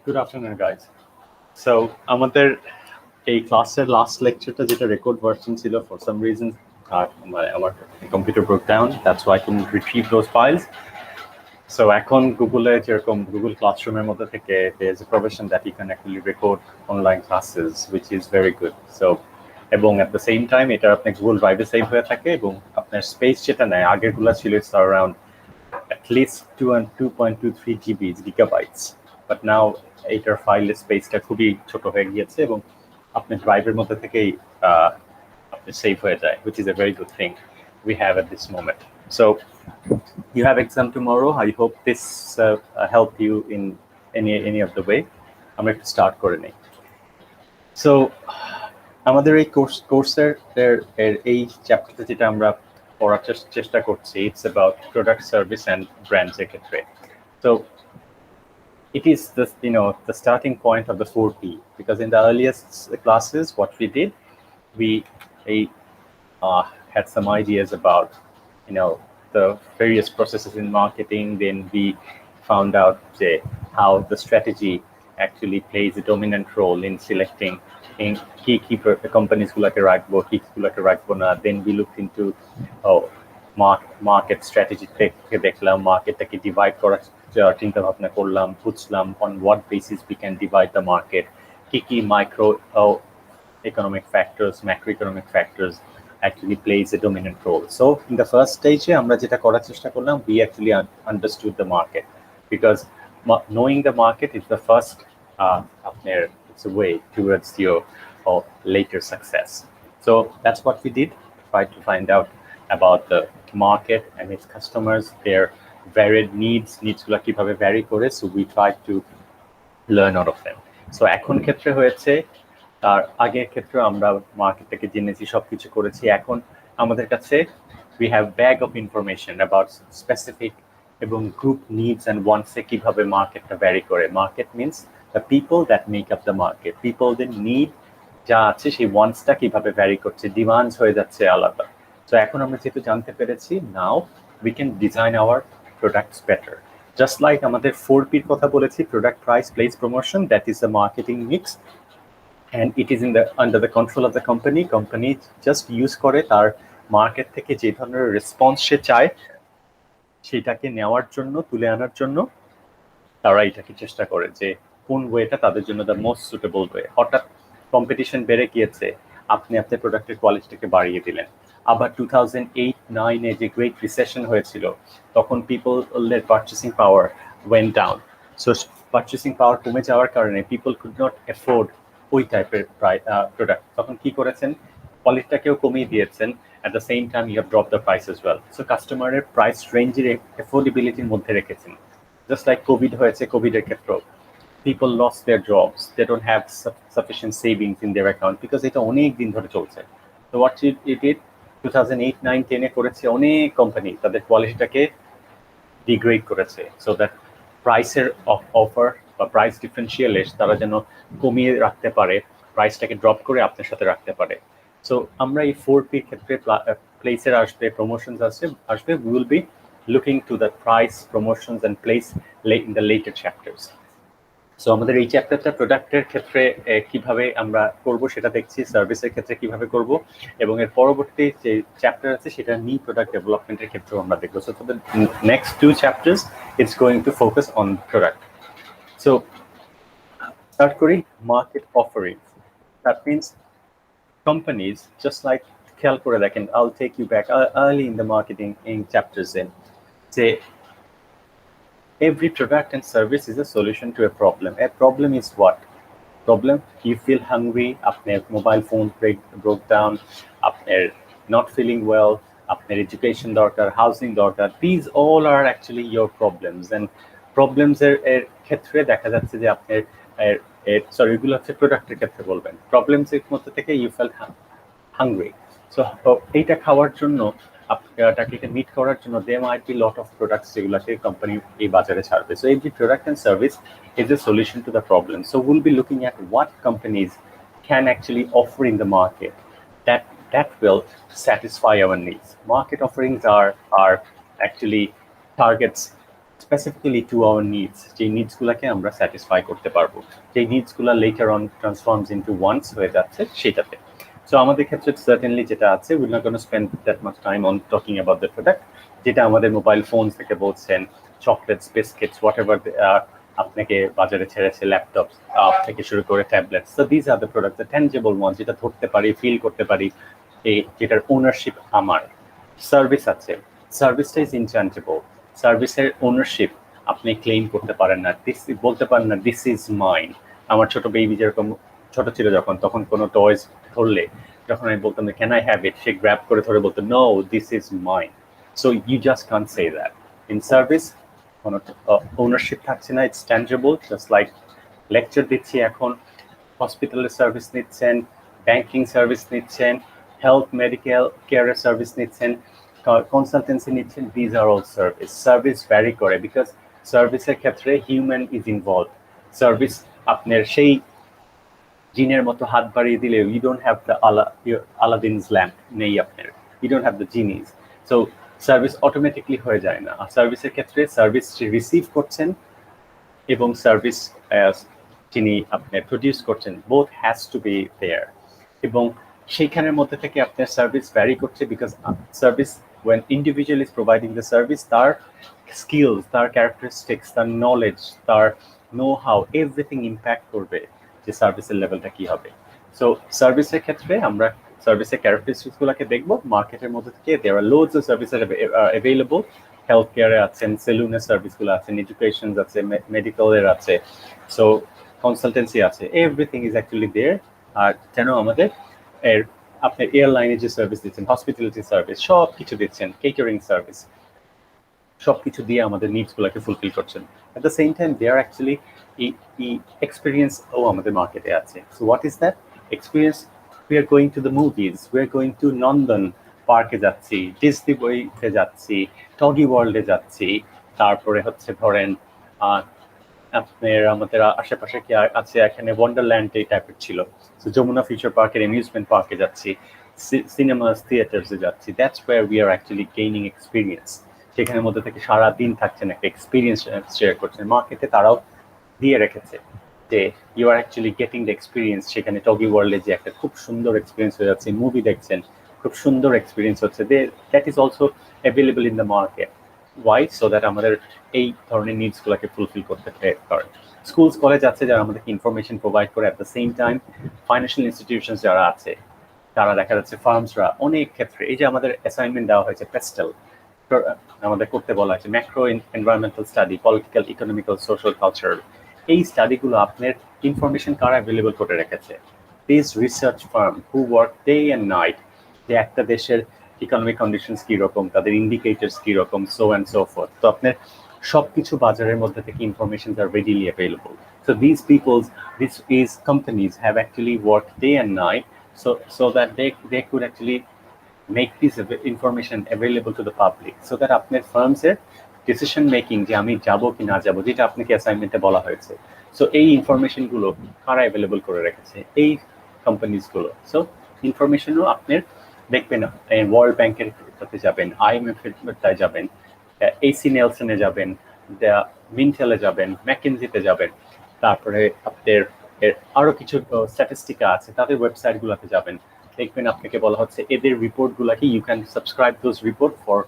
Good afternoon, guys. So আমাদের এই ক্লাসের লাস্ট লেকচারটা যেটা রেকর্ড ভার্সন ছিল for some reason আমার computer broke down. That's why I couldn't retrieve those files. So এখন গুগলে যেরকম গুগল ক্লাসরুমের মধ্যে থেকে there's a provision that you can actually record online classes, which is very good. So এবং at the same time এটা আপনি Google ড্রাইভে সেভ হয়ে থাকে এবং আপনার স্পেস যেটা নেয় আগেরগুলো ছিল it's around at least 2.23 GB gigabytes. But now এইটার ফাইল স্পেসটা খুবই ছোট হয়ে গিয়েছে এবং আপনার ড্রাইভের মধ্যে থেকেই আপনি সেভ হয়ে যায়, which is a very good thing we have at this moment. So you have exam tomorrow. I hope this help you in any of the way. আমরা একটু স্টার্ট করে নেই। So আমাদের এই কোর্সের এই চ্যাপ্টারটা যেটা আমরা পড়ার চেষ্টা করছি, it's about product, service and brands ক্ষেত্রে. So it is the starting point of the 4P, because in the earliest classes what we did, we had some ideas about the various processes in marketing. Then we found out how the strategy actually plays a dominant role in selecting in key companies গুলোকে রাখবো, key গুলোকে রাখবো না. Then we looked into market strategy থেকে দেখলাম মার্কেটটাকে divide করার চিন্তা ভাবনা করলাম, বুঝলাম on what basis we can divide the market, কি micro economic factors, macroeconomic factors actually plays a dominant role. So in the first stage আমরা যেটা করার চেষ্টা করলাম, we actually understood the market, because knowing the market is the first it's a way towards your later success. So that's what we did, try to find out about the market and its customers, their varied needs গুলো কিভাবে vary করে. So we try to learn out of them. So এখন ক্ষেত্রে হয়েছে তার আগের ক্ষেত্রে আমরা মার্কেটটাকে জেনেছি, সবকিছু করেছি। এখন আমাদের কাছে we have bag of information about specific এবং group needs and wants এ কিভাবে মার্কেটটা vary করে. Market means the people that make up the market. People that need যা আছে সেই ওয়ান্টসটা কিভাবে vary করছে, ডিমান্ডস হয়ে যাচ্ছে আলাদা। So এখন আমরা যেহেতু জানতে পেরেছি, now we can design our products better. Just like আমাদের 4P এর কথা বলেছি, product, price, place, promotion, that is the marketing mix. And it is under the control of the company. Company just use করে তার market থেকে যে ধরনের response সে চায় সেটাকে নেওয়ার জন্য, তুলে আনার জন্য তারা এটাকে চেষ্টা করে যে কোন ওয়েটা তাদের জন্য দ্য মোস্ট সুটেবল ওয়ে। হঠাৎ কম্পিটিশন বেড়ে গিয়েছে, আপনি আপনার প্রোডাক্টের কোয়ালিটিটাকে বাড়িয়ে দিলেন। আবার 2008-09 যে গ্রেট রিসেশন হয়েছিল, তখন পিপলের পারচেসিং পাওয়ার ওয়েন্ট ডাউন। সো পারচেসিং পাওয়ার কমে যাওয়ার কারণে পিপল কুড নট অ্যাফোর্ড ওই টাইপের প্রোডাক্ট। তখন কি করেছেন, কোয়ালিটিটাকেও কমিয়ে দিয়েছেন, at the same time you have drop the price as well. So কাস্টমারের প্রাইস রেঞ্জের অ্যাফোর্ডেবিলিটির মধ্যে রেখেছেন। জাস্ট লাইক কোভিড হয়েছে, কোভিডের ক্ষেত্রেও people lost their jobs, they don't have sufficient savings in their account, because এটা অনেক দিন ধরে চলছে। So what it did 2008-09-10 এ করেছে অনেক কোম্পানি তাদের কোয়ালিটিটাকে ডিগ্রেড করেছে, সো দ্যাট প্রাইসের অফার বা প্রাইস ডিফারেন্সিয়ালে তারা যেন কমিয়ে রাখতে পারে, প্রাইসটাকে ড্রপ করে আপনার সাথে রাখতে পারে। সো আমরা এই 4P ক্ষেত্রে প্লেসের আসবে, প্রমোশনস আসবে, we will be looking to the price, promotions and place in the later chapters. So আমাদের এই চ্যাপ্টারটা প্রোডাক্টের ক্ষেত্রে কিভাবে আমরা করব সেটা দেখছি, সার্ভিসের ক্ষেত্রে কিভাবে করব, এবং এর পরবর্তী যে চ্যাপ্টার আছে সেটা নিউ প্রোডাক্ট ডেভেলপমেন্টের ক্ষেত্রেও আমরা দেখবো। So for the next 2 chapters it's going to focus on product. So start করি market offerings. That means companies, just like খেয়াল করে দেখেন, I'll take you back early in the marketing in chapters in say every product and service is a solution to a problem. A problem is what? Problem, you feel hungry, আপনার mobile phone broke down, আপনার not feeling well, আপনার education দরকার, housing দরকার. These all are actually your problems. And problems এর ক্ষেত্রে দেখা যাচ্ছে যে আপনার সরি এগুলো হচ্ছে প্রোডাক্টের ক্ষেত্রে বলবেন। Problems এর মধ্যে থেকে you felt hungry. So এইটা খাওয়ার জন্য টার্গেটকে মিট করার জন্য there might be lot of products যেগুলোকে কোম্পানি এই বাজারে ছাড়বে। So every product and service is a solution to the problem. So we'll be looking at what companies can actually offer in the market that will satisfy our needs. Market offerings are actually targets specifically to our needs, যে নিডসগুলোকে আমরা satisfy করতে পারবো, যে নিডসগুলো later on transforms into wants হয়ে যাচ্ছে সেটাতে। সো আমাদের ক্ষেত্রে সার্টেনলি যেটা আছে, will not gonna spend that much time on talking about the product, যেটা আমাদের মোবাইল ফোন থেকে বলছেন, চকলেটস, বিস্কিটস, হোয়াট এভার আপনাকে বাজারে ছেড়েছে, ল্যাপটপ থেকে শুরু করে tablets. So this are the product, the tangible one, যেটা ধরতে পারি, ফিল করতে পারি, যেটার ওনারশিপ আমার। সার্ভিস আছে, সার্ভিসটা ইজ ইনট্যাঞ্জেবল, সার্ভিসের ওনারশিপ আপনি ক্লেম করতে পারেন না, বলতে পারেন না দিস ইজ মাইন। আমার ছোট বেবি যেরকম ছোট ছিল যখন, তখন কোনো টয়েস ধরলে যখন আমি বলতাম ক্যান আই হ্যাভ ইট, সে গ্র্যাব করে ধরে বলতো no this is mine. So you just can't say that. In service কোনো ওনারশিপ থাকছে না, it's tangible. Just like lecture দিচ্ছি এখন, হসপিটালের সার্ভিস নিচ্ছেন, ব্যাংকিং সার্ভিস নিচ্ছেন, হেলথ মেডিকেল কেয়ারের সার্ভিস নিচ্ছেন, কনসালটেন্সি নিচ্ছেন, these are all service. Service vary করে বিকজ সার্ভিসের ক্ষেত্রে হিউম্যান ইজ ইনভলভ। সার্ভিস আপনার সেই জিনের মতো হাত বাড়িয়ে দিলে you don't have the Aladdin's lamp নেই আপনার, ইউ ডোন্ট হ্যাভ দ্য জিনিস। সো সার্ভিস অটোমেটিকলি হয়ে যায় না। আর সার্ভিসের ক্ষেত্রে সার্ভিস রিসিভ করছেন এবং সার্ভিস যিনি আপনি প্রডিউস করছেন, both has to be there. এবং সেইখানের মধ্যে থেকে আপনার সার্ভিস ভ্যারি করছে because service when individual is providing the service, তার স্কিলস, তার ক্যারেক্টারিস্টিক্স, তার নলেজ, তার নো হাউ, এভরিথিং ইম্প্যাক্ট করবে যে সার্ভিসের লেভেলটা কি হবে। সো সার্ভিসের ক্ষেত্রে আমরা সার্ভিসের ক্যারেক্টারিস্টিক্সগুলোকে দেখবো মার্কেটের মধ্যে থেকে। There are loads of services available. Health কেয়ারে আছেন, সেলুনের সার্ভিসগুলো আছেন, এডুকেশন আছে, মেডিকেলের আছে, সো কনসালটেন্সি আছে, এভরিথিং ইজ অ্যাকচুয়ালি দেয়ার। আর যেন আমাদের আপনার এয়ারলাইনে যে সার্ভিস দিচ্ছেন, হসপিটালিটি সার্ভিস, সব কিছু দিচ্ছেন, কেটারিং সার্ভিস, সব কিছু দিয়ে আমাদের নিডসগুলোকে ফুলফিল করছেন। At the same time there actually এক্সপিরিয়েন্সও আমাদের মার্কেটে আছে। So what is that experience? We are going to the movies, we are going to Nandan পার্কে যাচ্ছি, ডিজনি বইতে যাচ্ছি, টগি ওয়ার্ল্ডে যাচ্ছি, তারপরে হচ্ছে ধরেন আপনার আমাদের আশেপাশে কি আছে, এখানে ওয়ান্ডারল্যান্ড এই টাইপের ছিল, সো যমুনা ফিউচার পার্কের অ্যামিউজমেন্ট পার্কে যাচ্ছি, সিনেমাস, থিয়েটার্সে যাচ্ছি। That's where we are actually gaining experience. সেখানের মধ্যে থেকে সারাদিন থাকছেন, একটা এক্সপিরিয়েন্স শেয়ার করছেন। মার্কেটে তারাও দিয়ে রেখেছে যে you are actually getting the experience. সেখানে টগি ওয়ার্ল্ডে যে একটা খুব সুন্দর এক্সপিরিয়েন্স হয়ে যাচ্ছে, মুভি দেখছেন, খুব সুন্দর এক্সপিরিয়েন্স হচ্ছে, that is also available in the market. Why? So that আমাদের এই ধরনের নিডসগুলোকে ফুলফিল করতে পারে। স্কুলস, কলেজ আছে যারা আমাদেরকে ইনফরমেশন প্রোভাইড করে। At the same time financial institutions যারা আছে, তারা দেখা যাচ্ছে ফার্মসরা অনেক ক্ষেত্রে, এই যে আমাদের অ্যাসাইনমেন্ট দেওয়া হয়েছে পেস্টেল, আমাদের করতে বলা হয়েছে macro environmental study, political, economical, social, cultural, এই স্টাডিগুলো আপনার ইনফরমেশন কারা অ্যাভেলেবল করে রেখেছে? This research firm who work day and night, যে একটা দেশের ইকোনমিক কন্ডিশনস কীরকম, তাদের ইন্ডিকেটরস কীরকম, সো অ্যান্ড সো ফোর্থ। তো আপনার সব কিছু বাজারের মধ্যে থেকে information are readily available. So these companies have actually worked day and night so that they could actually make this information available to the public, so that আপনার ফার্মসের decision making, যে আমি যাব কি না যাব, যেটা আপনাকে অ্যাসাইনমেন্টে বলা হয়েছে, সো এই ইনফরমেশনগুলো কারা অ্যাভেলেবল করে রেখেছে? এই কোম্পানিজগুলো। সো ইনফরমেশনও আপনার দেখবেন, ওয়ার্ল্ড ব্যাংকের সাথে যাবেন, IMF এর যাবেন, AC নেলসনে যাবেন, মিন্টেলে যাবেন, ম্যাকেনজিতে যাবেন, তারপরে আপনার আরো কিছু স্ট্যাটিস্টিকা আছে, তাদের ওয়েবসাইটগুলোতে যাবেন, দেখবেন আপনাকে বলা হচ্ছে এদের রিপোর্টগুলোকে you can subscribe those report for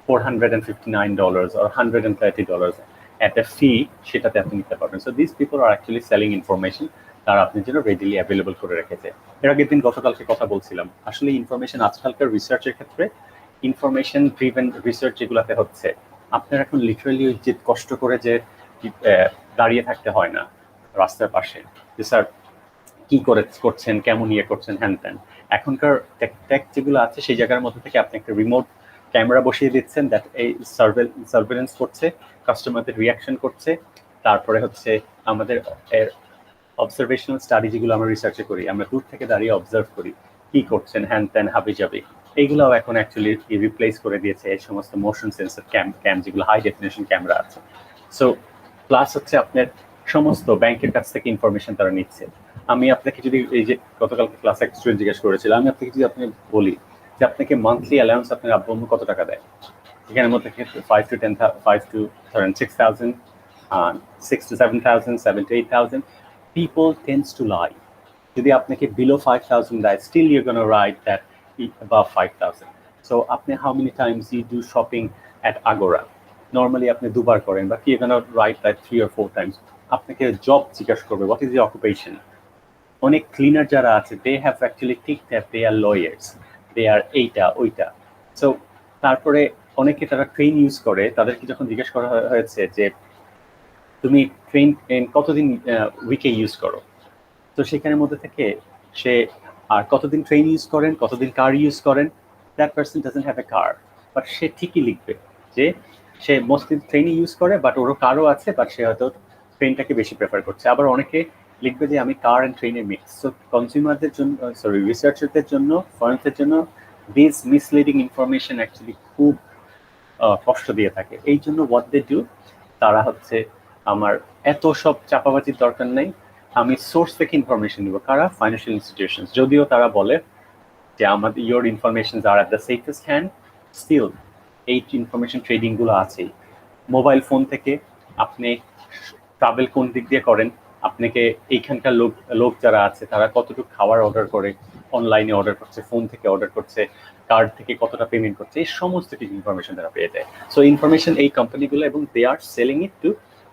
$459 or $130 at a fee, সেটাতে আপনি নিতে পারবেন। So this people are actually selling information, তারা আপনার জন্য রেডিলি অ্যাভেলেবল করে রেখেছে। এর আগের দিন গতকালকে কথা বলছিলাম, আসলে ইনফরমেশন আজকালকার রিসার্চের ক্ষেত্রে, ইনফরমেশন ড্রিভেন রিসার্চ যেগুলোতে হচ্ছে, আপনার এখন লিটারালি যে কষ্ট করে যে দাঁড়িয়ে থাকতে হয় না রাস্তার পাশে, যে স্যার কি করছেন, কেমন করছেন, হ্যান ত্যান। এখনকার টেক যেগুলো আছে, সেই জায়গার মধ্যে থেকে আপনি একটা রিমোট ক্যামেরা বসিয়ে দিচ্ছেন, দ্যাট এই সার্ভেলেন্স করছে, কাস্টমারদের রিয়াকশন করছে, তারপরে হচ্ছে আমাদের অবজারভেশনাল স্টাডি যেগুলো আমরা রিসার্চে করি, আমরা দূর থেকে দাঁড়িয়ে অবজার্ভ করি কি করছেন, হ্যান ত্যান, হাবি যাবে, এইগুলোও এখন অ্যাকচুয়ালি রিপ্লেস করে দিয়েছে এই সমস্ত মোশন সেন্সর ক্যাম যেগুলো হাই ডেফিনেশন ক্যামেরা আছে। সো প্লাস হচ্ছে আপনার সমস্ত ব্যাংকের কাছ থেকে ইনফরমেশন তারা নিচ্ছে। আমি আপনাকে যদি, এই যে গতকালকে ক্লাস এক স্টুডেন্ট জিজ্ঞেস করেছিল, আমি আপনাকে যদি আপনি বলি যে আপনাকে মান্থলি অ্যালাউন্স আপনার আব্বু আম্মু কত টাকা দেয়, এখানের মধ্যে 6,000, 6 to 7,000, 7 to 8,000. People tends to lie. যদি আপনাকে below 5,000 দেয়, still you're going to write that above 5,000. So আপনি how many times you do shopping at Agora? Normally আপনি দুবার করেন, but you're going to write that 3 or 4 times. আপনাকে job জিজ্ঞাসা করবে, what is your occupation? অনেক cleaner যারা আছে, they have actually ticked that they are lawyers, they are এইটা ওইটা. So তারপরে অনেকে তারা ট্রেন ইউজ করে, তাদেরকে যখন জিজ্ঞেস করা হয়েছে যে তুমি ট্রেন কতদিন উইকে ইউজ করো, তো সেখানের মধ্যে থেকে সে আর কতদিন ট্রেন ইউজ করেন, কতদিন কার ইউজ করেন, that person doesn't have a car, but সে ঠিকই লিখবে যে সে মোস্টলি ট্রেনই ইউজ করে, বাট ওরও কারও আছে, বাট সে হয়তো ট্রেনটাকে বেশি প্রেফার করছে। আবার অনেকে লিখবে যে আমি কার অ্যান্ড ট্রেনের মিক্স। সো কনজিউমারদের জন্য, সরি রিসার্চারদের জন্য, ফার্মসের জন্য দিস মিসলিডিং ইনফরমেশন অ্যাকচুয়ালি খুব কষ্ট দিয়ে থাকে। এই জন্য হোয়াট দে ডু, তারা হচ্ছে আমার এত সব চাপাবাজির দরকার নেই, আমি সোর্স থেকে ইনফরমেশন নিব। কারা? Financial institutions. যদিও তারা বলে যে আমাদের your informations are at the safest hand, still এই ইনফরমেশন ট্রেডিংগুলো আছেই। মোবাইল ফোন থেকে আপনি ট্রাভেল কোন দিক দিয়ে করেন, আপনাকে এইখানকার লোক যারা আছে তারা কতটুকু খাবার অর্ডার করে, অনলাইনে অর্ডার করছে, ফোন থেকে অর্ডার করছে, কার্ড থেকে কতটা পেমেন্ট করছে, এই সমস্ত কিছু ইনফরমেশন তারা পেয়ে যায়। সো ইনফরমেশন এই কোম্পানিগুলো, এবং they are selling it to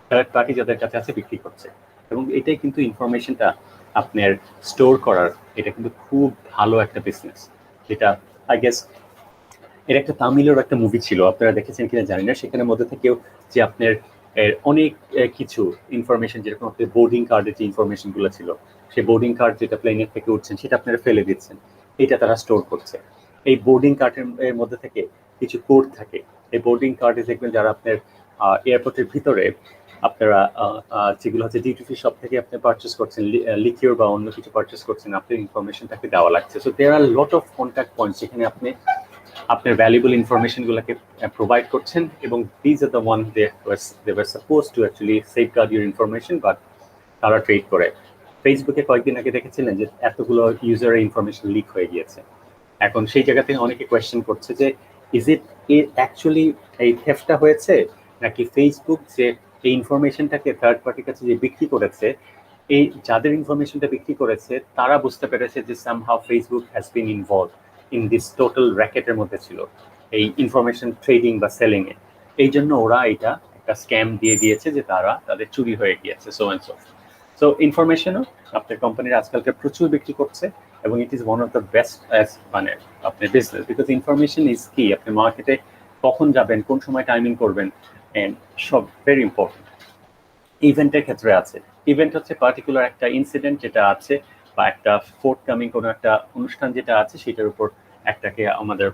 third party যাদের কাছে আছে বিক্রি করছে। এবং এটাই কিন্তু ইনফরমেশনটা আপনার স্টোর করার, এটা কিন্তু খুব ভালো একটা বিজনেস, যেটা আই গেস এর একটা তামিলের একটা মুভি ছিল, আপনারা দেখেছেন কিনা জানি না, সেখানের মধ্যে থেকেও যে আপনার অনেক কিছু ইনফরমেশন, যেরকম আপনার বোর্ডিং কার্ডের যে ইনফরমেশনগুলো ছিল, সেই বোর্ডিং কার্ড যেটা প্লেনের থেকে উঠছেন সেটা আপনারা ফেলে দিচ্ছেন, এটা তারা স্টোর করছে। এই বোর্ডিং কার্ডের মধ্যে থেকে কিছু কোড থাকে, এই বোর্ডিং কার্ডে দেখবেন যারা আপনার এয়ারপোর্টের ভিতরে আপনারা যেগুলো হচ্ছে ডিউটি ফ্রি শপ থেকে আপনি পারচেস করছেন, লিকিউর বা অন্য কিছু পারচেস করছেন, আপনার ইনফরমেশনটাকে দেওয়া লাগছে। So there are lot of contact points যেখানে আপনি আপনার ভ্যালুয়েবল ইনফরমেশনগুলোকে প্রোভাইড করছেন, এবং these are the one they were suppose to actually safeguard your information, but তারা ট্রেড করে। ফেসবুকে কয়েকদিন আগে দেখেছিলেন যে এতগুলো ইউজারের ইনফরমেশন লিক হয়ে গিয়েছে। এখন সেই জায়গা থেকে অনেকে কোয়েশ্চেন করছে যে ইজ ইট অ্যাকচুয়ালি এই থেফটটা হয়েছে, নাকি ফেসবুক যে এই ইনফরমেশনটাকে থার্ড পার্টির কাছে যে বিক্রি করেছে, এই যাদের ইনফরমেশনটা বিক্রি করেছে তারা বুঝতে পেরেছে যে somehow Facebook has been involve in this total র্যাকেটের মধ্যে ছিল এই ইনফরমেশন ট্রেডিং বা সেলিং এ। এই জন্য ওরা এটা একটা স্ক্যাম দিয়ে দিয়েছে যে তারা তাদের চুরি হয়ে গিয়েছে, সো অ্যান্ড সো। সো ইনফরমেশনও আপনার কোম্পানির আজকালকে প্রচুর বিক্রি করছে, এবং it is one of the best মানে আপনার বিজনেস, বিকজ ইনফরমেশন ইজ কি। আপনি মার্কেটে কখন যাবেন, কোন সময় টাইমিং করবেন, এন্ড সব ভেরি ইম্পর্টেন্ট। ইভেন্টের ক্ষেত্রে আছে, ইভেন্ট হচ্ছে পার্টিকুলার একটা ইনসিডেন্ট যেটা আছে, বা একটা ফোর্থকামিং কোনো একটা অনুষ্ঠান যেটা আছে, সেটার উপর একটাকে আমাদের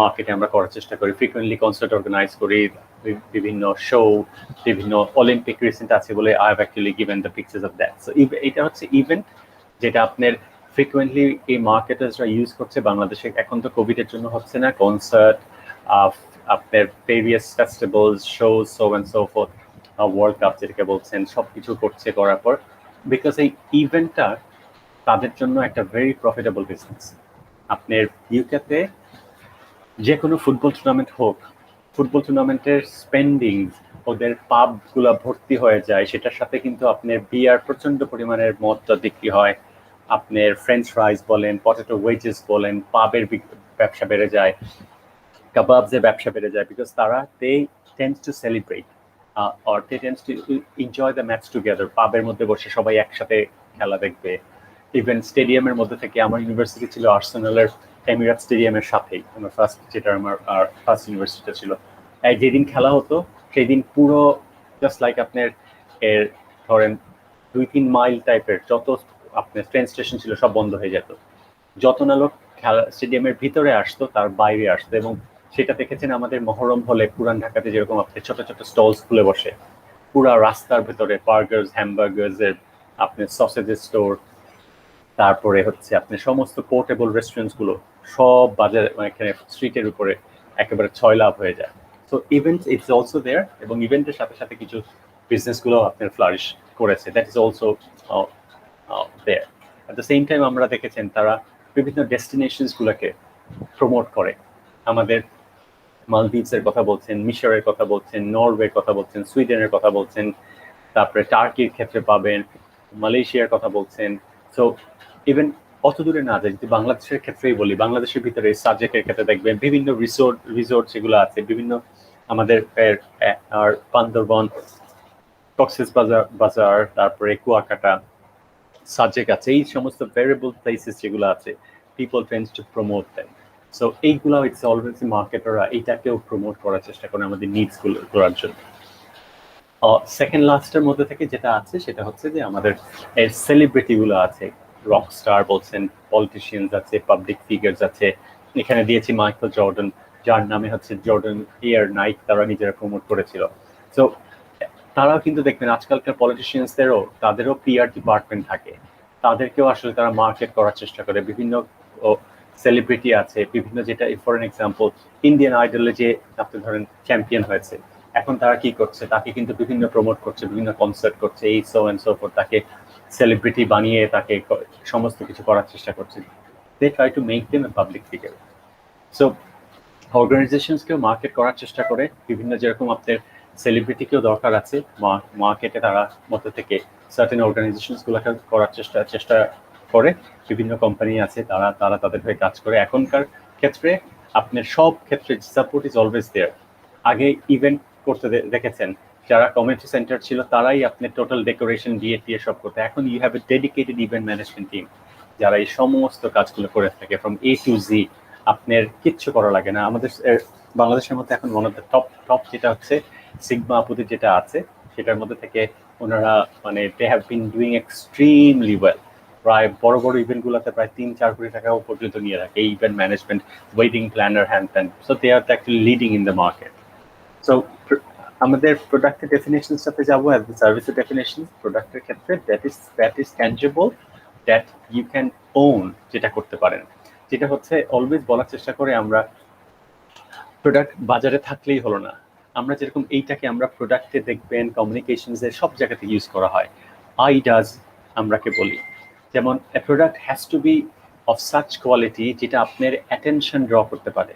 মার্কেটে আমরা করার চেষ্টা করি। ফ্রিকুয়েন্টলি কনসার্ট অর্গানাইজ করি, বিভিন্ন শো, বিভিন্ন অলিম্পিক রিসেন্ট আছে বলে I have actually given the pictures of that. So এটা হচ্ছে ইভেন্ট, যেটা আপনার ফ্রিকুয়েন্টলি এই মার্কেটার্সরা ইউজ করছে। বাংলাদেশে এখন তো কোভিডের জন্য হচ্ছে না, কনসার্ট, আপনার various festivals, show, so and so fourth, world cup যেটাকে বলছেন, সব কিছু করছে করার পর, বিকজ এই ইভেন্টটা তাদের জন্য একটা ভেরি প্রফিটেবল বিজনেস। আপনার ইউকেতে যে কোনো ফুটবল টুর্নামেন্ট হোক, ফুটবল টুর্নামেন্টের স্পেন্ডিং, ওদের পাবগুলো ভর্তি হয়ে যায়, সেটার সাথে কিন্তু আপনার বিয়ার প্রচন্ড পরিমাণের মদটা বিক্রি হয়, আপনার ফ্রেঞ্চ ফ্রাইজ বলেন, পটেটো ওয়েজেস বলেন, পাবের ব্যবসা বেড়ে যায়, কাবাবসের ব্যবসা বেড়ে যায়, বিকজ তারা they tends to celebrate or they tend to enjoy the match together. পাবের মধ্যে বসে সবাই একসাথে খেলা দেখবে। ইভেন স্টেডিয়ামের মধ্যে থেকে, আমার ইউনিভার্সিটি ছিল আর্সেনালের এমিরাত স্টেডিয়ামের সাথেই, আমার ফার্স্ট ইউনিভার্সিটি ছিল। যেদিন খেলা হতো সেই দিন পুরো জাস্ট লাইক আপনার এর ধরেন 2-3 মাইল টাইপের যত আপনার ট্রেন স্টেশন ছিল সব বন্ধ হয়ে যেত। যত না লোক খেলা স্টেডিয়ামের ভিতরে আসতো তার বাইরে আসতো, এবং সেটা দেখেছেন আমাদের মহরম হলে পুরান ঢাকাতে যেরকম আপনি ছোট ছোট স্টলস খুলে বসে, পুরা রাস্তার ভেতরে বার্গার্স, হ্যামবার্গার্স এর আপনার সসেজের স্টোর, তারপরে হচ্ছে আপনার সমস্ত পোর্টেবল রেস্টুরেন্টস গুলো সব বাজার এখানে স্ট্রিটের উপরে একেবারে ছয় লাভ হয়ে যায়। So event it's also there, এবং ইভেন্টের সাথে সাথে কিছু বিজনেস গুলো আপনার ফ্লারিশ করেছে, that is also there. At the same time আমরা দেখেছেন তারা বিভিন্ন ডেস্টিনেশনস গুলোকে প্রমোট করে। আমাদের মালদ্বীপসের কথা বলছেন, মিশরের কথা বলছেন, নরওয়ের কথা বলছেন, সুইডেনের কথা বলছেন, তারপরে টার্কির ক্ষেত্রে পাবেন, মালয়েশিয়ার কথা বলছেন। সো ইভেন অত দূরে না যায়, যদি বাংলাদেশের ক্ষেত্রেই বলি, বাংলাদেশের ভিতরে সাজেকের ক্ষেত্রে দেখবেন বিভিন্ন রিসোর্ট যেগুলো আছে, বিভিন্ন আমাদের আর বান্দরবন, কক্সেস বাজার, তারপরে কুয়াকাটা, সাজেক আছে, এই সমস্ত ভেরিয়েবল প্লেসেস যেগুলো আছে, people tends to promote them. So এইগুলো ইটস অলওয়েজ মার্কেটাররা এইটাকেও প্রমোট করার চেষ্টা করে আমাদের নিডস গুলো করার জন্য। সেকেন্ড লাস্টের মধ্যে থেকে যেটা আছে সেটা হচ্ছে যে আমাদের সেলিব্রিটি গুলো আছে, রক স্টার বলছেন, পলিটিশিয়ানস আছে, পাবলিক ফিগার্স আছে। এখানে দিয়েছি মাইকেল জর্ডান, যার নামে হচ্ছে জর্ডান এয়ার নাইক, তারা নিজেরা প্রমোট করেছিল। সো তারাও কিন্তু দেখবেন আজকালকার পলিটিশিয়ানসদেরও তাদেরও পিআর ডিপার্টমেন্ট থাকে, তাদেরকেও আসলে তারা মার্কেট করার চেষ্টা করে। বিভিন্ন সেলিব্রিটি আছে, বিভিন্ন, যেটা ফর এন এক্সাম্পল ইন্ডিয়ান আইডলে যে আপনি ধরেন চ্যাম্পিয়ন হয়েছে, এখন তারা কি করছে, তাকে কিন্তু বিভিন্ন প্রমোট করছে, বিভিন্ন কনসার্ট করছে, এই সো এন্ড সো ফর, তাকে সেলিব্রিটি বানিয়ে তাকে সমস্ত কিছু করার চেষ্টা করছে। They try to make them a public figure. So অর্গানাইজেশনসকেও মার্কেট করার চেষ্টা করে বিভিন্ন, যেরকম আপনার সেলিব্রিটিকেও দরকার আছে মার্কেটে, তারা মধ্যে থেকে সার্টেন অর্গানাইজেশনসগুলোকে করার চেষ্টা করে। বিভিন্ন কোম্পানি আছে, তারা তাদের হয়ে কাজ করে। এখনকার ক্ষেত্রে আপনার সব ক্ষেত্রে সাপোর্ট ইজ অলওয়েজ দেয়ার। আগে ইভেন্ট করতে দেখেছেন, যারা কমিউনিটি সেন্টার ছিল তারাই আপনার টোটাল ডেকোরেশন দিয়ে সব করতে। এখন you have a dedicated event management team, যারা এই সমস্ত কাজগুলো করে থাকে ফ্রম এ টু জি। আপনার কিচ্ছু করা লাগে না। আমাদের বাংলাদেশের মধ্যে এখন ওয়ান অফ দ্য টপ যেটা হচ্ছে সিগমা আপুদের যেটা আছে, সেটার মধ্যে থেকে ওনারা মানে they have been doing extremely well. প্রায় বড় বড় ইভেন্টগুলোতে প্রায় 3-4 কোটি টাকাও পর্যন্ত নিয়ে রাখে, এই event management, wedding planner, hand plan. So they are actually leading in the market. So আমাদের প্রোডাক্টের ডেফিনেশনের সাথে যাবো, অ্যাজ দ্য সার্ভিসের ডেফিনেশন। প্রোডাক্টের ক্ষেত্রে that is tangible, that you can own, যেটা করতে পারেন। যেটা হচ্ছে অলওয়েজ বলার চেষ্টা করে আমরা, প্রোডাক্ট বাজারে থাকলেই হলো না। আমরা যেরকম এইটাকে আমরা প্রোডাক্টে দেখবেন কমিউনিকেশনসের সব জায়গাতে ইউজ করা হয়, আই ডাজ আমরাকে বলি। যেমন a product has to be of such quality যেটা আপনার অ্যাটেনশন ড্র করতে পারে,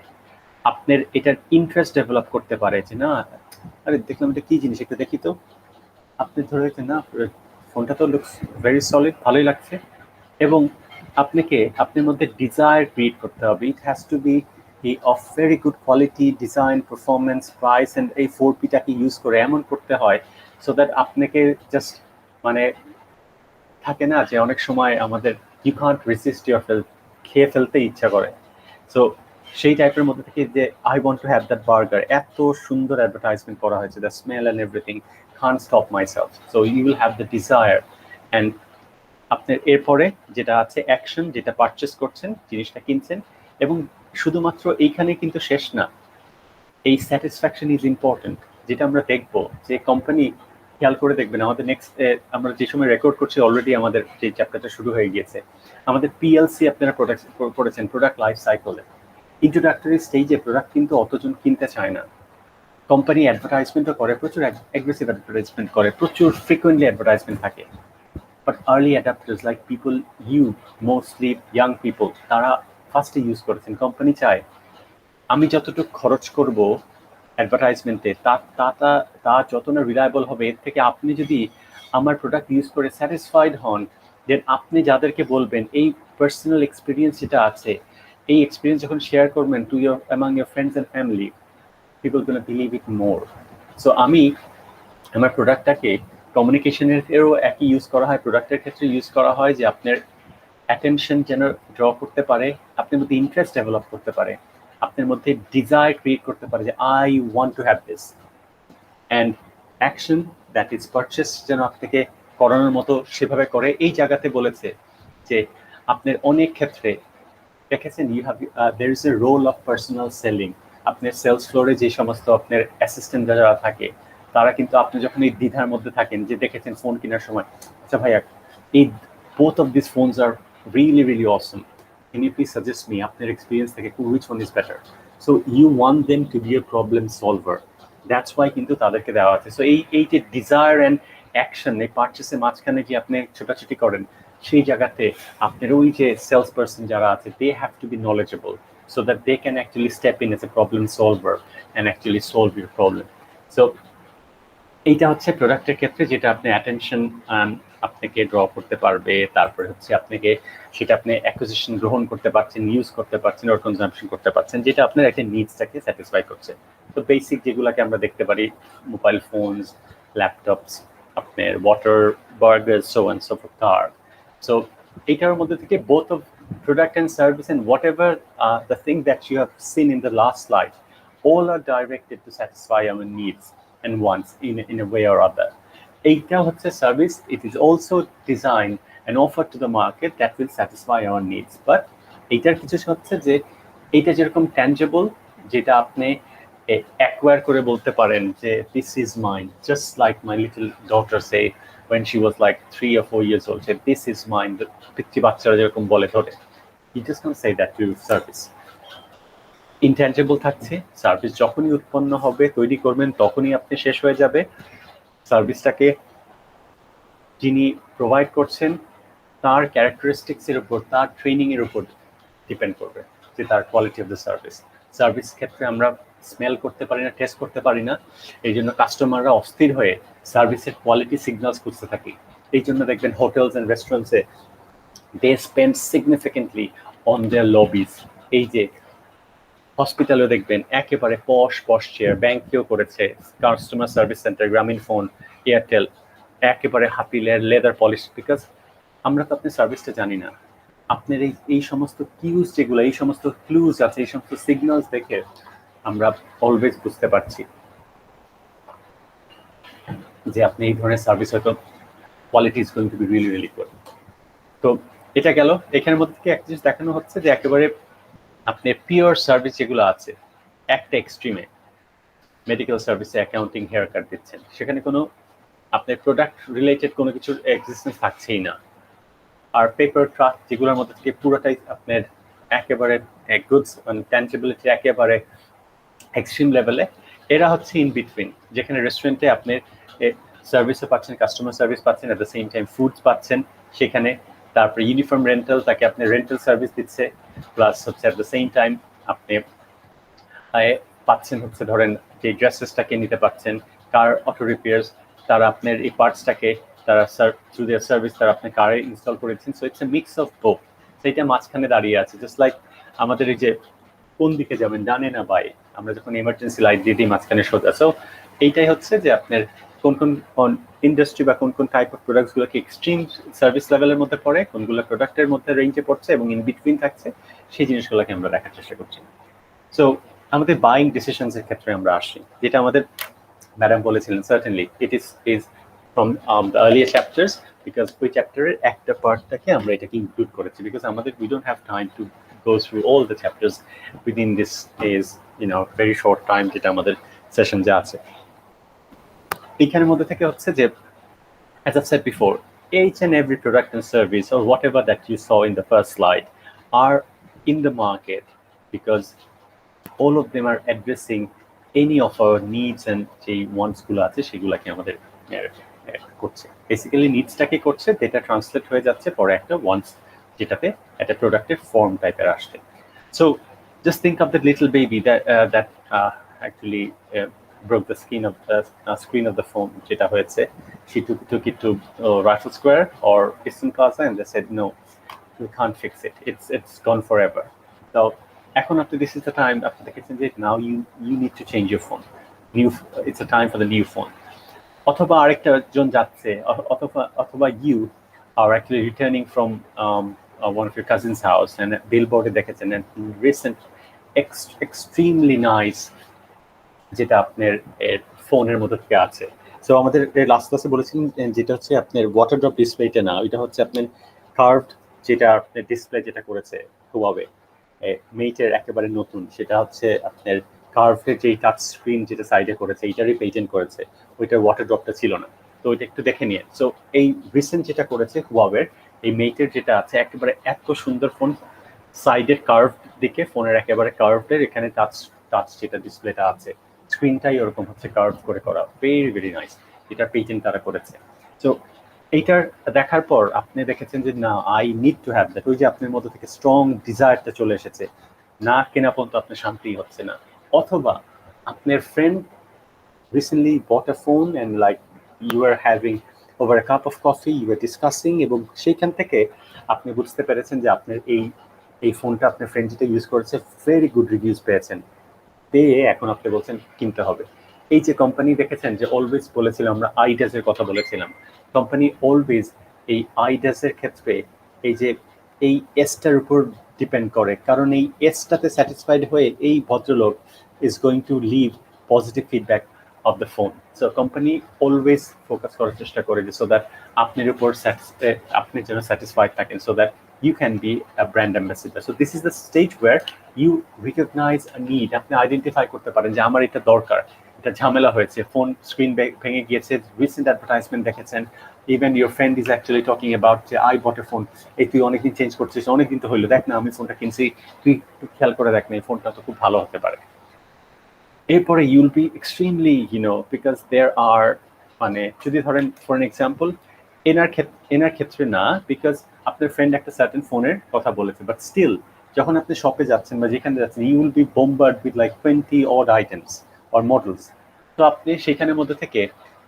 আপনার এটার ইন্টারেস্ট ডেভেলপ করতে পারে, যে না আরে দেখলাম এটা কি জিনিস, একটু দেখি তো। আপনি ধরে রেখেছেন না, ফোনটা তো লুকস ভেরি সলিড, ভালোই লাগছে। এবং আপনাকে আপনার মধ্যে ডিজায়ার ক্রিয়েট করতে হবে। It has to be of very good quality, design, performance, price and এই 4Pটাকে ইউজ করে এমন করতে হয় সো দ্যাট আপনাকে জাস্ট মানে থাকে না যে অনেক সময় আমাদের ইউ কান্ট রেসিস্ট ইয়োরসেলফ, খেয়ে ফেলতে ইচ্ছা করে। সো সেই টাইপের মধ্যে থেকে যে I want to have that burger, এত সুন্দর অ্যাডভার্টাইজমেন্ট করা হয়েছে, the smell and everything, can't stop myself. So you will have the desire. And আপনার এরপরে যেটা আছে অ্যাকশন, যেটা পারচেস করছেন, জিনিসটা কিনছেন। এবং শুধুমাত্র এইখানে কিন্তু শেষ না, এই স্যাটিসফ্যাকশন ইজ ইম্পর্টেন্ট। যেটা আমরা দেখবো যে কোম্পানি, খেয়াল করে দেখবেন আমাদের নেক্সট, আমরা যে সময় রেকর্ড করছি অলরেডি আমাদের যে চ্যাপ্টারটা শুরু হয়ে গিয়েছে। আমাদের পিএলসি আপনারা করেছেন, প্রোডাক্ট লাইফ সাইকেলে ইন্ট্রোডাক্টরি স্টেজে প্রোডাক্ট কিন্তু অতজন কিনতে চায় না। কোম্পানি অ্যাডভার্টাইজমেন্টও করে, প্রচুর অ্যাগ্রেসিভ অ্যাডভার্টাইজমেন্ট করে, প্রচুর ফ্রিকুয়েন্টলি অ্যাডভার্টাইজমেন্ট থাকে। But early adopters like people, mostly young people, তারা ফার্স্টে ইউজ করেছেন। কোম্পানি চায় আমি যতটুকু খরচ করব অ্যাডভার্টাইজমেন্টে, তা যত না রিলায়েবল হবে, এর থেকে আপনি যদি আমার প্রোডাক্ট ইউজ করে স্যাটিসফাইড হন, দেন আপনি যাদেরকে বলবেন, এই পার্সোনাল এক্সপিরিয়েন্স যেটা আছে, এই এক্সপিরিয়েন্স যখন শেয়ার করবেন to among your friends and family, people gonna believe it more. So আমি আমার প্রোডাক্টটাকে কমিউনিকেশনেরও একই ইউজ করা হয়, প্রোডাক্টের ক্ষেত্রে ইউজ করা হয়, যে আপনার অ্যাটেনশন যেন ড্র করতে পারে, আপনার মধ্যে ইন্টারেস্ট ডেভেলপ করতে পারে, আপনার মধ্যে ডিজায়ার ক্রিয়েট করতে পারে, যে I want to have this. And action, that is purchase, যেন আপনাকে করানোর মতো সেভাবে করে। এই জায়গাতে বলেছে যে আপনার অনেক ক্ষেত্রে দেখেছেন, you have there is a role of personal selling. আপনার সেলস ফ্লোরে যে সমস্ত আপনার অ্যাসিস্ট্যান্ট যারা থাকে, তারা কিন্তু আপনি যখন এই দ্বিধার মধ্যে থাকেন, যে দেখেছেন ফোন কেনার সময়, আচ্ছা ভাইয়া এই both of these phones are really awesome, can you please suggest me আপনার এক্সপিরিয়েন্স থেকে which one is better? So you want them to be a problem solver, that's why কিন্তু তাদেরকে দেওয়া আছে। সো এই যে ডিজায়ার অ্যান্ড অ্যাকশন, এই পারচেসের মাঝখানে যে আপনি ছোটাছুটি করেন, সেই জায়গাতে আপনার ওই যে সেলস পার্সন যারা আছে, they have to be knowledgeable. so that they can actually step in as a problem solver and actually solve your problem. So এইটা হচ্ছে প্রোডাক্টের ক্ষেত্রে যেটা আপনি অ্যাটেনশন আপনাকে ড্র করতে পারবে, তারপরে হচ্ছে আপনাকে সেটা আপনি অ্যাকুইজিশন গ্রহণ করতে পারছেন, ইউজ করতে পারছেন, ওর কনজাম্পশন করতে পারছেন, যেটা আপনার একটা নিডসটাকে স্যাটিসফাই করছে। তো বেসিক যেগুলোকে আমরা দেখতে পারি, মোবাইল ফোনস, ল্যাপটপস, আপনার water, burger, so and so for car. So এইটার মধ্যে থেকে both of product and service and whatever the thing that you have seen in the last slide, all are directed to satisfy our needs and wants in a way or other. Eight হচ্ছে service, it is also designed and offered to the market that will satisfy our needs. But এইটার কিছু হচ্ছে যে এইটা যেরকম tangible, যেটা আপনি acquire করে বলতে পারেন যে this is mine, just like my little daughter say when she was like 3 or 4 years old, said this is mine, পিচ্চি বাচ্চারা যেরকম বলে ধরে, you just can't say that to service. Intangible থাকছে, সার্ভিস যখনই উৎপন্ন হবে, তৈরি করবেন, তখনই আপনি শেষ হয়ে যাবে। সার্ভিসটাকে যিনি প্রোভাইড করছেন তার ক্যারেক্টারিস্টিক্সের উপর, তার ট্রেনিংয়ের উপর ডিপেন্ড করবে যে তার quality of the service. Service ক্ষেত্রে আমরা স্মেল করতে পারি না, টেস্ট করতে পারি না, এই জন্য কাস্টমাররা অস্থির হয়ে সার্ভিসের কোয়ালিটি সিগন্যালস খুঁজতে থাকি। এই জন্য দেখবেন হোটেলস অ্যান্ড রেস্টুরেন্টসে they spend significantly on their lobbies. এই যে হসপিটালে দেখবেন একেবারে পশ চেয়ার, ব্যাংকেও করেছে, কাস্টমার সার্ভিস সেন্টার, গ্রামীণ ফোন, এয়ারটেল, একেবারে হাতিলের লেদার পলিশ, বিকজ আমরা তো আপনি সার্ভিসটা জানি না। আপনার এই সমস্ত কিউজ যেগুলো, এই সমস্ত ক্লুজ আছে, এই সমস্ত সিগন্যালস দেখে আমরা অলওয়েজ বুঝতে পারছি যে আপনি এই ধরনের সার্ভিস হয়তো quality is going to be really really good. তো এটা গেল। এখানের মধ্যে থেকে একটা জিনিস দেখানো হচ্ছে যে একেবারে আপনি পিওর সার্ভিস যেগুলো আছে, একটা এক্সট্রিমে মেডিকেল সার্ভিসে অ্যাকাউন্টিং হেয়ার কাট দিচ্ছেন, সেখানে কোনো আপনার প্রোডাক্ট রিলেটেড কোনো কিছুর এক্সিস্টেন্স থাকছেই না। আর পেপার ট্রাক যেগুলোর মধ্যে থেকে পুরোটাই আপনার একেবারে গুডস মানে ট্যাঞ্জেবিলিটি একেবারে এক্সট্রিম লেভেলে। এরা হচ্ছে ইন বিটুইন, যেখানে রেস্টুরেন্টে আপনি সার্ভিসও পাচ্ছেন, কাস্টমার সার্ভিস পাচ্ছেন, at the same time foods পাচ্ছেন সেখানে, তারপরে ইউনিফর্ম রেন্টাল, তাকে আপনি রেন্টাল সার্ভিস দিচ্ছে, প্লাস হচ্ছে অ্যাট দ্য সেম টাইম আপনি পাচ্ছেন হচ্ছে ধরেন যে ড্রেসেসটাকে নিতে পাচ্ছেন, কার অটো রিপেয়ার্স, তারা আপনার এই পার্টসটাকে তারা থ্রু দেয়ার সার্ভিস তারা আপনি কারে ইনস্টল করে দিচ্ছেন। So it's a mix of both. সেইটা মাঝখানে দাঁড়িয়ে আছে, জাস্ট লাইক আমাদের এই যে কোন দিকে যাবেন ডানে না বাই, আমরা যখন এমার্জেন্সি লাইট দিয়ে দিই মাঝখানে সোজা। সো এইটাই হচ্ছে যে আপনার কোন কোন ইন্ডাস্ট্রি বা কোন টাইপ অফ প্রোডাক্টসগুলোকে এক্সট্রিম সার্ভিস লেভেলের মধ্যে পড়ে, কোনগুলো প্রোডাক্টের মধ্যে রেঞ্জে পড়ছে এবং ইন বিটুইন থাকছে, সেই জিনিসগুলোকে আমরা দেখার চেষ্টা করছি। সো আমাদের বাইং ডিসিশনস এর ক্ষেত্রে আমরা আসি, যেটা আমাদের ম্যাডাম বলেছিলেন, certainly it is from the earlier chapters, because ওই চ্যাপ্টারের একটা পার্টটাকে আমরা এটাকে ইনক্লুড করেছি, বিকজ আমাদের we don't have time to go through all the chapters within this is very short time যেটা আমাদের সেশন যা আছে। এইখানের মধ্যে থেকে হচ্ছে যে as I've said before, each and every product and service or whatever that you saw in the first slide are in the market because all of them are addressing any of our needs and যে wants গুলো আছে সেগুলোকে আমাদের করছে। Basically নিডসটাকে করছে, যেটা translate হয়ে যাচ্ছে পরে একটা ওয়ান্টস, যেটাতে একটা প্রোডাক্টের ফর্ম টাইপের আসছে। So just think of the little baby that actually broke the screen of the phone, যেটা হয়েছে, she took it to Raffles Square or Eastern Plaza and they said no, you can't fix it, it's gone forever. So এখন আপনি this is the time আপনি দেখেছেন যে now you need to change your phone, it's a time for the new phone. অথবা আরেকটা জন যাচ্ছে, অথবা you are actually returning from one of your cousin's house and billboardে দেখেছেন and recent extremely nice যেটা আপনার ফোনের মধ্যে থেকে আছে। সো আমাদের লাস্ট ক্লাসে বলেছিলেন যেটা হচ্ছে আপনার ওয়াটার ড্রপ ডিসপ্লেটা না, ওইটা হচ্ছে আপনার কার্ভড যেটা আপনার ডিসপ্লে যেটা করেছে হুয়াওয়ে মেটের একেবারে নতুন, সেটা হচ্ছে আপনার কার্ভের যেই টাচ স্ক্রিন যেটা সাইডে করেছে এইটারই পেটেন্ট করেছে, ওইটার ওয়াটার ড্রপটা ছিল না। তো ওইটা একটু দেখে নিয়ে। সো এই রিসেন্ট যেটা করেছে হুয়াওয়ের এই মেটের যেটা আছে একেবারে এত সুন্দর ফোন, সাইডের কার্ভ দিকে ফোনের একেবারে কার্ভের এখানে টাচ যেটা ডিসপ্লেটা আছে স্ক্রিনটাই ওরকম হচ্ছে কার্ভ করে করা, ভেরি ভেরি নাইস, এটা পেটেন্ট তারা করেছে। সো এইটার দেখার পর আপনি দেখেছেন যে না I need to have that, ওই যে আপনার মধ্যে থেকে স্ট্রং ডিজায়ারটা চলে এসেছে না কেনা পর্যন্ত আপনার শান্তি হচ্ছে না। অথবা আপনার friend recently bought a phone and like you were having over a cup of coffee, you were discussing, এবং সেইখান থেকে আপনি বুঝতে পেরেছেন যে আপনার এই ফোনটা আপনার ফ্রেন্ড যেটা ইউজ করেছে ভেরি গুড রিভিউজ পেয়েছেন, পেয়ে এখন আপনি বলছেন কিনতে হবে। এই যে কোম্পানি দেখেছেন যে অলওয়েজ বলেছিলাম আমরা আইডাসের কথা বলেছিলাম, কোম্পানি অলওয়েজ এই আইডাসের ক্ষেত্রে এই যে এই এসটার উপর ডিপেন্ড করে, কারণ এই এসটাতে স্যাটিসফাইড হয়ে এই ভদ্রলোক is going to leave positive feedback of the phone. So company always focus করার চেষ্টা করে যে সো দ্যাট আপনার উপর আপনি যেন স্যাটিসফাইড থাকেন, so that you can be a brand ambassador. So this is the stage where you recognize a need. আপনি আইডেন্টিফাই করতে পারেন যে আমার এটা দরকার, এটা ঝামেলা হয়েছে, ফোন স্ক্রিন ভেঙে গিয়েছে, রিসেন্ট অ্যাডভার্টাইজমেন্ট দেখেছেন, even your friend is actually talking about যে আই বট এ ফোন, এই তুই অনেকদিন চেঞ্জ করছিস, অনেকদিন তো হইলো, দেখ না আমি ফোনটা কিনছি, তুই একটু খেয়াল করে দেখ না এই ফোনটা তো খুব ভালো হতে পারে। এরপরে ইউল বি এক্সট্রিমলি বিকজ দেয়ার আর মানে যদি ধরেন ফর এন এক্সাম্পল এনার ক্ষেত্রে না, বিকজ আপনার ফ্রেন্ড একটা সার্টেন ফোনের কথা বলেছে, বাট স্টিল যখন আপনি শপে যাচ্ছেন বা যেখানে যাচ্ছেন you will be bombard with like 20 odd items or models. তো আপনি সেখানের মধ্যে থেকে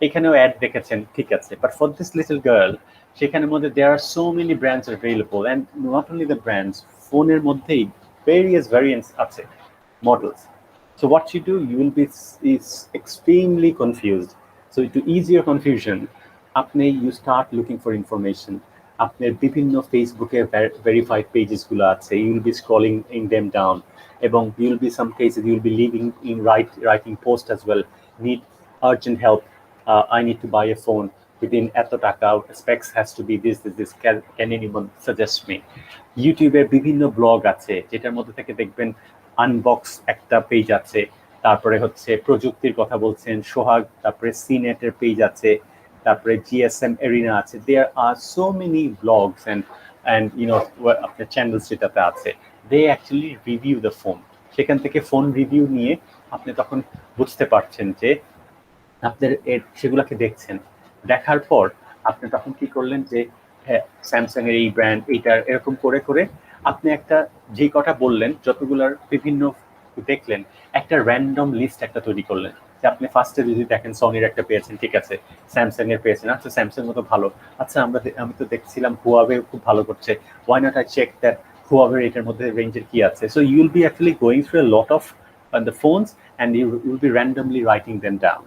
এখানেও অ্যাড দেখেছেন, ঠিক আছে, but for this little girl সেখানের মধ্যে there are so many brands available, and not only the brands, ফোনের মধ্যেই ভেরিয়াস ভ্যারিয়েন্টস আছে, models. So what you do, you will be is extremely confused. So to ease your confusion, you start looking for information. আপনার বিভিন্ন ফেসবুকে verified pages গুলো আছে, you will be scrolling in them down, এবং you will be some cases you will be leaving in writing post as well. Need urgent help. I need to buy a phone within এত টাকা. Specs has to be this. Can anyone suggest me? ইউটিউবের বিভিন্ন blog আছে যেটার মধ্যে থেকে দেখবেন unbox একটা পেজ আছে, তারপরে হচ্ছে প্রযুক্তির কথা বলছেন সোহাগ, তারপরে সিনেটের পেজ আছে, তারপরে জিএসএম এরিনা আছে। There are so many blogs and আপনার চ্যানেলস যেটাতে আছে, they actually review the phone. সেখান থেকে ফোন রিভিউ নিয়ে আপনি তখন বুঝতে পারছেন যে আপনার সেগুলোকে দেখছেন, দেখার পর আপনি তখন কি করলেন যে হ্যাঁ স্যামসাং এর এই ব্র্যান্ড এইটার এরকম করে করে আপনি একটা যে কটা বললেন যতগুলার বিভিন্ন দেখলেন একটা র্যান্ডম লিস্ট একটা তৈরি করলেন, যে আপনি ফার্স্টে যদি দেখেন সনির একটা পেয়েছেন, ঠিক আছে, স্যামসাং এর পেয়েছেন, আচ্ছা স্যামসাং মতো ভালো, আচ্ছা আমি তো দেখছিলাম হুয়াওয়ে খুব ভালো করছে, why not I check that Huawei এটার মধ্যে রেঞ্জের কি আছে। So you will be actually going through a lot of the phones and you will be randomly writing them down.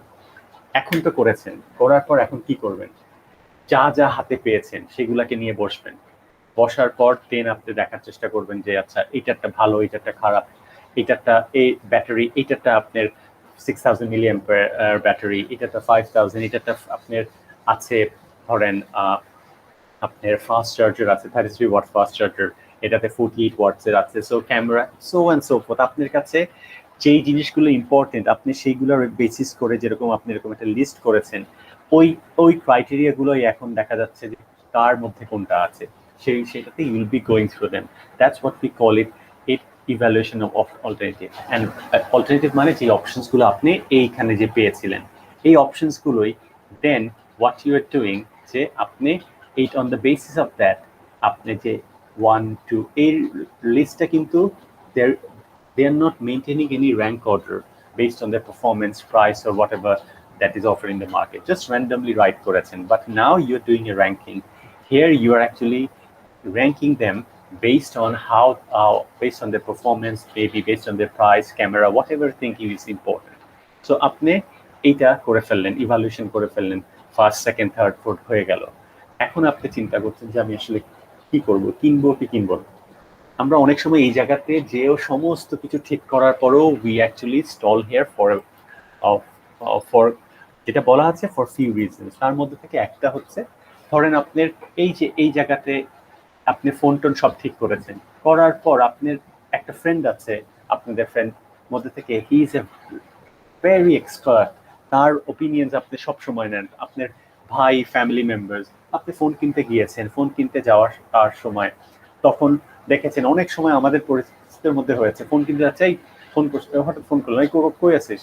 এখন তো করেছেন, করার পর এখন কি করবেন, যা যা হাতে পেয়েছেন সেগুলাকে নিয়ে বসবেন, বসার পর দেন আপনি দেখার চেষ্টা করবেন যে আচ্ছা এইটারটা ভালো, এইটারটা খারাপ, এইটারটা এই ব্যাটারি, এইটারটা আপনার 6000 মিলিয়াম ব্যাটারি, এটারটা 5000, এটারটা আপনার আছে ধরেন আপনার ফাস্ট চার্জার আছে 33 ওয়াট ফাস্ট চার্জার, এটাতে 48 ওয়াটসের আছে, so camera, so and so fourth. আপনার কাছে যেই জিনিসগুলো ইম্পর্টেন্ট আপনি সেইগুলোর বেসিস করে যেরকম আপনি এরকম একটা লিস্ট করেছেন, ওই ক্রাইটেরিয়াগুলোই এখন দেখা যাচ্ছে যে তার মধ্যে কোনটা আছে সেটাতে you will be going through them. That's what we call it evaluation of alternative. And alternative মানে যে অপশনসগুলো আপনি এইখানে যে পেয়েছিলেন এই অপশনসগুলোই then what you are doing, যে আপনি eight on the basis of that আপনি যে 1 2 এই লিস্টটা কিন্তু they are not maintaining any rank order based on their performance, price, or whatever that is offered in the market. Just randomly write করেছেন, but now you're doing a ranking. Here you are actually ranking them based on based on their performance, maybe based on their price, camera, whatever thinking is important. So আপনি এটা করে ফেললেন, evaluation করে ফেললেন, first second third fourth হয়ে গেল। এখন আপনি চিন্তা করছেন যে আমি আসলে কি করব, কিনবো কি কিনবো না। আমরা অনেক সময় এই জায়গাতে যেও সমস্ত কিছু ঠিক করার পরেও we actually stall here for যেটা বলা আছে ফর ফিউ রিজনস। তার মধ্যে থেকে একটা হচ্ছে ধরেন আপনার এই জায়গাতে আপনি ফোন টোন সব ঠিক করেছেন, করার পর আপনার একটা ফ্রেন্ড আছে, আপনাদের ফ্রেন্ড মধ্যে থেকে he is a very expert, তার ওপিনিয়ন্স আপনি সব সময় নেন, আপনার ভাই ফ্যামিলি মেম্বার্স, আপনি ফোন কিনতে গিয়েছেন, ফোন কিনতে যাওয়ার সময় তখন দেখেছেন অনেক সময় আমাদের পরিস্থিতির মধ্যে হয়েছে ফোন কিনতে যাচ্ছে, এই ফোন করছে, হঠাৎ ফোন করলো, এই কই আছিস,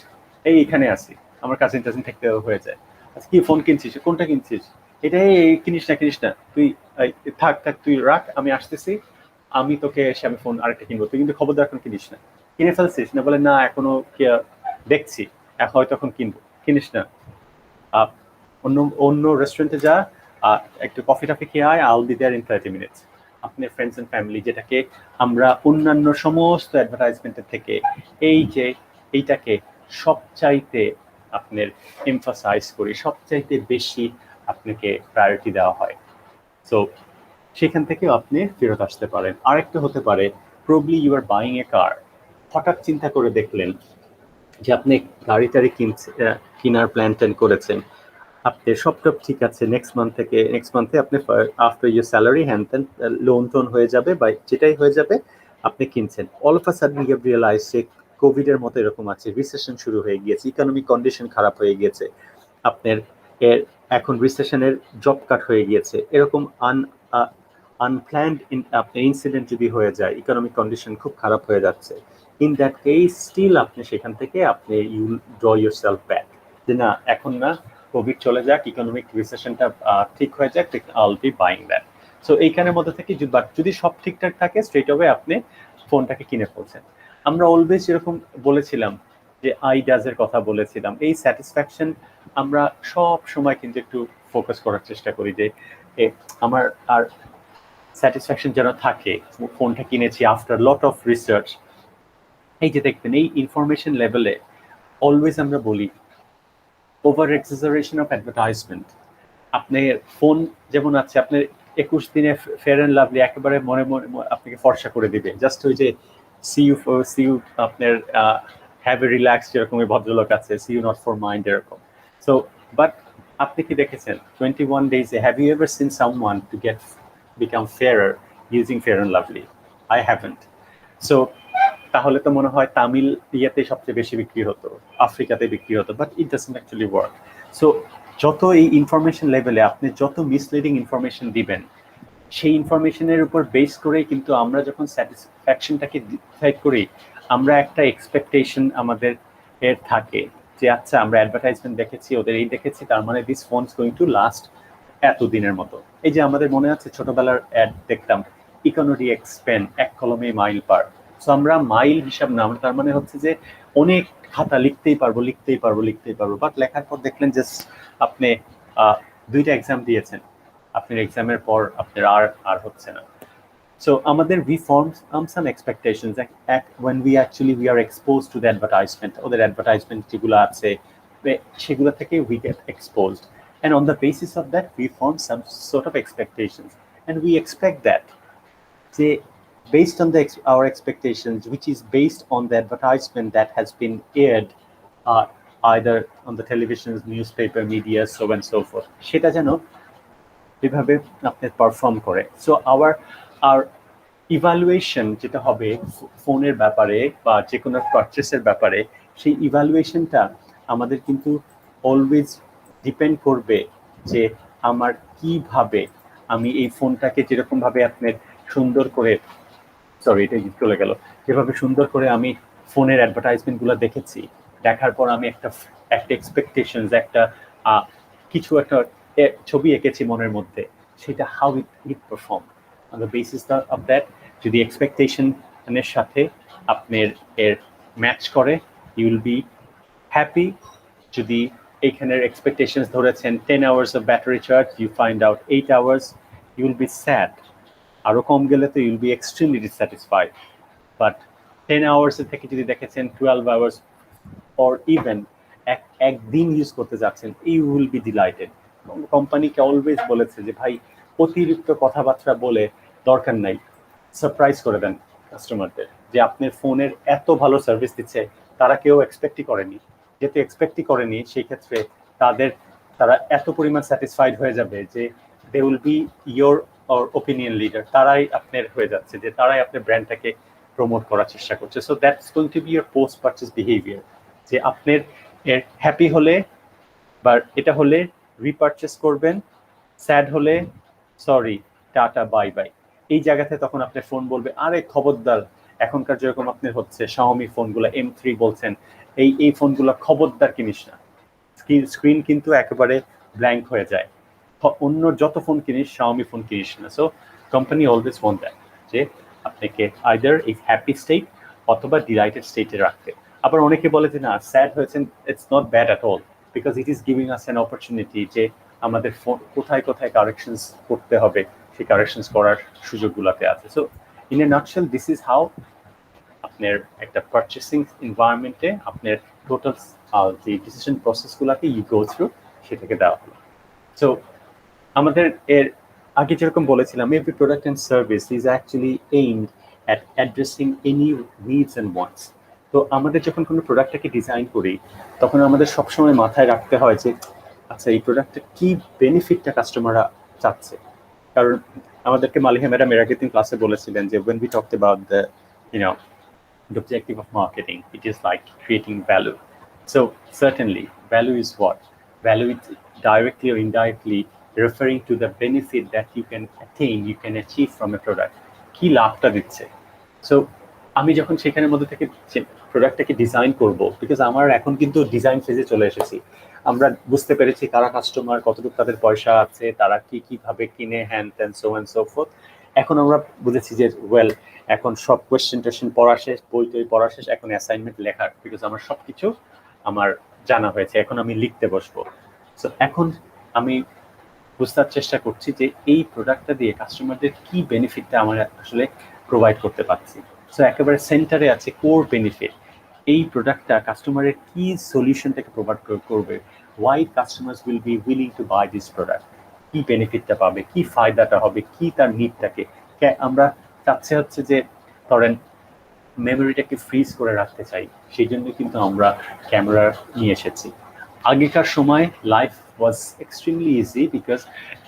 এই এখানে আসি, আমার কাজিন টাজিন থাকতে হয়ে যায়, আচ্ছা কি ফোন কিনছিস, কোনটা কিনছিস, এটাই কিনিস না তুই থাক তুই রাখ, আমি আসতেছি, আমি তোকে এসে আমি ফোন আরেকটা কিনবো, তুই কিন্তু খবরদার এখন কিনিস না। কিনে ফেলছিস না, বলে না এখনো দেখছি, এখন হয়তো এখন কিনবো, কিনিস না। অন্য অন্য রেস্টুরেন্টে যা, একটু কফি টফি খেয়ে আয়, I'll be there in 30 minutes. আপনার ফ্রেন্ডস এন্ড ফ্যামিলি, যেটাকে আমরা অন্যান্য সমস্ত অ্যাডভার্টাইজমেন্টের থেকে এইটাকে সবচাইতে আপনার এমফাসাইজ করি, সবচাইতে বেশি আপনাকে প্রায়োরিটি দেওয়া হয়। সো সেখান থেকেও আপনি ফেরত আসতে পারেন। আরেকটা হতে পারে, probably you are buying a car, হঠাৎ চিন্তা করে দেখলেন যে আপনি গাড়ি টাড়ি কেনার প্ল্যান ট্যান করেছেন, আপনি সবটা ঠিক আছে, নেক্সট মান্থে আপনি আফটার ইউর স্যালারি হ্যান্ড ত্যান লোন টোন হয়ে যাবে বা যেটাই হয়ে যাবে, আপনি কিনছেন। All of a sudden you have realise যে কোভিড এর মতো এরকম আছে, রিসেশন শুরু হয়ে গিয়েছে, ইকোনমিক কন্ডিশন খারাপ হয়ে গিয়েছে, আপনার এখন রিসেশনের জব কাট হয়ে গিয়েছে, এরকম আনপ্ল্যান্ড আপনার ইনসিডেন্ট যদি হয়ে যায়, ইকোনমিক কন্ডিশন খুব খারাপ হয়ে যাচ্ছে, ইন দ্যাট কেস স্টিল আপনি সেখান থেকে আপনি you draw yourself back, যে না এখন না, কোভিড চলে যাক, ইকোনমিক রিসেশনটা ঠিক হয়ে যাক, আইল বি বাইং দ্যাট। সো এইখানের মধ্যে থেকে যদি সব ঠিকঠাক থাকে, স্ট্রেট অ্যাওয়ে আপনি ফোনটাকে কিনে ফেলছেন। আমরা অলওয়েজ যেরকম বলেছিলাম যে আইডাজ এর কথা বলেছিলাম, এই স্যাটিসফ্যাকশন আমরা সব সময় কিন্তু একটু ফোকাস করার চেষ্টা করি যে আমার আর স্যাটিসফ্যাকশন যেন থাকে, ফোনটা কিনেছি আফটার লট অফ রিসার্চ। এই যে দেখবেন এই ইনফরমেশন লেভেলে অলওয়েজ আমরা বলি ওভার এক্সাজারেশন অফ অ্যাডভার্টাইজমেন্ট। আপনার ফোন যেমন আছে, আপনার 21 দিনে ফেয়ার অ্যান্ড লাভলি একেবারে মনে মনে আপনাকে ফর্সা করে দিবে, জাস্ট ওই যে সিইউ আপনার হ্যাভ এ রিল্যাক্স, যেরকম ওই ভদ্রলোক আছে, সিইউ নট ফর মাইন্ড এরকম। সো বাট আপনি কি দেখেছেন 21 ডেজে have you ever seen someone to get become fairer using Fair and Lovely? I haven't. So তাহলে তো মনে হয় তামিল ইয়াতে সবচেয়ে বেশি বিক্রি হতো, আফ্রিকাতে বিক্রি হতো, but it doesn't actually work. So যত এই ইনফরমেশন লেভেলে আপনি যত মিসলিডিং ইনফরমেশন দিবেন, সেই ইনফরমেশনের উপর বেস করেই কিন্তু আমরা যখন স্যাটিসফ্যাকশনটাকে ডিসাইড করি, আমরা একটা এক্সপেকটেশন আমাদের এর থাকে যে আচ্ছা আমরা অ্যাডভার্টাইজমেন্ট দেখেছি, ওদের এই দেখেছি, তার মানে this phones going to last এতদিনের মতো। এই যে আমাদের মনে আছে ছোটবেলার অ্যাড দেখতাম, ইকোনমি এক্সপেন, এক কলমে মাইল পার। সো আমরা মাইল হিসাব না, তার মানে হচ্ছে যে অনেক খাতা লিখতেই পারবো, বাট লেখার পর দেখলেন যে আপনি 2টা এক্সাম দিয়েছেন, আপনার এক্সামের পর আপনার আর হচ্ছে না। সো আমাদের we form some expectations when we are exposed to the advertisement, ওদের অ্যাডভার্টাইজমেন্ট যেগুলো আছে সেগুলো থেকে we get exposed, and on the basis of that we form some sort of expectations, and we expect that say based on our expectations, which is based on the advertisement that has been aired either on the television, newspaper, media, so and so forth, সেটা যেন এভাবে আপনি perform করে। So আর evaluation যেটা হবে ফোনের ব্যাপারে বা যে কোনো পারচেসের ব্যাপারে, সেই ইভ্যালুয়েশনটা আমাদের কিন্তু অলওয়েজ ডিপেন্ড করবে যে আমার কিভাবে আমি এই ফোনটাকে যেরকমভাবে আপনার সুন্দর করে, সরি এটা চলে গেল, যেভাবে সুন্দর করে আমি ফোনের অ্যাডভার্টাইজমেন্টগুলো দেখেছি, দেখার পর আমি একটা এক্সপেকটেশনস, একটা কিছু একটা ছবি এঁকেছি মনের মধ্যে, সেটা how it perform on the basis of that. যদি এক্সপেকটেশনের সাথে আপনার এর ম্যাচ করে, ইউ উইল বি হ্যাপি। যদি এইখানের এক্সপেকটেশনস ধরেছেন 10 hours of battery charge, you find out 8 hours, you will be sad. আরো কম গেলে তো you'll be extremely dissatisfied. But 10 hours থেকে যদি দেখেছেন 12 hours অর ইভেন একদিন ইউজ করতে যাচ্ছেন, ইউ উইল বি ডিলাইটেড। কোম্পানিকে অলওয়েজ বলেছে যে ভাই অতিরিক্ত কথাবার্তা বলে দরকার নাই, সারপ্রাইজ করে দেন কাস্টমারদের, যে আপনার ফোনের এত ভালো সার্ভিস দিচ্ছে, তারা কেউ এক্সপেক্টই করেনি। যেহেতু এক্সপেক্টই করেনি, সেই ক্ষেত্রে তারা এত পরিমাণ স্যাটিসফাইড হয়ে যাবে যে they will be your opinion leader, তারাই আপনার হয়ে যাচ্ছে, যে তারাই আপনার ব্র্যান্ডটাকে প্রমোট করার চেষ্টা করছে। So that's going to B your post purchase behaviour, যে আপনার হ্যাপি হলে বা এটা হলে রিপারচেস করবেন, স্যাড হলে সরি, টাটা, বাই বাই। এই জায়গাতে তখন আপনার ফোন বলবে আরে খবরদার, এখনকার যেরকম আপনার হচ্ছে শাওমি ফোনগুলো M3 বলছেন, এই ফোনগুলো খবরদার কিনিস না, স্ক্রিন কিন্তু একেবারে ব্ল্যাঙ্ক হয়ে যায়, অন্য যত ফোন কিনিস শাওমি ফোন কিনিস না। So company always want that, যে আপনাকে আইদার এই হ্যাপি স্টেট অথবা ডিলাইটেড স্টেটে রাখতে। আবার অনেকে বলে যে না, স্যাড হয়েছেন, it's not bad at all, because it is giving us an opportunity যে আমাদের কোথায় কোথায় কারেকশনস করতে হবে, সেই কারেকশনস করার সুযোগগুলোতে আছে। So in a nutshell this is how আপনার একটা পারচেসিং এনভায়রনমেন্টে আপনার টোটাল যে ডিসিশন প্রসেসগুলোকে ইউ গো থ্রু সেটাকে দেওয়া হলো। সো আমাদের এর আগে যেরকম বলেছিলাম, every product and service is actually aimed at addressing any needs and wants. তো আমাদের যখন কোনো প্রোডাক্টটাকে ডিজাইন করি তখন আমাদের সবসময় মাথায় রাখতে হয় যে আচ্ছা এই প্রোডাক্টের কি বেনিফিটটা কাস্টমাররা চাচ্ছে। কারণ আমাদেরকে মালিহা ম্যাডাম এর আগের দিন ক্লাসে বলেছিলেন যে when we talked about the the objective of marketing, it is like creating value. So certainly value is what? Value is directly or indirectly referring to the benefit that you can attain, you can achieve from a product. কি লাভটা দিচ্ছে। So আমি যখন সেখানের মধ্যে থেকে প্রোডাক্টটাকে design করব, because আমার এখন কিন্তু ডিজাইন ফেজে চলে এসেছি, আমরা বুঝতে পেরেছি কারা কাস্টমার, কতটুকু তাদের পয়সা আছে, তারা কি কিভাবে কিনে, হ্যান্ড ত্যান সো অ্যান্ড সো ফোর্থ। এখন আমরা বুঝেছি যে ওয়েল এখন সব কোয়েশ্চেন টোয়েশ্চেন পড়া শেষ, বই টই পড়া শেষ, এখন অ্যাসাইনমেন্ট লেখার, বিকজ আমার সবকিছু আমার জানা হয়েছে, এখন আমি লিখতে বসবো। সো এখন আমি বুঝতে চেষ্টা করছি যে এই প্রোডাক্টটা দিয়ে কাস্টমারদের কি বেনিফিটটা আমরা আসলে প্রোভাইড করতে পারছি। সো একেবারে সেন্টারে আছে কোর বেনিফিট, এই প্রোডাক্টটা কাস্টমারের কি সলিউশনটাকে প্রোভাইড করবে, why customers will be willing to buy this product, কি বেনিফিটটা পাবে, কি ফায়দাটা হবে, কি তার নিডটাকে আমরা চাচ্ছে হচ্ছে যে ধরেন মেমোরিটাকে ফ্রিজ করে রাখতে চাই, সেই জন্য কিন্তু আমরা ক্যামেরা নিয়ে এসেছি। আগেকার সময় life was extremely easy because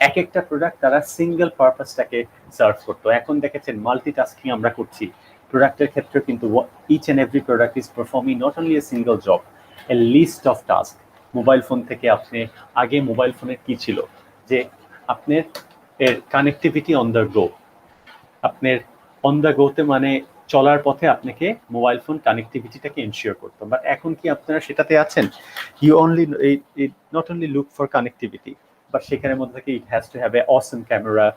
এক একটা প্রোডাক্ট তারা সিঙ্গেল পারপাসটাকে সার্ভ করতো। এখন দেখেছেন মাল্টিটাস্কিং আমরা করছি প্রোডাক্টের ক্ষেত্রে, কিন্তু each and every product is performing not only a single job, a list of task. Mobile phone থেকে আপনি আগে মোবাইল ফোনের কি ছিল যে আপনার এর কানেক্টিভিটি অন দ্য গো, আপনার অন দ্য গোতে মানে চলার পথে আপনাকে মোবাইল ফোন কানেক্টিভিটিটাকে এনশিওর করতো। বাট এখন কি আপনারা সেটাতে আছেন? You only not only look for connectivity, but সেখানের মধ্যে থেকে it has to have a awesome camera,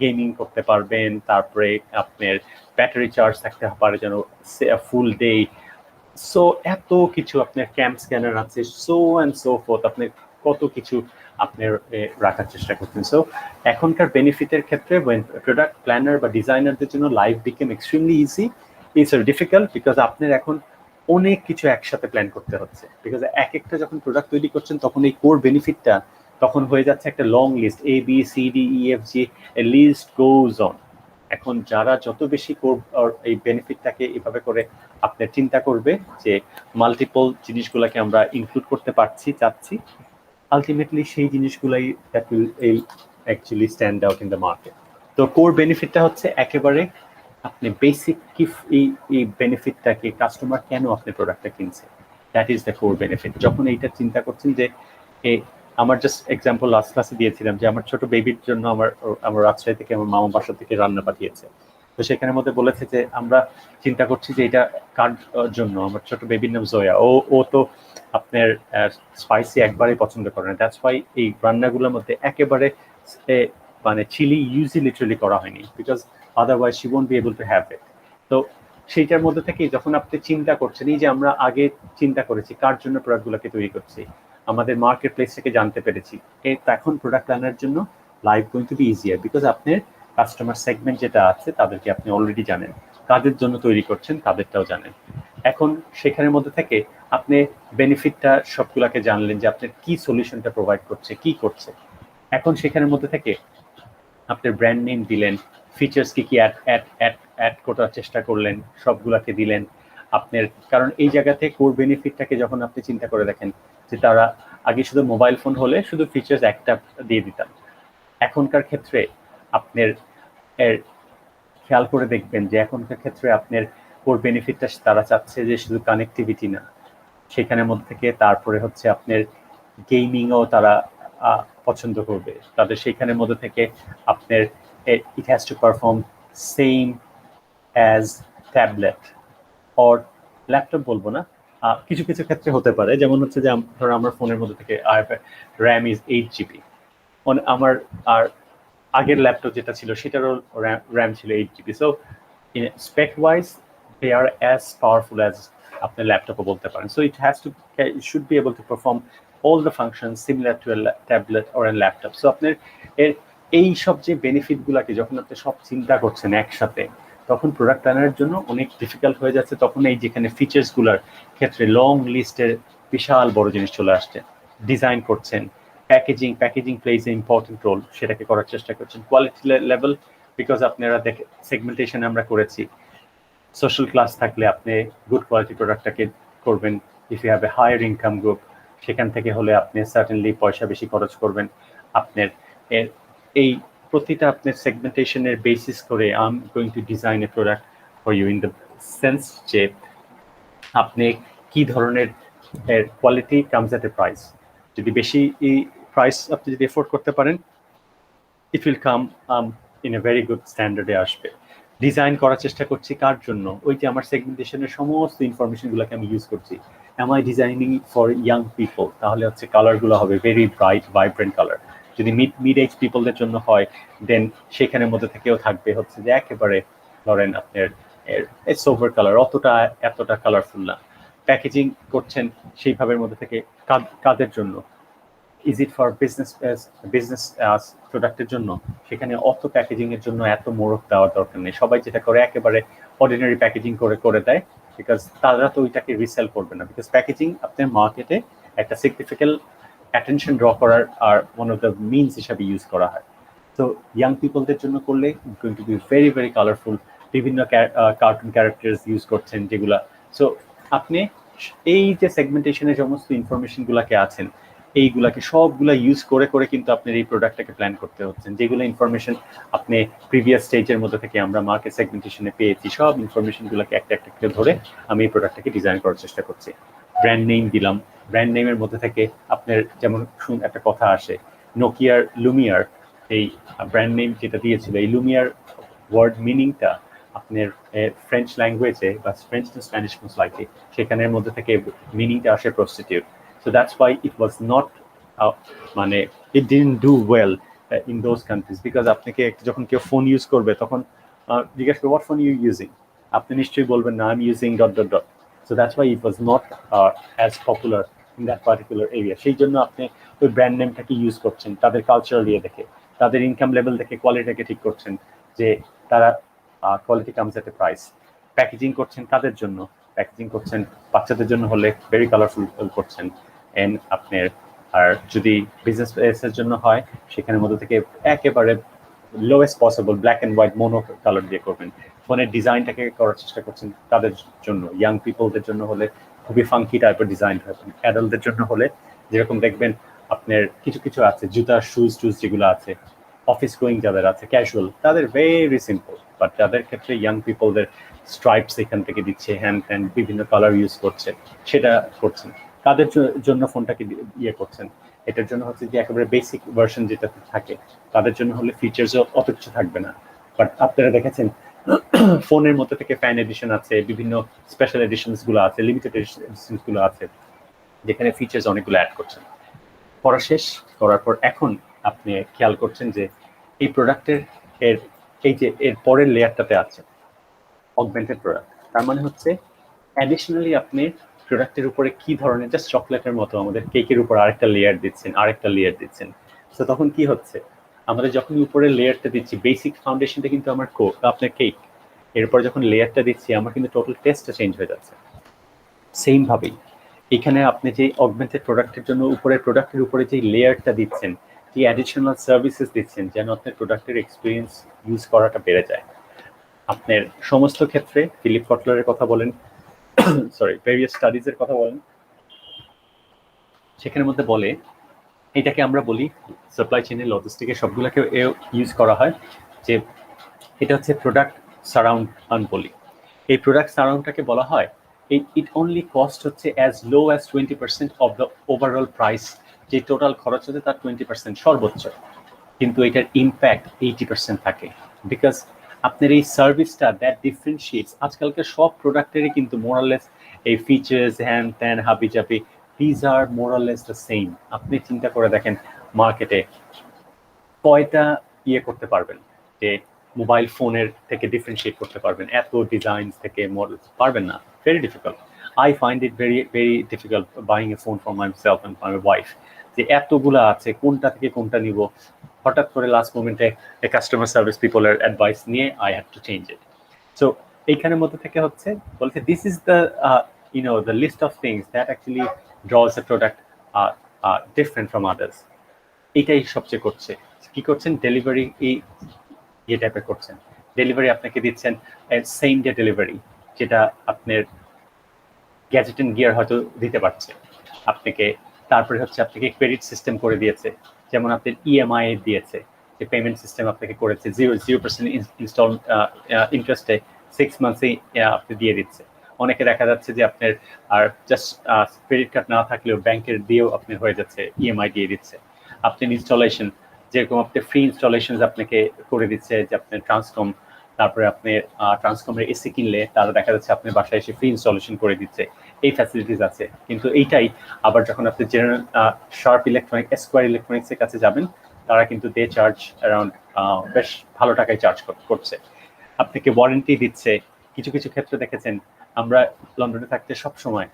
gaming করতে পারবেন, তারপরে আপনার ব্যাটারি চার্জ থাকতে পারে যেন ফুল ডে। সো এত কিছু, আপনার ক্যাম্প স্ক্যানার আছে, সো অ্যান্ড সো ফোর্থ, আপনার কত কিছু আপনার রাখার চেষ্টা করতেন। সো এখনকার বেনিফিটের ক্ষেত্রে প্রোডাক্ট প্ল্যানার বা ডিজাইনারদের জন্য life became extremely easy, it's difficult because আপনার এখন অনেক কিছু একসাথে প্ল্যান করতে হচ্ছে, বিকজ এক একটা যখন প্রোডাক্ট তৈরি করছেন তখন এই কোর বেনিফিটটা তখন হয়ে যাচ্ছে একটা long list, A B C D E F G, a list goes on. এখন যারা যত বেশি এই বেনিফিটটাকে এভাবে করে আপনার চিন্তা করবে যে মাল্টিপল জিনিসগুলোকে আমরা ইনক্লুড করতে পারছি চাচ্ছি, আলটিমেটলি সেই জিনিসগুলাই that will actually stand out in the market. তো কোর বেনিফিটটা হচ্ছে একেবারে আপনি বেসিক কি এই বেনিফিটটাকে কাস্টমার কেন আপনি প্রোডাক্টটা কিনছে, that is the core benefit. যখন এইটা চিন্তা করছেন যে আমার জাস্ট এক্সাম্পল লাস্ট ক্লাসে দিয়েছিলাম যে আমার ছোট বেবির জন্য আমার রাজশাহী থেকে আমার মামা বাসা থেকে রান্না পাঠিয়েছে, তো সেখানের মধ্যে বলেছে যে আমরা চিন্তা করছি যে এটা কার জন্য, আমার ছোট বেবির নাম জয়া, ও তো আপনার স্পাইসি একবারেই পছন্দ করে না, দ্যাটস ওয়াই এই রান্নাগুলোর মধ্যে একেবারে মানে চিলি ইউজই লিটারালি করা হয়নি, because otherwise she won't be able to have it. তো সেইটার মধ্যে থেকে যখন আপনি চিন্তা করছেন, এই যে আমরা আগে চিন্তা করেছি কার জন্য প্রোডাক্টগুলোকে তৈরি করছি, আমাদের মার্কেট প্লেস থেকে জানতে পেরেছি, এখন প্রোডাক্ট আনার জন্য life going to B easier because আপনার কাস্টমার সেগমেন্ট যেটা আছে তাদেরকে আপনি অলরেডি জানেন, কাদের জন্য তৈরি করছেন তাদেরটাও জানেন। এখন সেখানের মধ্যে থেকে আপনি বেনিফিটটা সবগুলাকে জানলেন যে আপনার কি সলিউশনটা প্রোভাইড করছে, কি করছে। এখন সেখানের মধ্যে থেকে আপনার ব্র্যান্ড নেম দিলেন, ফিচার্স কি কি অ্যাড করার চেষ্টা করলেন, সবগুলাকে দিলেন আপনার। কারণ এই জায়গাতে কোর বেনিফিটটাকে যখন আপনি চিন্তা করে দেখেন যে তারা আগে শুধু মোবাইল ফোন হলে শুধু ফিচার্স একটা দিয়ে দিতাম, এখনকার ক্ষেত্রে আপনার খেয়াল করে দেখবেন যে এখনকার ক্ষেত্রে আপনার কোর বেনিফিটটা তারা চাচ্ছে যে শুধু কানেক্টিভিটি না, সেখানের মধ্যে থেকে তারপরে হচ্ছে আপনার গেমিংও তারা পছন্দ করবে, তাদের সেখানের মধ্যে থেকে আপনার ইট has to perform same as tablet or laptop, বলবো না, কিছু কিছু ক্ষেত্রে হতে পারে, যেমন হচ্ছে যে ধরো আমার ফোনের মধ্যে থেকে র্যাম ইজ 8 GB, আমার আর আগের ল্যাপটপ যেটা ছিল সেটারও র্যাম ছিল 8 GB। So in spec wise they are as powerful as আপনার ল্যাপটপে বলতে পারেন, so it should be able to perform all the functions similar to a tablet or a laptop. So আপনার এই সব যে বেনিফিট গুলাকে যখন আপনি সব চিন্তা করছেন একসাথে, তখন প্রোডাক্ট আনার জন্য অনেক ডিফিকাল্ট হয়ে যাচ্ছে। তখন এই যেখানে ফিচার্স গুলার ক্ষেত্রে লং লিস্টের বিশাল বড় জিনিস চলে আসছে। ডিজাইন করছেন, packaging plays a important role, সেটাকে করার চেষ্টা করছেন। কোয়ালিটি লেভেল, বিকজ আপনারা সেগমেন্টেশন আমরা করেছি, সোশ্যাল ক্লাস থাকলে আপনি গুড কোয়ালিটি প্রোডাক্টটাকে করবেন। If you have a higher income group, সেখান থেকে হলে আপনি সার্টেনলি পয়সা বেশি খরচ করবেন। আপনার এই প্রতিটা আপনার সেগমেন্টেশনের বেসিস করে I am going to design a product for you in the sense যে আপনি কি ধরনের quality comes at a price. যদি বেশি প্রাইস আপনি যদি এফোর্ড করতে পারেন, it will come in a very good স্ট্যান্ডার্ডে আসবে। ডিজাইন করার চেষ্টা করছি কার জন্য? ওই যে আমার সেগমেন্টেশনের সমস্ত ইনফরমেশনগুলোকে আমি ইউজ করছি। Am I designing for young people, তাহলে হচ্ছে কালারগুলো হবে ভেরি ব্রাইট ভাইব্রেন্ট কালার। যদি মিড এজ পিপলদের জন্য হয়, দেন সেখানের মধ্যে থেকেও থাকবে হচ্ছে যে একেবারে ধরেন আপনার সোভার কালার, এতটা কালারফুল না। প্যাকেজিং করছেন সেইভাবের মধ্যে থেকে কাদের জন্য? ইজ ইট ফর বিজনেস প্রোডাক্টের জন্য? সেখানে অত প্যাকেজিং এর জন্য এত মোড়ক দেওয়ার দরকার নেই। সবাই যেটা করে একেবারে অর্ডিনারি প্যাকেজিং করে দেয়, বিকজ তারা তো ওইটাকে রিসেল করবে না। বিকজ প্যাকেজিং আপনার মার্কেটে একটা সিগনিফিক্যান্ট অ্যাটেনশন ড্র করার আর ওয়ান অফ দ্য মিনস হিসাবে ইউজ করা হয়। তো ইয়াং পিপলদের জন্য করলে going to be very very colourful. বিভিন্ন কার্টুন ক্যারেক্টার্স ইউজ করছেন যেগুলা। সো আপনি এই যে সেগমেন্টেশনের সমস্ত ইনফরমেশনগুলোকে আছেন, এইগুলাকে সবগুলা ইউজ করে কিন্তু আপনার এই প্রোডাক্টটাকে প্ল্যান করতে হচ্ছেন। যেগুলো ইনফরমেশন আপনি প্রিভিয়াস স্টেজের মধ্যে থেকে আমরা মার্কেট সেগমেন্টেশনে পেয়েছি, সব ইনফরমেশনগুলোকে একটা করে ধরে আমি এই প্রোডাক্টটাকে ডিজাইন করার চেষ্টা করছি। ব্র্যান্ড নেম দিলাম, ব্র্যান্ড নেমের মধ্যে থেকে আপনার যেমন একটা কথা আসে, নোকিয়ার লুমিয়ার, এই ব্র্যান্ড নেম যেটা দিয়েছিল, এই লুমিয়ার ওয়ার্ড মিনিংটা আপনার ফ্রেঞ্চ ল্যাঙ্গুয়েজে বা French to Spanish most likely, সেখানের মধ্যে থেকে মিনিংটা আসে prostitute. So that's why it was not মানে it didn't do well in those countries, because আপনাকে যখন কেউ ফোন ইউজ করবে তখন জিজ্ঞাসা করবে what phone you using, আপনি নিশ্চয়ই বলবেন না I'm using ... So that's why it was not as popular in that particular area. সেই জন্য আপনি ওই ব্র্যান্ড নেমটাকে ইউজ করছেন তাদের কালচারাল ইয়ে দেখে, তাদের ইনকাম লেভেল দেখে কোয়ালিটিটাকে ঠিক করছেন যে তারা quality comes at a price. Packaging করছেন কাদের জন্য? প্যাকেজিং করছেন বাচ্চাদের জন্য হলে ভেরি কালারফুল করছেন। এন্ড আপনার আর যদি বিজনেস জন্য হয়, সেখানের মধ্যে থেকে একেবারে lowest possible black and white mono colour দিয়ে করবেন। ফোনের ডিজাইনটাকে করার চেষ্টা করছেন তাদের জন্য। ইয়াং পিপলদের জন্য হলে খুবই ফাঙ্কি টাইপের ডিজাইন হবে। অ্যাডাল্টদের জন্য হলে যেরকম দেখবেন আপনার কিছু আছে জুতা শুজ যেগুলো আছে, অফিস গোয়িং যাদের আছে ক্যাজুয়াল, তাদের ভেরি সিম্পল। বাট যাদের ক্ষেত্রে ইয়াং পিপলদের স্ট্রাইপস এখান থেকে দিচ্ছে, হ্যান্ড বিভিন্ন কালার ইউজ করছে, সেটা করছেন। কাদের জন্য ফোনটাকে ইয়ে করছেন? এটার জন্য হচ্ছে যে একেবারে বেসিক ভার্সন যেটা থাকে, তাদের জন্য হলে ফিচার্সও অত কিছু থাকবে না। বাট আপনারা দেখেছেন ফোনের মধ্যে থেকে ফ্যান এডিশন আছে, বিভিন্ন স্পেশাল এডিশনস গুলো আছে, লিমিটেড এডিশনস গুলো আছে, যেখানে ফিচার্স অনেকগুলো অ্যাড করছেন। পড়া শেষ করার পর এখন আপনি খেয়াল করছেন যে এই প্রোডাক্টের এর পরের লেয়ারটাতে আছে অগমেন্টেড প্রোডাক্ট। তার মানে হচ্ছে অ্যাডিশনালি আপনি প্রোডাক্টের উপরে কি ধরনের, জাস্ট চকলেটের মতো আমাদের কেকের উপর আরেকটা লেয়ার দিচ্ছেন। তো তখন কি হচ্ছে, আমাদের যখন উপরে লেয়ারটা দিচ্ছি, বেসিক ফাউন্ডেশনটা কিন্তু আমার আপনার কেক, এরপর যখন লেয়ারটা দিচ্ছি আমার কিন্তু টোটাল টেস্টটা চেঞ্জ হয়ে যাচ্ছে। সেম ভাবেই এখানে আপনি যে অগমেন্টেড প্রোডাক্টের জন্য প্রোডাক্টের উপরে যে লেয়ারটা দিচ্ছেন, যে অ্যাডিশনাল সার্ভিসেস দিচ্ছেন, যেন আপনার প্রোডাক্টের এক্সপিরিয়েন্স ইউজ করাটা বেড়ে যায়। আপনার সমস্ত ক্ষেত্রে ফিলিপ কটলারের কথা বলেন, ভেরিয়াস স্টাডিজের কথা বলেন, সেখানের মধ্যে বলে, এটাকে আমরা বলি সাপ্লাই চেইনের লজিস্টিকের সবগুলোকে ইউজ করা হয়, যে এটা হচ্ছে প্রোডাক্ট সারাউন্ড বলি। এই প্রোডাক্ট সারাউন্ডটাকে বলা হয় ইট অনলি কস্ট হচ্ছে as low as 20% of the overall price. যে টোটাল খরচ হচ্ছে তার 20% সর্বোচ্চ, কিন্তু এটার ইম্প্যাক্ট 80% থাকে। বিকজ আপনার এই সার্ভিসটা দ্যাট ডিফারেন্সিয়েটস। আজকালকার সব প্রোডাক্টেরই কিন্তু মোরাললেস এই ফিচার্স হ্যান ত্যান হাবি জাবি, দিজ আর মোরাললেস দ্য সেম। আপনি চিন্তা করে দেখেন মার্কেটে কয়টা ইয়ে করতে পারবেন, যে মোবাইল ফোনের থেকে ডিফারেন্সিয়েট করতে পারবেন, এত ডিজাইন থেকে মডেল পারবেন না, very difficult. I find it very difficult buying a phone for my self and my wife, যে এতগুলা আছে কোনটা থেকে কোনটা নিব। হঠাৎ করে লাস্ট মোমেন্টে কাস্টমার সার্ভিস পিপলের অ্যাডভাইস নিয়ে I have to change it. So এইখানের মধ্যে থেকে হচ্ছে বলছে this is the the list of things that actually draws a product different from others. এইটাই সবচেয়ে করছে, কি করছেন, ডেলিভারি এই ইয়ে টাইপের করছেন। ডেলিভারি আপনাকে দিচ্ছেন সেম ডে ডেলিভারি, যেটা আপনার গ্যাজেট এন্ড গিয়ার হয়তো দিতে পারছে আপনাকে। তারপরে হচ্ছে আপনাকে ক্রেডিট সিস্টেম করে দিয়েছে, যেমন আপনার ইএমআই দিয়েছে, যে পেমেন্ট সিস্টেম আপনাকে করেছে 0% ইনস্টল ইন্টারেস্টে 6 মান্থসেই আপনি দিয়ে দিচ্ছে। অনেকে দেখা যাচ্ছে যে আপনার আর জাস্ট ক্রেডিট কার্ড না থাকলেও ব্যাংকের দিয়েও আপনি হয়ে যাচ্ছে, ইএমআই দিয়ে দিচ্ছে। আপনি ইনস্টলেশন, যেরকম আপনি ফ্রি ইনস্টলেশন আপনাকে করে দিচ্ছে, যে আপনার ট্রান্সকম, তারপরে আপনি ট্রান্সকমের এসি কিনলে তারা দেখা যাচ্ছে আপনার বাসায় এসে ফ্রি ইনস্টলেশন করে দিচ্ছে। এই ফ্যাসিলিটিস আছে। কিন্তু এইটাই আবার যখন আপনি জেনারেল শার্প ইলেকট্রনিক, স্কোয়ার ইলেকট্রনিক্সের কাছে যাবেন, তারা কিন্তু দে চার্জ অ্যারাউন্ড বেশ ভালো টাকায় চার্জ করছে। আপনাকে ওয়ারেন্টি দিচ্ছে। কিছু কিছু ক্ষেত্রে দেখেছেন, আমরা লন্ডনে থাকতে সবসময়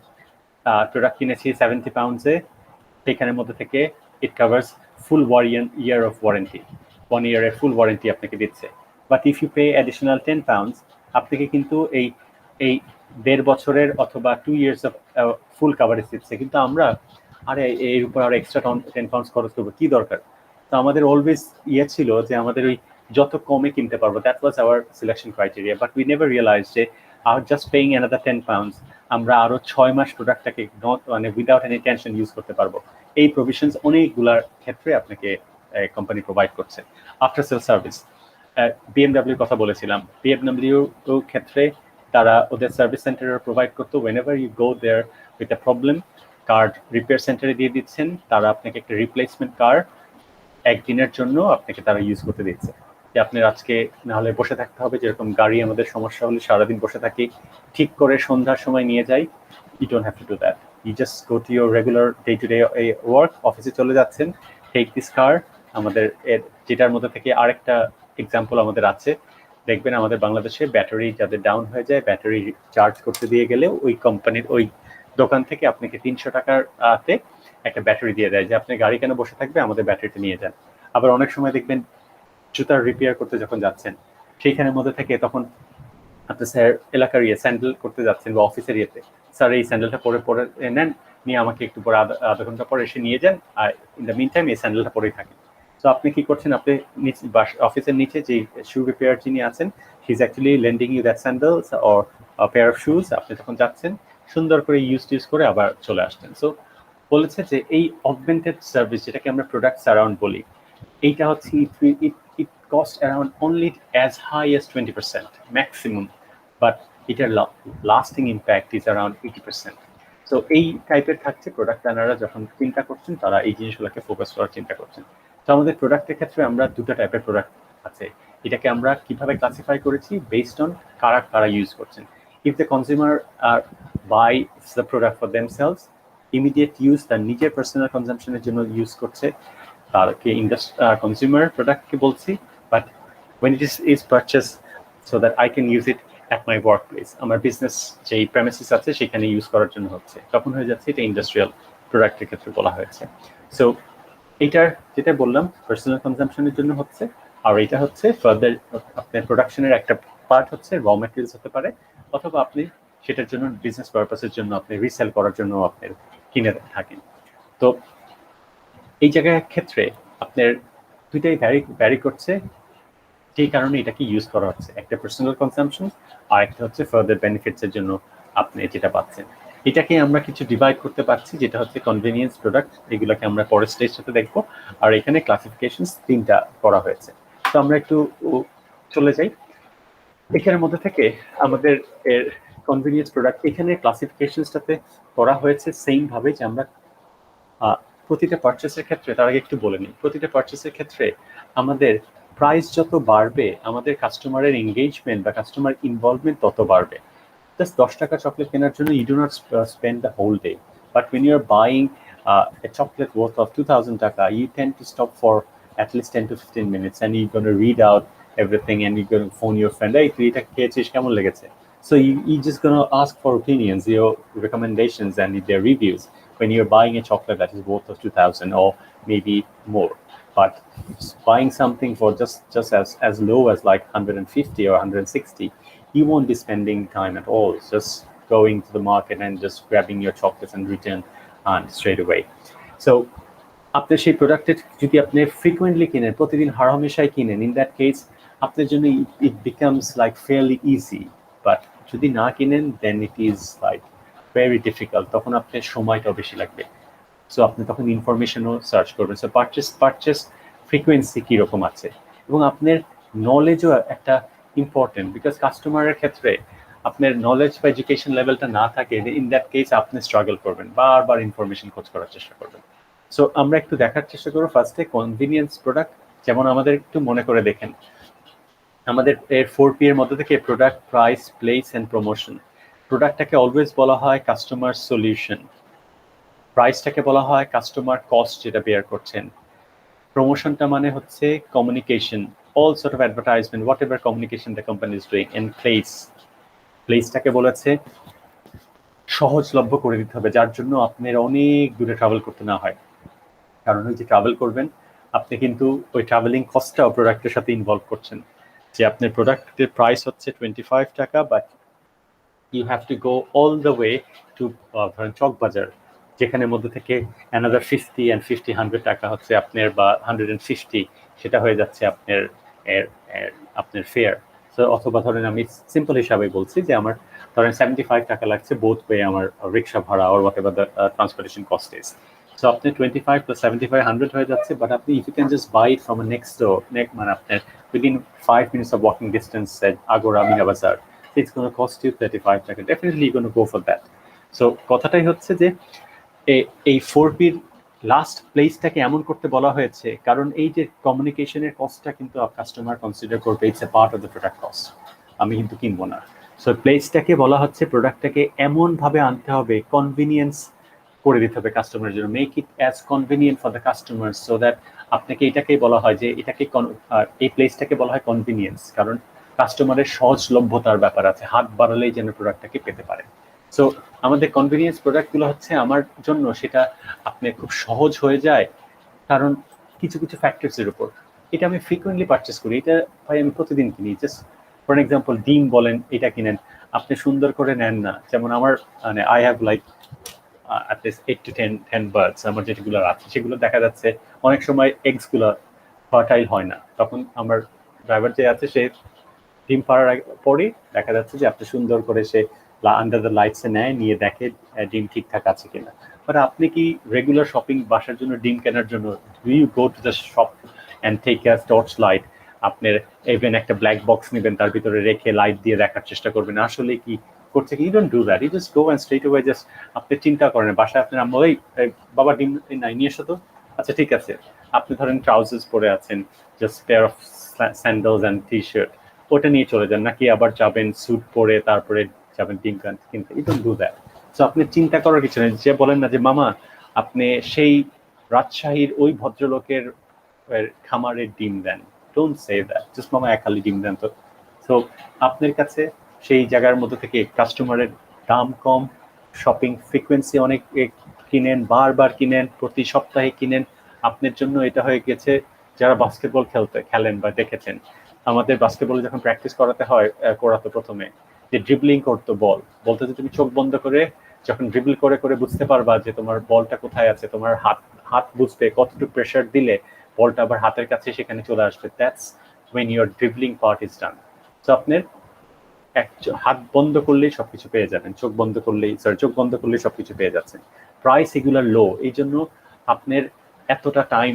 প্রোডাক্ট কিনেছি 70 পাউন্ডসে, সেখানের মধ্যে থেকে it covers full year of warranty, 1 ইয়ারের ফুল ওয়ারেন্টি আপনাকে দিচ্ছে। But if you pay additional 10 pounds, আপনাকে কিন্তু এই 1.5 বছরের অথবা 2 ইয়ার্স অফ ফুল কাভারেজ দিচ্ছে। কিন্তু আমরা আরে এর উপর আরো এক্সট্রা 10 পাউন্ডস খরচ করবো, কি দরকার? তো আমাদের অলওয়েজ ইয়ে ছিল যে আমাদের ওই যত কমে কিনতে পারবো, that was our selection criteria. But we never realise যে জাস্ট পেইং অ্যানাদার 10 পাউন্ডস আমরা আরো 6 মাস প্রোডাক্টটাকে মানে উইদাউট এনি টেনশন ইউজ করতে পারবো। এই প্রভিশনস অনেকগুলার ক্ষেত্রে আপনাকে কোম্পানি প্রোভাইড করছে। আফটার সেল সার্ভিস, বিএমডাব্লিউর কথা বলেছিলাম, বিএমডাব্লিউ ক্ষেত্রে তারা ওদের সার্ভিস সেন্টারে প্রোভাইড করতো। Whenever you go there with a problem, card repair সেন্টারে দিয়ে দিচ্ছেন, তারা আপনাকে একটা রিপ্লেসমেন্ট কার একদিনের জন্য আপনাকে তারা ইউজ করতে দিচ্ছে। যে আপনার আজকে নাহলে বসে থাকতে হবে, যেরকম গাড়ি আমাদের সমস্যা হলে সারাদিন বসে থাকি, ঠিক করে সন্ধ্যার সময় নিয়ে যাই, you don't have to do that. You just go to your regular day to day work, অফিসে চলে যাচ্ছেন, টেক দিস কার। আমাদের যেটার মধ্যে থেকে আরেকটা এক্সাম্পল আমাদের আছে, দেখবেন আমাদের বাংলাদেশে ব্যাটারি যাদের ডাউন হয়ে যায়, ব্যাটারি চার্জ করতে দিয়ে গেলে ওই কোম্পানির ওই দোকান থেকে আপনাকে 300 টাকাতে একটা ব্যাটারি দিয়ে দেয়, যে আপনি গাড়ি কেন বসে থাকবে, আমাদের ব্যাটারিটা নিয়ে যান। আবার অনেক সময় দেখবেন জুতার রিপেয়ার করতে যখন যাচ্ছেন, সেইখানের মধ্যে থেকে তখন আপনি স্যার এলাকার স্যান্ডেল করতে যাচ্ছেন বা অফিসের ইয়েতে, স্যার এই স্যান্ডেলটা পরে নেন, নিয়ে আমাকে একটু পরে আধা ঘন্টা পরে এসে নিয়ে যান, আর ইন দ্য মিন টাইম এই স্যান্ডেলটা পরেই থাকেন। তো আপনি কি করছেন, আপনি অফিসের নিচে যে শু রিপেয়ার যিনি আছেন, he is actually lending you that sandals or pair of shoes. আপনি তখন যাচ্ছেন, সুন্দর করে ইউজ করে আবার চলে আসছেন। সো বলেছে যে এই অগমেন্টেড সার্ভিস, যেটাকে আমরা প্রোডাক্ট সারাউন্ড বলি, এইটা হচ্ছে it costs around only as high as 20% maximum, but এটার lasting impact is around 80%. So এই টাইপের থাকছে প্রোডাক্ট আনাররা যখন চিন্তা করছেন, তারা এই জিনিসগুলোকে ফোকাস করার চিন্তা করছেন। তো আমাদের প্রোডাক্টের ক্ষেত্রে আমরা দুটো টাইপের প্রোডাক্ট আছে। এটাকে আমরা কিভাবে ক্লাসিফাই করেছি, বেসড অন কারা ইউজ করছেন। If the consumer are buy the product for themselves, immediate use, তার নিজের পার্সোনাল কনজাম্পশনের জন্য ইউজ করছে, তারকে কনজিউমার প্রোডাক্টকে বলছি। But when it is purchased so that I can use it at my workplace, আমার business যেই প্রেমিসিস আছে সেখানে ইউজ করার জন্য হচ্ছে, তখন হয়ে যাচ্ছে এটা ইন্ডাস্ট্রিয়াল প্রোডাক্টের ক্ষেত্রে বলা হয়েছে। সো এইটার যেটা বললাম পার্সোনাল কনজাম্পশনের জন্য হচ্ছে, আর এটা হচ্ছে ফার্দার আপনার প্রোডাকশনের একটা পার্ট হচ্ছে, র ম্যাটেরিয়ালস হতে পারে, অথবা আপনি সেটার জন্য বিজনেস পারপাসের জন্য আপনি রিসেল করার জন্য আপনার কিনে থাকেন। তো এই জায়গার ক্ষেত্রে আপনার দুইটাই ভ্যারি করছে, সেই কারণে এটাকে ইউজ করা হচ্ছে। একটা পার্সোনাল কনজাম্পশন, আর একটা হচ্ছে ফার্দার বেনিফিটস এর জন্য আপনি যেটা পাচ্ছেন। এটাকে আমরা কিছু ডিভাইড করতে পারছি, যেটা হচ্ছে কনভেনিয়েন্স প্রোডাক্ট, এগুলোকে আমরা পরের স্টেজটাতে দেখবো। আর এখানে ক্লাসিফিকেশন 3টা করা হয়েছে। তো আমরা একটু চলে যাই এখানের মধ্যে থেকে আমাদের এর কনভেনিয়েন্স প্রোডাক্ট, এখানে ক্লাসিফিকেশনসটাতে করা হয়েছে সেম ভাবে, যে আমরা প্রতিটা পারচেসের ক্ষেত্রে, তার আগে একটু বলে নিই, প্রতিটা পারচেসের ক্ষেত্রে আমাদের প্রাইস যত বাড়বে, আমাদের কাস্টমারের এঙ্গেজমেন্ট বা কাস্টমার ইনভলভমেন্ট তত বাড়বে। জাস্ট 10 টাকা চকলেট কেনার জন্য you do not spend the whole day, but when you are buying a chocolate worth of 2000 টাকা, you tend to stop for at least 10 to 15 minutes and you're going to read out everything, and you're going to phone your friend, hey, তুই এটা খেয়েছিস, কেমন লেগেছে? So you just gonna ask for opinions, your recommendations, and their reviews when you're buying a chocolate that is worth of 2,000 or maybe more. But buying something for just as low as like 150 or 160, you won't be spending time at all. It's just going to the market and just grabbing your chocolates and return straight away. So আপনার সেই প্রোডাক্টের যদি আপনি frequently কিনেন, প্রতিদিন হামেশাই কিনেন, in that case আপনার জন্য it becomes like fairly easy. But যদি না কিনেন then it is like very difficult, তখন আপনার সময়টাও বেশি লাগবে। সো আপনি তখন ইনফরমেশনও সার্চ করবেন। সো পারচেস ফ্রিকোয়েন্সি কীরকম আছে, এবং আপনার নলেজও একটা ইম্পর্টেন্ট, বিকজ কাস্টমারের ক্ষেত্রে আপনার নলেজ বা এডুকেশন লেভেলটা না থাকে, ইন দ্যাট কেস আপনি স্ট্রাগল করবেন, বারবার ইনফরমেশন খোঁজ করার চেষ্টা করবেন। সো আমরা একটু দেখার চেষ্টা করবো ফার্স্টে কনভিনিয়েন্স প্রোডাক্ট। যেমন আমাদের একটু মনে করে দেখেন, আমাদের এর 4P এর মধ্যে থেকে product, price, place and promotion. প্রোডাক্টটাকে অলওয়েজ বলা হয় কাস্টমার সলিউশন, প্রাইসটাকে বলা হয় কাস্টমার কস্ট যেটা বেয়ার করছেন, প্রমোশনটা মানে হচ্ছে communication, all sort of advertisement, whatever communication the company is doing. And প্লেসটাকে বলেছে সহজলভ্য করে দিতে হবে, যার জন্য আপনার অনেক দূরে ট্রাভেল করতে না হয়। কারণ ওই যে ট্রাভেল করবেন আপনি কিন্তু ওই ট্রাভেলিং কস্টটাও প্রোডাক্টের সাথে ইনভলভ করছেন। যে আপনার প্রোডাক্টের প্রাইস হচ্ছে 25 টাকা, but you have to go all the way to ধরেন চকবাজার, যেখানের মধ্যে থেকে অ্যানাদার 50 and 50 100 টাকা হচ্ছে আপনার, বা 150 সেটা হয়ে যাচ্ছে আপনার ফেয়ার। সো অথবা ধরেন আমি সিম্পল হিসাবে বলছি যে আমার ধরেন 75 টাকা লাগছে বোথ ওয়ে আমার রিক্সা ভাড়া or whatever the transportation cost is. So আপনি 25 plus 75 100 হয়ে যাচ্ছে, বাট আপনি if you can just buy it from a next door, মানে আপনার within 5 minutes of walking distance at Agora Mina Bazaar, it's going to cost you 35 টাকা, definitely you're going to go for that. So কথাটাই হচ্ছে যে এই 4P'র last প্লেসটাকে এমন করতে বলা হয়েছে কারণ এই যে কমিউনিকেশনের কস্টটা কিন্তু কাস্টমার কনসিডার করবে, it's a part of the product cost, আমি কিন্তু কিনবো না। সো প্লেসটাকে বলা হচ্ছে প্রোডাক্টটাকে এমনভাবে আনতে হবে, কনভিনিয়েন্স করে দিতে হবে কাস্টমারের জন্য, make it as convenient for the customer, so that আপনাকে এটাকেই বলা হয় যে এটাকে এই প্লেসটাকে বলা হয় কনভিনিয়েন্স, কারণ কাস্টমারের সহজলভ্যতার ব্যাপার আছে, হাত বাড়ালেই যেন প্রোডাক্টটাকে পেতে পারে। সো আমাদের কনভিনিয়েন্স প্রোডাক্টগুলো হচ্ছে আমার জন্য সেটা আপনি খুব সহজ হয়ে যায়, কারণ কিছু কিছু ফ্যাক্টরসের উপর। এটা আমি ফ্রিকুয়েন্টলি পারচেস করি, এটা ভাই আমি প্রতিদিন কিনি। জাস্ট ফর এক্সাম্পল ডিম বলেন, এটা কিনেন, আপনি সুন্দর করে নেন না। যেমন আমার মানে I have like at least 8 to 10 birds আমার যেগুলো আছে, সেগুলো দেখা যাচ্ছে অনেক সময় এগসগুলো ফার্টাইল হয় না, তখন আমার ড্রাইভার যে আছে সে ডিম পাড়ার পরে দেখা যাচ্ছে যে আপনি সুন্দর করে সে আন্ডার দ্য লাইটসে নেয়, নিয়ে দেখে ডিম ঠিকঠাক আছে কিনা। বাট আপনি কি রেগুলার শপিং বাসার জন্য ডিম কেনার জন্য do you go to the shop and take a torch light, আপনার ইভেন একটা ব্ল্যাক বক্স নেবেন, তার ভিতরে রেখে লাইট দিয়ে দেখার চেষ্টা করবেন আসলে কি করছে কি? You don't do that, you just go and straight away just আপনি চিন্তা করেন বাসায় আপনার আম্মা, ওই বাবা ডিম নাই নিয়ে এসো তো, আচ্ছা ঠিক আছে। আপনি ধরেন ট্রাউজার্স পরে আছেন, just pair of sandals and T shirt, ওটা নিয়ে চলে যান, নাকি আবার যাবেন স্যুট পরে তারপরে যাবেন ডিম কিনতে? You don't do that. So আপনি চিন্তা করার কিছু নেই, যে বলেন না যে মামা আপনি সেই রাজশাহীর ওই ভদ্রলোকের খামারের ডিম দেন, ডোন্ট সে দ্যাট, জাস্ট মামা এক হালি ডিম দেন তো। সো আপনার কাছে সেই জায়গার মধ্যে থেকে কাস্টমারের দাম কম, শপিং ফ্রিকোয়েন্সি অনেক কিনেন, বারবার কিনেন, প্রতি সপ্তাহে কিনেন, আপনার জন্য এটা হয়ে গেছে। যারা বাস্কেটবল খেলেন বা দেখেছেন, আমাদের বাস্কেটবলে যখন প্র্যাকটিস করাতো প্রথমে যে ড্রিবলিং করতো, বলতে যে তুমি চোখ বন্ধ করে যখন ড্রিবল করে করে বুঝতে পারবা যে তোমার বলটা কোথায় আছে, তোমার হাত বুঝবে কতটুকু প্রেশার দিলে বলটা আবার হাতের কাছে সেখানে চলে আসবে, that's when your dribbling part is done. So আপনার হাত বন্ধ করলেই সবকিছু পেয়ে যাবেন, চোখ বন্ধ করলেই সবকিছু পেয়ে যাচ্ছেন। প্রাইস এগুলার লো, এই জন্য আপনার এতটা টাইম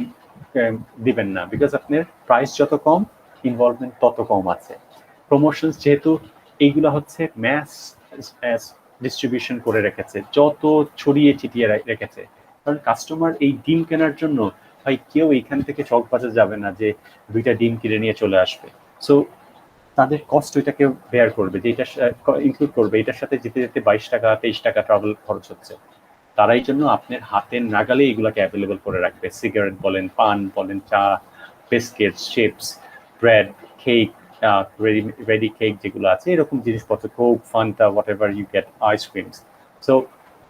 দিবেন না, বিকজ আপনার প্রাইস যত কম ইনভলভমেন্ট তত কম আছে। প্রমোশনস যেহেতু এইগুলা হচ্ছে ম্যাস ডিস্ট্রিবিউশন করে রেখেছে, যত ছড়িয়ে ছিটিয়ে রেখেছে, কারণ কাস্টমার এই ডিম কেনার জন্য ভাই কেউ এইখান থেকে চকবাজার যাবে না যে 2টা ডিম কিনে নিয়ে চলে আসবে। সো তাদের কস্ট ওইটাকে বেয়ার করবে, যে এটা ইনক্লুড করবে, এটার সাথে যেতে যেতে 22 টাকা 23 টাকা ট্রাভেল খরচ হচ্ছে। তারাই জন্য আপনার হাতের নাগালে এগুলোকে অ্যাভেলেবল করে রাখবে। সিগারেট বলেন, পান বলেন, চা, biscuits, chips, bread, cake, ready cake যেগুলো আছে, এরকম জিনিসপত্র, Coke, Fanta, whatever you get, ice creams. So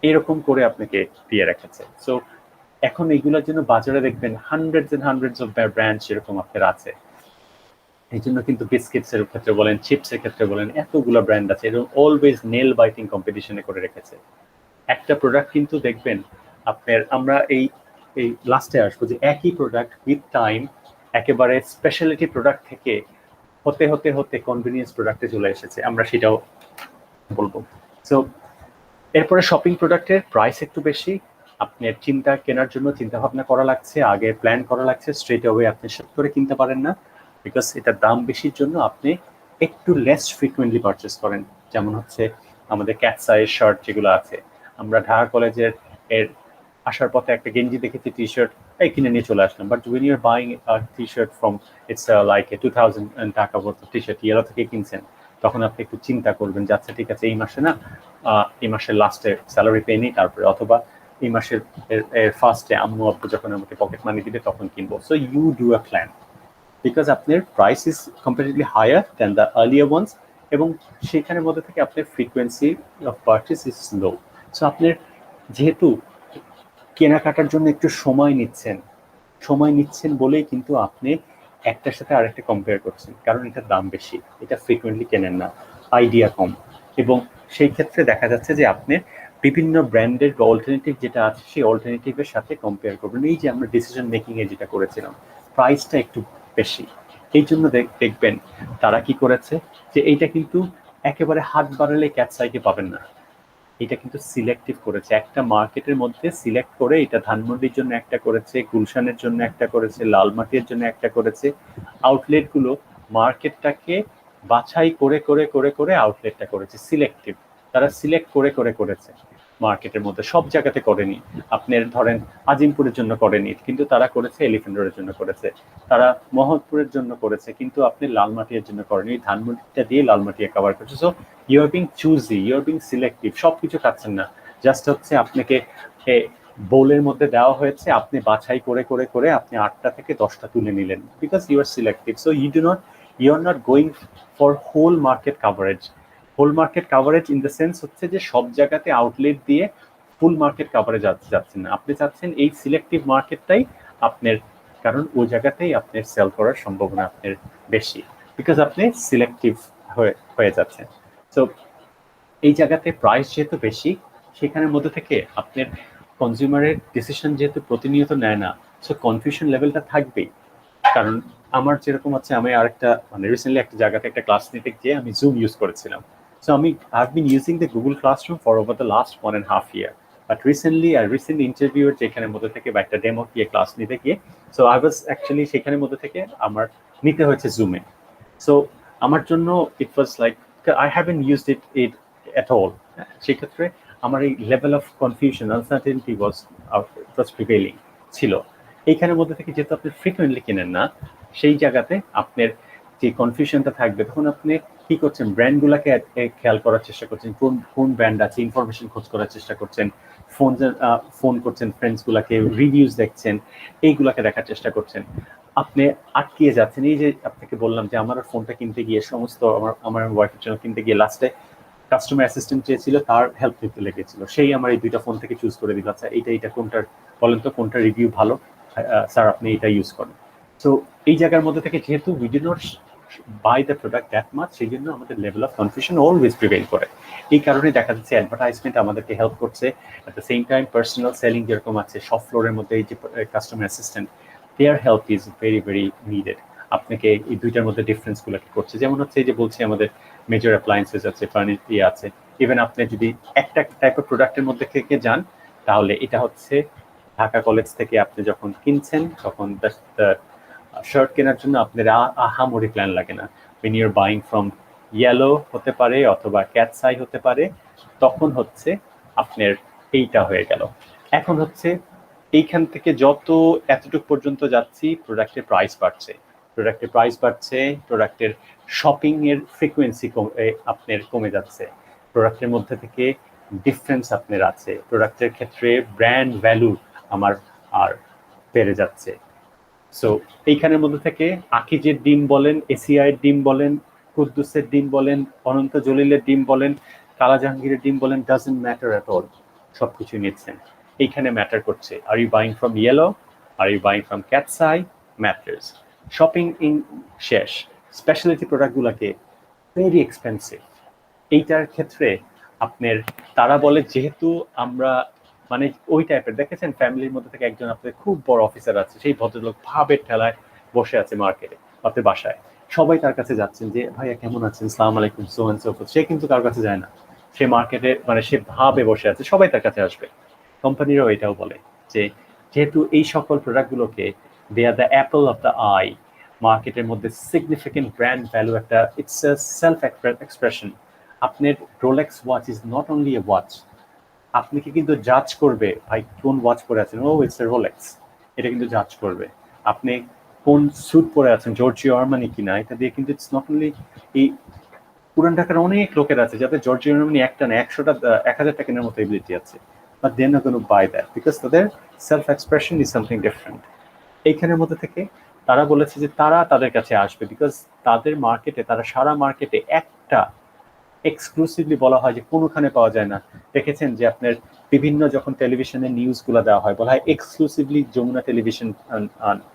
এরকম করে আপনাকে দিয়ে রেখেছে। সো এখন এইগুলোর জন্য বাজারে দেখবেন হান্ড্রেডস অফ ব্র্যান্ড এরকম আপনার আছে। এই জন্য কিন্তু বিস্কিটস এর ক্ষেত্রে বলেন, চিপস এর ক্ষেত্রে বলেন, এতগুলো ব্র্যান্ড আছে, এরকম অলওয়েজ নেল বাইটিং কম্পিটিশনে করে রেখেছে। একটা প্রোডাক্ট কিন্তু দেখবেন আপনার, আমরা এই এই লাস্টে আসবো যে একই প্রোডাক্ট উইথ টাইম একেবারে স্পেশালিটি প্রোডাক্ট থেকে হতে হতে হতে কনভিনিয়েন্স প্রোডাক্টে চলে এসেছে, আমরা সেটাও বলবো। সো এরপরে শপিং প্রোডাক্টের প্রাইস একটু বেশি, আপনার কেনার জন্য চিন্তা ভাবনা করা লাগছে, আগে প্ল্যান করা লাগছে, স্ট্রেট অ্যাওয়ে আপনি শর্ট করে কিনতে পারেন না, বিকজ এটার দাম বেশির জন্য আপনি একটু লেস ফ্রিকুয়েন্টলি পারচেস করেন। যেমন হচ্ছে আমাদের ক্যাটসাইজ শার্ট যেগুলো আছে, আমরা ঢাকা কলেজের আসার পথে একটা গেঞ্জি দেখেছি, টি শার্ট, এই কিনে নিয়ে চলে আসলাম। But when you're buying T shirt from it's like 2000 taka worth of T shirt Yellow থেকে কিনছেন, তখন আপনি একটু চিন্তা করবেন যে আচ্ছা ঠিক আছে, এই মাসে না, এই মাসের লাস্টে স্যালারি পেয়ে নিই, তারপরে অথবা এই মাসের ফার্স্টে আম্মু আব্বু যখন আমাকে পকেট মানি দিবে তখন কিনবো। So you do a plan, because আপনার price is comparatively higher than the earlier ones, এবং সেখানের মধ্যে থেকে আপনার frequency of purchase is low. So আপনার যেহেতু কেনাকাটার জন্য একটু সময় নিচ্ছেন বলেই কিন্তু আপনি একটার সাথে আরেকটা কম্পেয়ার করছেন, কারণ এটার দাম বেশি, এটা ফ্রিকুয়েন্টলি কেনেন না, আইডিয়া কম, এবং সেই ক্ষেত্রে দেখা যাচ্ছে যে আপনি বিভিন্ন ব্র্যান্ডের অল্টারনেটিভ যেটা আছে সেই অল্টারনেটিভের সাথে কম্পেয়ার করবেন। এই যে আমরা ডিসিশন মেকিং এ যেটা করেছিলাম, প্রাইসটা একটু বেশি, এই জন্য দেখবেন তারা কি করেছে যে এইটা কিন্তু একেবারে হাত বাড়ালে ক্যাটসাইকে পাবেন না, এটা কিন্তু সিলেক্টিভ করেছে, একটা মার্কেটের মধ্যে সিলেক্ট করে, এটা ধানমন্ডির জন্য একটা করেছে, গুলশানের জন্য একটা করেছে, লালমাটির জন্য একটা করেছে। আউটলেটগুলো মার্কেটটাকে বাছাই করে করে করে করে আউটলেটটা করেছে সিলেক্টিভ, তারা সিলেক্ট করে করে করেছে, মার্কেটের মধ্যে সব জায়গাতে করেনি। আপনার ধরেন আজিমপুরের জন্য করেনি, কিন্তু তারা করেছে এলিফ্যান্ট রোডের জন্য করেছে, তারা মহৎপুরের জন্য করেছে, কিন্তু আপনি লালমাটিয়ার জন্য করেনি, ধানমন্ডিটা দিয়ে লালমাটিয়া কভার করছে। So you are being choosy, you are being selective, সবকিছু খাচ্ছেন না, জাস্ট হচ্ছে আপনাকে বোলের মধ্যে দেওয়া হয়েছে, আপনি বাছাই করে করে করে আপনি 8টা থেকে 10টা তুলে নিলেন, because you are selective. So you are not going for whole market coverage. Whole market coverage in the sense হচ্ছে যে সব জায়গাতে আউটলেট দিয়ে ফুল মার্কেট কাভারেজ যাচ্ছেন না, আপনি চাচ্ছেন এই সিলেক্টিভ মার্কেটটাই আপনার, কারণ ওই জায়গাতেই আপনার সেল করার সম্ভাবনা আপনার বেশি, বিকজ আপনি সিলেক্টিভ হয়ে যাচ্ছেন। তো এই জায়গাতে প্রাইস যেহেতু বেশি, সেখানের মধ্যে থেকে আপনার কনজিউমারের ডিসিশন যেহেতু প্রতিনিয়ত নেয় না, সো কনফিউশন লেভেলটা থাকবেই। কারণ আমার যেরকম আছে, আমি আরেকটা মানে রিসেন্টলি একটা জায়গাতে একটা ক্লাস নিতে গিয়ে আমি জুম ইউজ করেছিলাম। সো আমি I been using the Google classroom for over the last 1.5 year, but recent interview যেখানের মধ্যে থেকে বা একটা ডেমো গিয়ে ক্লাস নিতে গিয়ে, সো আই ওয়াজ অ্যাকচুয়ালি সেখানের মধ্যে থেকে আমার নিতে হয়েছে জুমে। সো আমার জন্য it was like I haven't used it at all. সেক্ষেত্রে আমার এই level of confusion, uncertainty was prevailing ছিল। এইখানের মধ্যে থেকে যেহেতু আপনি ফ্রিকুয়েন্টলি কেনেন না, সেই জায়গাতে আপনার যে কনফিউশনটা থাকবে, তখন আপনি কি করছেন, ব্র্যান্ডগুলোকে খেয়াল করার চেষ্টা করছেন, কোন ব্র্যান্ড আছে, ইনফরমেশন খোঁজ করার চেষ্টা করছেন, ফোন করছেন ফ্রেন্ডসগুলোকে, রিভিউজ দেখছেন, এইগুলাকে দেখার চেষ্টা করছেন, আপনি আটকিয়ে যাচ্ছেন। এই যে আপনাকে বললাম যে আমার ফোনটা কিনতে গিয়ে সমস্ত আমার ওয়াইফের জন্য কিনতে গিয়ে লাস্টে কাস্টমার অ্যাসিস্ট্যান্ট চেয়েছিল, তার হেল্প নিতে লেগেছিল, সেই আমার এই 2টা ফোন থেকে চুজ করে দিল, আচ্ছা এইটা কোনটার বলেন তো, কোনটা রিভিউ ভালো, স্যার আপনি এটা ইউজ করেন। সো এই জায়গার মধ্যে থেকে যেহেতু we do not buy the product that much, সেই জন্য আমাদের level of confusion always prevail করে। এই কারণে দেখা যাচ্ছে অ্যাডভার্টাইজমেন্ট আমাদেরকে হেল্প করছে, at the same time personal selling যেরকম আছে শপ ফ্লোরের মধ্যে, এই যে customer assistant, there help is very very needed. আপনাকে এই দুইটার মধ্যে ডিফারেন্সগুলো কি করছে, যেমন হচ্ছে এই যে বলছি আমাদের মেজর অ্যাপ্লায়েন্সেস আছে, ফার্নিচার আছে, ইভেন আপনি যদি একটা টাইপ অফ প্রোডাক্টের মধ্যে থেকে যান, তাহলে এটা হচ্ছে ঢাকা কলেজ থেকে আপনি যখন কিনছেন, তখন শার্ট কেনার জন্য আপনার আহামরি প্ল্যান লাগে না। when you're buying from yellow হতে পারে অথবা ক্যাটসাই হতে পারে, তখন হচ্ছে আপনার এইটা হয়ে গেল। এখন হচ্ছে এইখান থেকে যত এতটুকু পর্যন্ত যাচ্ছি, প্রোডাক্টের প্রাইস বাড়ছে, প্রোডাক্টের শপিং এর ফ্রিকোয়েন্সি আপনার কমে যাচ্ছে, প্রোডাক্টের মধ্যে থেকে ডিফারেন্স আপনার আছে, প্রোডাক্টের ক্ষেত্রে ব্র্যান্ড ভ্যালু আমার আর বেড়ে যাচ্ছে। সো এইখানের মধ্যে থেকে আকিজের ডিম বলেন, এসিআই এর ডিম বলেন, কুদ্দুসের ডিম বলেন, অনন্ত জলিলের ডিম বলেন, কালা জাহাঙ্গীরের ডিম বলেন, ডাজন্ট ম্যাটার এট অল, সবকিছু নিচ্ছেন। এইখানে ম্যাটার করছে are you buying from Yellow, are you buying from Cat's Eye, matters. Shopping in শেষ। স্পেশালিটি প্রোডাক্টগুলোকে ভেরি এক্সপেন্সিভ। এইটার ক্ষেত্রে আপনার তারা বলে যেহেতু আমরা মানে ওই টাইপের দেখেছেন ফ্যামিলির মধ্যে থেকে একজন আপনাদের খুব বড় অফিসার আছে, সেই ভদ্রলোক ভাবের ঠেলায় বসে আছে মার্কেটে আপনার বাসায়, সবাই তার কাছে যাচ্ছেন যে ভাইয়া কেমন আছেন, সালাম আলাইকুম, সো এন্ড সো ফোর্থ। সে কিন্তু কারোর কাছে যায় না, সে মার্কেটে মানে সে ভাবে বসে আছে, সবাই তার কাছে আসবে। কোম্পানিরাও এটাও বলে যে যেহেতু এই সকল প্রোডাক্টগুলোকে they are the apple of the eye, মার্কেটের মধ্যে সিগনিফিকেন্ট ব্র্যান্ড ভ্যালু একটা, ইটস আ সেলফ এক্সপ্রেশন। আপনার Rolex watch is not only a watch, আপনাকে কিন্তু জাজ করবে ভাই কোন ওয়াচ পরে আছেন, ও ইটস এ রোলেক্স, এটা কিন্তু জাজ করবে। আপনি কোন স্যুট পরে আছেন, জর্জিও আর্মানি কিনা, এটা দিয়ে কিন্তু ইটস নট অনলি এই পুরান ঢাকার অনেক লোকের আছে যাদের জর্জিও আর্মানি একটা না 100টা 1000টা কেনার মতো এবিলিটি আছে, but they are not gonna buy that because তাদের self expression is something different. এইখানের মধ্যে থেকে তারা বলেছে যে তারা তাদের কাছে আসবে বিকজ তাদের মার্কেটে, তারা সারা মার্কেটে একটা এক্সক্লুসিভলি বলা হয় যে কোনোখানে পাওয়া যায় না। দেখেছেন যে আপনার বিভিন্ন যখন টেলিভিশনে নিউজগুলো দেওয়া হয় বলা হয় এক্সক্লুসিভলি যমুনা টেলিভিশন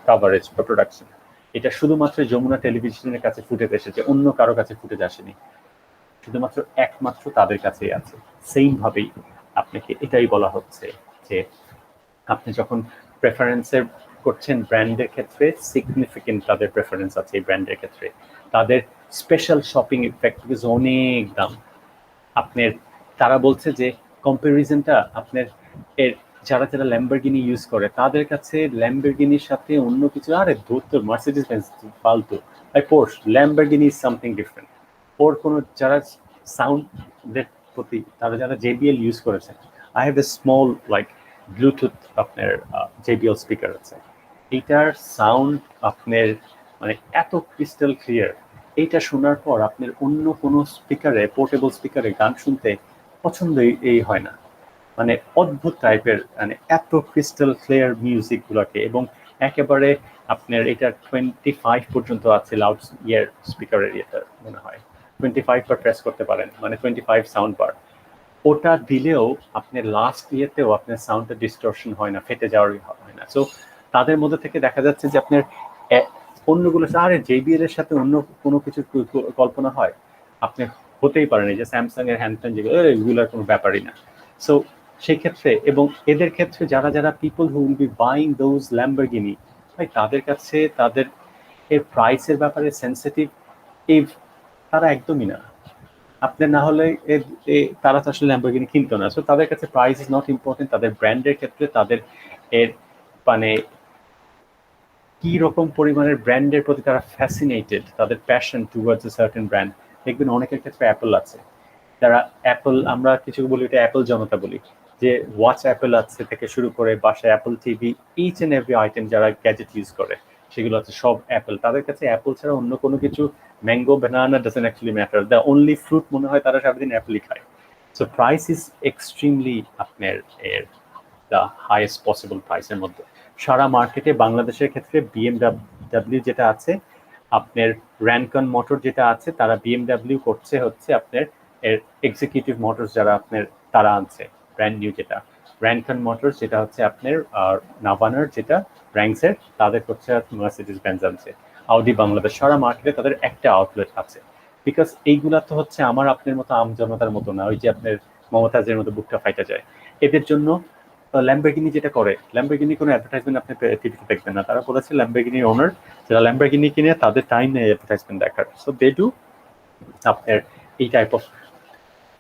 কভারেজ বা প্রোডাকশন, এটা শুধুমাত্র যমুনা টেলিভিশনের কাছে ফুটেজ এসেছে, অন্য কারো কাছে ফুটেজ আসেনি, শুধুমাত্র একমাত্র তাদের কাছেই আছে। সেম ভাবেই আপনাকে এটাই বলা হচ্ছে যে আপনি যখন প্রেফারেন্সের করছেন ব্র্যান্ডের ক্ষেত্রে, সিগনিফিকেন্ট তাদের প্রেফারেন্স আছে এই ব্র্যান্ডের ক্ষেত্রে, তাদের স্পেশাল শপিং ইফেক্ট অনেক দাম আপনার। তারা বলছে যে কম্পারিজনটা আপনার এর যারা যারা ল্যাম্বরগিনি ইউজ করে তাদের কাছে ল্যাম্বরগিনির সাথে অন্য কিছু আরে ধরতো মার্সিডিজ বেঞ্জ ফালতু, I Porsche, Lamborghini is something different. ওর কোনো যারা সাউন্ডের প্রতি তারা যারা জেবিএল ইউজ করেছেন, I have a small like Bluetooth আপনার জেবিএল স্পিকার আছে, এইটার সাউন্ড আপনার মানে এত ক্রিস্টাল ক্লিয়ার, এইটা শোনার পর আপনার অন্য কোনো স্পিকারে, পোর্টেবল স্পিকারে গান শুনতে পছন্দই এই হয় না, মানে অদ্ভুত টাইপের, মানে এত ক্রিস্টাল ক্লিয়ার মিউজিক গুলাকে। এবং একেবারে আপনার এটা 25 পর্যন্ত আছে লাউড ইয়ার স্পিকারের, এটা মনে হয় 25 বার প্রেস করতে পারেন, মানে 25 সাউন্ড বার। ওটা দিলেও আপনার লাস্ট ইয়েতেও আপনার সাউন্ডটা ডিস্টরশন হয় না, ফেটে যাওয়ার হয় না। সো তাদের মধ্যে থেকে দেখা যাচ্ছে যে আপনার অন্যগুলো আরে জেবিএল এর সাথে অন্য কোনো কিছু কল্পনা হয় আপনি হতেই পারেন, যে স্যামসাং এর হ্যান্ডফোন যেগুলো এগুলোর কোনো ব্যাপারই না। সো সেই ক্ষেত্রে এবং এদের ক্ষেত্রে যারা যারা people who will be buying those Lamborghini, ভাই তাদের কাছে তাদের এর প্রাইসের ব্যাপারে সেন্সিটিভ এই তারা একদমই না। আপনার না হলে তারা তো আসলে ল্যাম্বরগিনি কিনতো না। সো তাদের কাছে প্রাইস ইজ নট ইম্পর্টেন্ট, তাদের ব্র্যান্ডের ক্ষেত্রে তাদের এর মানে কি রকম পরিমাণের ব্র্যান্ডের প্রতি তারা ফ্যাসিনেটেড, তাদের passion towards a certain brand. দেখবেন অনেকের ক্ষেত্রে অ্যাপল আছে, যারা অ্যাপল, আমরা কিছু বলি এটা অ্যাপল জনতা বলি, যে ওয়াচ অ্যাপল আছে থেকে শুরু করে বাসায় Apple TV, each and every item যারা গ্যাজেট ইউজ করে সেগুলো আছে সব অ্যাপল। তাদের কাছে অ্যাপল ছাড়া অন্য কোনো কিছু, mango banana doesn't actually matter, the only fruit মনে হয় তারা সারাদিন অ্যাপলই খায়। সো প্রাইস ইজ এক্সট্রিমলি আপনার এর দ্য হাইয়েস্ট পসিবল প্রাইসের মধ্যে সারা মার্কেটে। বাংলাদেশের ক্ষেত্রে বিএমডাব্লিউ যেটা আছে, আপনার র্যানকন মোটর যেটা আছে, তারা বিএমডাব্লিউ করছে হচ্ছে আপনার এর এক্সিকিউটিভ মোটরস যারা আপনার তারা আনছে ব্র্যান্ড নিউ, যেটা র্যানকন মোটরস যেটা হচ্ছে আপনার নাভানার যেটা র্যাংসের, তাদের করছে মার্সিডিজ বেঞ্জ আনছে। আউডি বাংলাদেশ সারা মার্কেটে তাদের একটা আউটলেট আছে, বিকজ এইগুলা তো হচ্ছে আমার আপনার মতো আম জনতার মতো না, ওই যে আপনার মমতাজের মতো বুকটা ফাইটা যায়। এদের জন্য ল্যাম্বরগিনি যেটা করে, ল্যাম্বরগিনি কোনো অ্যাডভার্টাইজমেন্ট আপনি টিভিতে দেখবেন না, তারা বলেছে ল্যাম্বরগিনির ওনার যারা ল্যাম্বরগিনি কিনে তাদের টাইম নেই অ্যাডভার্টাইজমেন্ট দেখার, সো দে ডু আপনার এই type of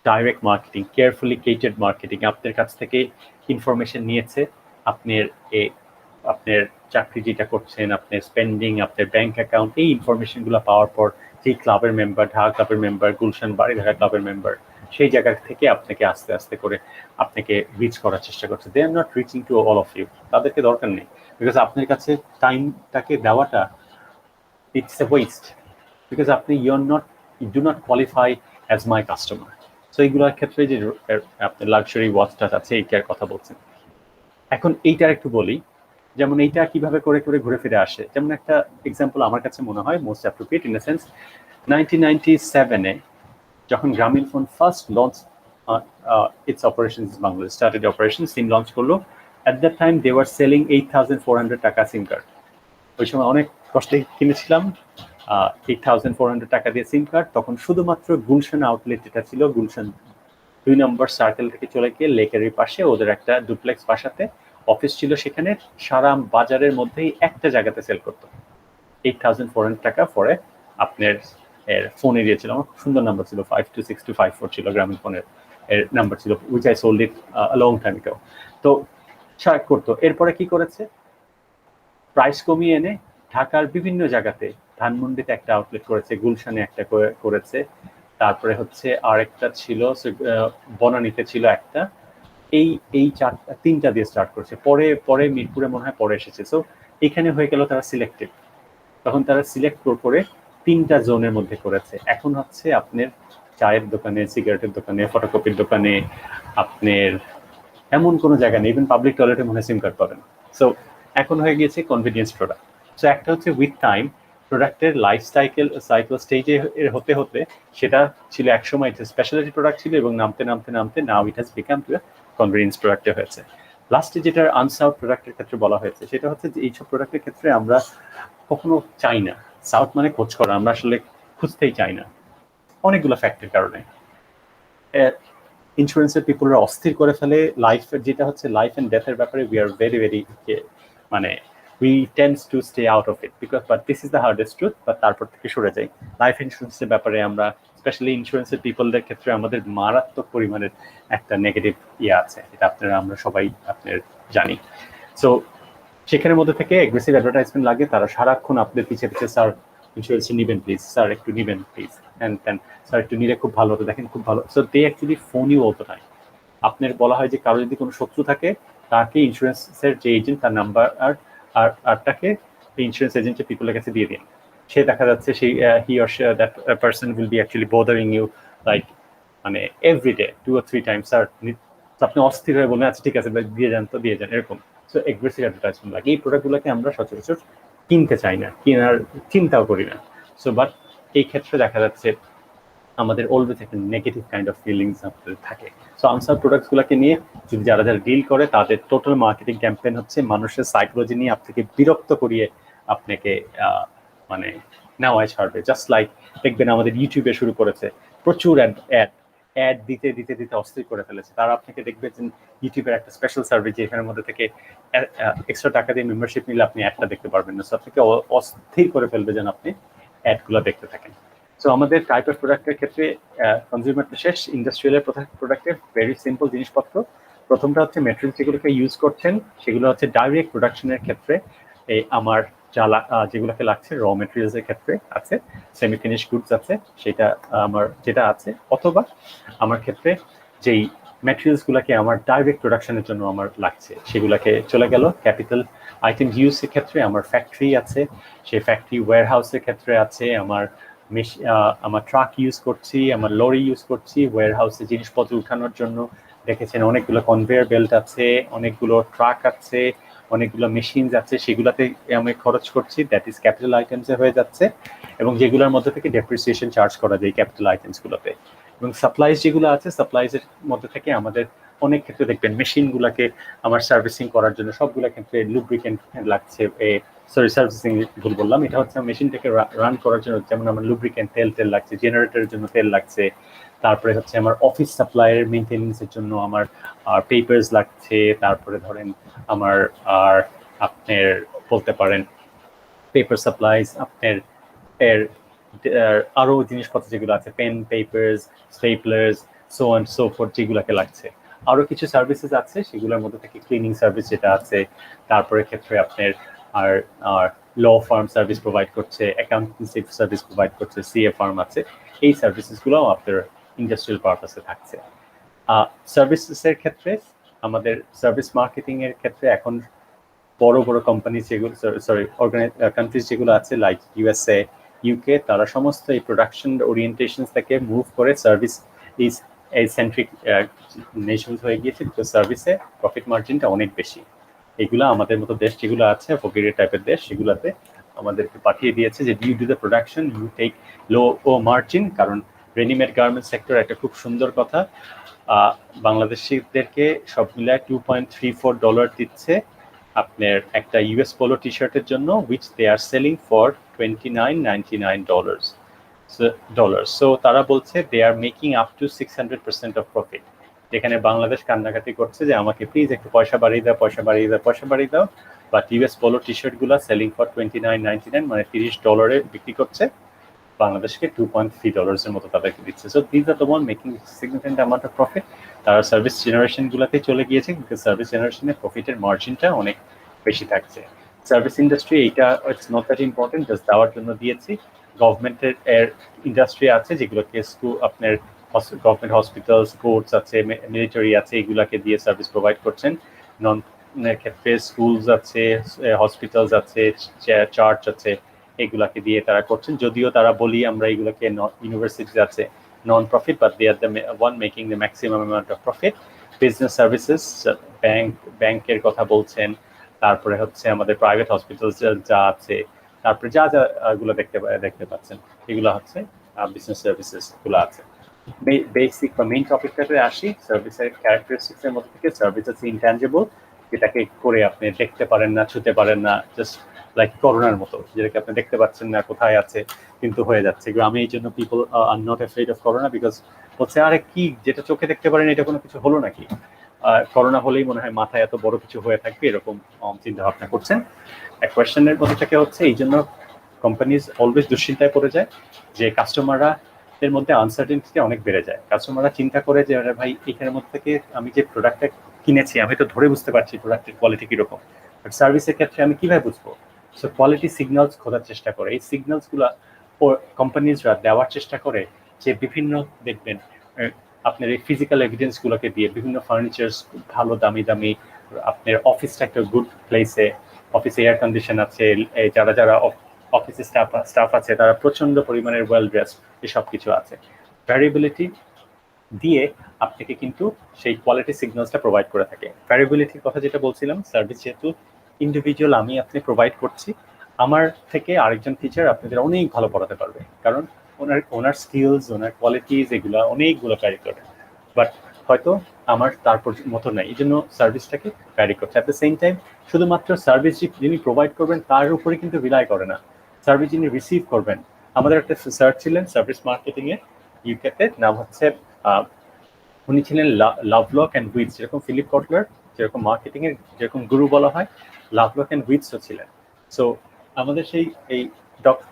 direct marketing, carefully curated marketing. আপনার কাছ থেকে ইনফরমেশন নিয়েছে, আপনার আপনার চাকরি যেটা করছেন, আপনার স্পেন্ডিং, আপনার ব্যাংক অ্যাকাউন্ট, এই ইনফরমেশনগুলো পাওয়ার পর যেই ক্লাবের মেম্বার, ঢাকা ক্লাবের মেম্বার, গুলশান বাড়িধারা ক্লাবের মেম্বার, সেই জায়গা থেকে আপনাকে আস্তে আস্তে করে আপনাকে রিচ করার চেষ্টা করছে। They are not reaching to all of you, তাদেরকে দরকার নেই, বিকজ আপনার কাছে টাইমটাকে দেওয়াটা ইটস এ ওয়েস্ট, বিকজ আপনি you do not qualify as my customer. So এইগুলোর ক্ষেত্রে যে আপনার লাক্সারি ওয়াচটা আছে এইটার কথা বলছেন। এখন এইটার একটু বলি, যেমন এইটা কিভাবে করে করে ঘুরে ফিরে আসে, যেমন একটা এক্সাম্পল আমার কাছে মনে হয় most appropriate in the sense 1997-এ যখন Grameen phone first launch its operation Bangladesh started operation SIM launch করলো, at that time they were selling 8,400 taka SIM card. ওই সময় অনেক কষ্টে কিনেছিলাম 8,400 টাকা দিয়ে সিম কার্ড। তখন শুধুমাত্র গুলশান আউটলেট যেটা ছিল, গুলশান 2 নম্বর সার্কেল থেকে চলে গিয়ে লেকের পাশে ওদের একটা ডুপ্লেক্স বাসাতে অফিস ছিল, সেখানে সারা বাজারের মধ্যেই একটা জায়গাতে সেল করতো 8,400 টাকা ফরে আপনার ফোন এরিয়া ছিল। আমার খুব সুন্দর নাম্বার ছিল, 526254 ছিল গ্রামীণ ফোনের এর নাম্বার ছিল, which I sold it long time এগো। তো সার্চ করতো। এরপরে কি করেছে, প্রাইস কমিয়ে এনে ঢাকার বিভিন্ন জায়গাতে, ধানমন্ডিতে একটা আউটলেট করেছে, গুলশানে একটা করেছে, তারপরে হচ্ছে আরেকটা ছিল বনানীতে ছিল একটা, এই তিনটা দিয়ে স্টার্ট করেছে। পরে পরে মিরপুরে মনে হয় পরে এসেছে। সো এখানে হয়ে গেল তারা সিলেক্টিভ, তখন তারা সিলেক্ট করে 3টা জোনের মধ্যে করেছে। এখন হচ্ছে আপনার চায়ের দোকানে, সিগারেটের দোকানে, ফটোকপির দোকানে, আপনার এমন কোনো জায়গা নেই, ইভেন পাবলিক টয়লেটে মনে হয় সিম কার্ড পাবেন। সো এখন হয়ে গিয়েছে কনভিনিয়েন্স প্রোডাক্ট। সো একটা হচ্ছে উইথ টাইম প্রোডাক্টের লাইফ সাইকেল স্টেজে হতে হতে সেটা ছিল একসময় এটা স্পেশালিটি প্রোডাক্ট ছিল, এবং নামতে নামতে নামতে now it has become to convenience প্রোডাক্টে হয়েছে। লাস্টে যেটা আনসাউথ প্রোডাক্টের ক্ষেত্রে বলা হয়েছে সেটা হচ্ছে যে এইসব প্রোডাক্টের ক্ষেত্রে আমরা কখনো চাই না, সাউথ মানে খোঁজ করা, আমরা আসলে খুঁজতেই চাই না অনেকগুলো ফ্যাক্টরের কারণে। ইন্স্যুরেন্সের পিপলরা অস্থির করে ফেলে লাইফ, যেটা হচ্ছে লাইফ এন্ড ডেথের ব্যাপারে উই আর ভেরি ভেরি মানে we tends to stay out of it because but this is the hardest truth. But তারপর থেকে সরে যাই। লাইফ ইন্স্যুরেন্সের ব্যাপারে আমরা স্পেশালি ইন্স্যুরেন্সের পিপলদের ক্ষেত্রে আমাদের মারাত্মক পরিমাণের একটা নেগেটিভ আছে, এটা আপনারা আমরা সবাই আপনার জানি। সো সেখানের মধ্যে থেকে এগ্রেসিভ অ্যাডভার্টাইজমেন্ট লাগে, তারা সারাক্ষণ আপনাদের পিছিয়ে পিছিয়ে স্যার ইন্স্যুরেন্স নিবেন প্লিজ, স্যার একটু নিবেন প্লিজ, অ্যান্ড দেন স্যার একটু নিলে খুব ভালো হতো, দেখেন খুব ভালো। সো দে অ্যাকচুয়ালি ফোনই বলতে নাই। আপনার বলা হয় যে কারো যদি কোনো শত্রু থাকে তাকে ইন্স্যুরেন্সের যে এজেন্ট তার নাম্বার আরটাকে ইন্স্যুরেন্স এজেন্টের পিপলের কাছে দিয়ে দিন। সে দেখা যাচ্ছে সেই he or that person will be actually bothering you like মানে এভরিডে 2 or 3 টাইমস। স্যার আপনি অস্থির হয়ে বললেন আচ্ছা ঠিক আছে দিয়ে যান তো দিয়ে যান, এরকম। সো এগ্রেসিভ অ্যাডভার্টাইজমেন্ট লাগে। এই প্রোডাক্টগুলোকে আমরা সচরাচর কিনতে চাই না, কেনার চিন্তাও করি না। সো বাট এই ক্ষেত্রে দেখা যাচ্ছে আমাদের অলওয়েজ একটা নেগেটিভ কাইন্ড অফ ফিলিংস আপনাদের থাকে। সো আনসার প্রোডাক্টসগুলোকে নিয়ে যদি যারা যারা ডিল করে তাদের টোটাল মার্কেটিং ক্যাম্পেইন হচ্ছে মানুষের সাইকোলজি নিয়ে আপনাকে বিরক্ত করিয়ে আপনাকে মানে নেওয়ায় ছাড়বে। জাস্ট লাইক দেখবেন আমাদের ইউটিউবে শুরু করেছে প্রচুর অ্যাড দিতে দিতে দিতে অস্থির করে ফেলেছে। তারা আপনাকে দেখবে যে ইউটিউবের একটা স্পেশাল সার্ভিস যেখানের মধ্যে থেকে এক্সট্রা টাকা দিয়ে মেম্বারশিপ নিলে আপনি অ্যাডটা দেখতে পারবেন না। সো আপনাকে অস্থির করে ফেলবে যেন আপনি অ্যাডগুলো দেখতে থাকেন। সো আমাদের টাইপ অফ প্রোডাক্টের ক্ষেত্রে কনজিউমার শেষ, ইন্ডাস্ট্রিয়ালের প্রোডাক্টের ভেরি সিম্পল জিনিসপত্র। প্রথমটা হচ্ছে মেটেরিয়াল যেগুলোকে ইউজ করছেন সেগুলো হচ্ছে ডাইরেক্ট প্রোডাকশনের ক্ষেত্রে আমার যেগুলোকে লাগছে র মেটেরিয়ালসের ক্ষেত্রে আছে, সেমি ফিনিশ গুডস আছে সেটা আমার যেটা আছে, অথবা আমার ক্ষেত্রে যেই ম্যাটেরিয়ালসগুলোকে আমার ডাইরেক্ট প্রোডাকশনের জন্য আমার লাগছে সেগুলোকে চলে গেল ক্যাপিটাল আইটেম ইউজের ক্ষেত্রে আমার ফ্যাক্টরি আছে, সেই ফ্যাক্টরি ওয়্যার হাউসের ক্ষেত্রে আছে, আমার ট্রাক ইউজ করছি, আমার লরি ইউজ করছি ওয়্যার হাউসে জিনিসপত্র উঠানোর জন্য। দেখেছেন অনেকগুলো কনভেয়ার বেল্ট আছে, অনেকগুলো ট্রাক আছে, অনেকগুলো মেশিন আছে, সেগুলোতে আমি খরচ করছি, দ্যাট ইজ ক্যাপিটাল আইটেমসে হয়ে যাচ্ছে। এবং যেগুলোর মধ্যে থেকে ডেপ্রিসিয়েশন চার্জ করা যায় ক্যাপিটাল আইটেমসগুলোতে। এবং সাপ্লাইজ যেগুলো আছে সাপ্লাইজের মধ্যে থেকে আমাদের অনেক ক্ষেত্রে দেখবেন মেশিনগুলোকে আমার সার্ভিসিং করার জন্য সবগুলো ক্ষেত্রে লুব্রিকেন্ট লাগছে, সরি সার্ভিসিং ভুল বললাম, এটা হচ্ছে মেশিনটাকে রান করার জন্য যেমন আমার লুব্রিকেন্ট তেল লাগছে, জেনারেটরের জন্য তেল লাগছে, তারপরে হচ্ছে আমার অফিস সাপ্লাইয়ের মেনটেন্যান্সের জন্য আমার পেপারস লাগছে, তারপরে ধরেন আমার আর আপনার বলতে পারেন পেপার সাপ্লাইজ, আপনার আরো জিনিসপত্র যেগুলো আছে pen, papers, staplers, so and so forth যেগুলোকে লাগছে। আরো কিছু সার্ভিসেস আছে সেগুলোর মধ্যে থেকে ক্লিনিং সার্ভিস যেটা আছে, তারপরে ক্ষেত্রে আপনার আর ল ফার্ম সার্ভিস প্রোভাইড করছে, অ্যাকাউন্টেন্সি সার্ভিস প্রোভাইড করছে, সিএ ফার্ম আছে, এই সার্ভিসেসগুলো আপনার ইন্ডাস্ট্রিয়াল পারপাসে থাকছে। সার্ভিসেসের ক্ষেত্রে আমাদের সার্ভিস মার্কেটিং এর ক্ষেত্রে এখন বড় বড় কোম্পানি যেগুলো কান্ট্রিজ যেগুলো আছে লাইক ইউএসএ, ইউকে, তারা সমস্ত এই প্রোডাকশন ওরিয়েন্টেশন থেকে মুভ করে সার্ভিস ইজ এই সেন্ট্রিক নেশন হয়ে গিয়েছে, তো সার্ভিসে প্রফিট মার্জিনটা অনেক বেশি। এগুলো আমাদের মতো দেশ যেগুলো আছে ফকিরের টাইপের দেশ সেগুলোতে আমাদেরকে পাঠিয়ে দিয়েছে যে you do the production, you take lower margin. কারণ রেডিমেড গার্মেন্টস সেক্টর একটা খুব সুন্দর কথা, বাংলাদেশিদেরকে সব মিলায় $2.34 দিচ্ছে আপনার একটা ইউএস পোলো টি শার্টের জন্য, which they are selling for $29.99 dollar. So তারা বলছে they are making up to 600% of profit. যেখানে বাংলাদেশ কান্নাকাটি করছে যে আমাকে প্লিজ একটু পয়সা বাড়িয়ে দাও, পয়সা বাড়িয়ে দাও, পয়সা বাড়িয়ে দাও। But US polo T shirt গুলা সেলিং ফর $29.99, মানে $30 বিক্রি করছে, বাংলাদেশকে $2.3 মতো তাদেরকে দিচ্ছে। So this R the one making significant amount of profit. তারা সার্ভিস জেনারেশন গুলাতে চলে গিয়েছে, কিন্তু সার্ভিস জেনারেশনের প্রফিটের মার্জিনটা অনেক বেশি থাকছে। সার্ভিস ইন্ডাস্ট্রি এইটা it's not that important, just দেওয়ার জন্য দিয়েছি। গভর্নমেন্টের ইন্ডাস্ট্রি আছে যেগুলোকে আপনার গভর্নমেন্ট হসপিটালস, কোর্টস আছে, মিলিটারি আছে, এগুলাকে দিয়ে সার্ভিস প্রোভাইড করছেন। নন ক্ষেত্রে স্কুলস আছে, হসপিটালস আছে, চার্চ আছে, এগুলাকে দিয়ে তারা করছেন। যদিও তারা বলি আমরা এগুলোকে ইউনিভার্সিটিজ আছে non profit, but they are the one making the maximum amount of profit. Business services, ব্যাংকের কথা বলছেন, তারপরে হচ্ছে আমাদের প্রাইভেট হসপিটাল যা আছে, তারপরে যা যা গুলো দেখতে পাচ্ছেন, এগুলো হচ্ছে বিজনেস সার্ভিসেস গুলো আছে। বেসিক বা মেইন টপিকটাতে আসি। সার্ভিসের ক্যারেক্টারিস্টিক্স এর মধ্যে থেকে সার্ভিস আছে ইনট্যাঞ্জিবল, যেটাকে করে আপনি দেখতে পারেন না, ছুতে পারেন না, জাস্ট লাইক করোনার মতো, যেটাকে আপনি দেখতে পাচ্ছেন না কোথায় আছে, কিন্তু হয়ে যাচ্ছে। গ্রামে এই জন্য people are not afraid of corona, because হচ্ছে আরে কি, যেটা চোখে দেখতে পারেন এটা কোনো কিছু হলো নাকি, করোনা হলেই মনে হয় মাথায় এত বড় কিছু হয়ে থাকবে, এরকম চিন্তা ভাবনা করছেন। এক কোয়েশ্চেনের মধ্যে থেকে হচ্ছে এই জন্য কোম্পানিজ অলওয়েজ দুশ্চিন্তায় পড়ে যায় যে কাস্টমাররা এর মধ্যে আনসার্টেনিটি অনেক বেড়ে যায়। কাস্টমাররা চিন্তা করে যে আরে ভাই এখানের মধ্যে থেকে আমি যে প্রোডাক্টটা কিনেছি আমি তো ধরে বুঝতে পারছি প্রোডাক্টের কোয়ালিটি কিরকম, বাট সার্ভিসের ক্ষেত্রে আমি কিভাবে বুঝবো? সো কোয়ালিটি সিগন্যালস খোঁজার চেষ্টা করে, এই সিগন্যালসগুলো কোম্পানিজরা দেওয়ার চেষ্টা করে যে বিভিন্ন দেখবেন আপনার এই ফিজিক্যাল এভিডেন্সগুলোকে দিয়ে বিভিন্ন ফার্নিচার্স ভালো দামি দামি, আপনার অফিসটা একটা গুড প্লেসে, অফিসে এয়ার কন্ডিশন আছে, যারা যারা অফিসে স্টাফ আছে তারা প্রচন্ড পরিমাণের ওয়েল ড্রেস, এসব কিছু আছে। ভ্যারিয়েবিলিটি দিয়ে আপনাকে কিন্তু সেই কোয়ালিটি সিগন্যালসটা প্রোভাইড করে থাকে। ভ্যারিয়েবিলিটির কথা যেটা বলছিলাম, সার্ভিস যেহেতু ইন্ডিভিজুয়াল আমি আপনি প্রোভাইড করছি, আমার থেকে আরেকজন টিচার আপনাদের অনেক ভালো পড়াতে পারবে, কারণ ওনার স্কিলস, ওনার কোয়ালিটিস এগুলো অনেকগুলো ভ্যারি করে, বাট হয়তো আমার তারপর মতো নাই, এই জন্য সার্ভিসটাকে ভ্যারি করছে। অ্যাট দ্য সেম টাইম শুধুমাত্র সার্ভিস যিনি প্রোভাইড করবেন তার উপরে কিন্তু রিলাই করে না, সার্ভিস যিনি রিসিভ করবেন। আমাদের একটা স্যার ছিলেন সার্ভিস মার্কেটিং এ ইউকেতে, নাম হচ্ছে উনি ছিলেন লাভলক অ্যান্ড উইথস, যেরকম ফিলিপ কটলার যেরকম মার্কেটিং এর যেরকম গুরু বলা হয়, লাভলক অ্যান্ড উইথসও ছিলেন। সো আমাদের সেই এই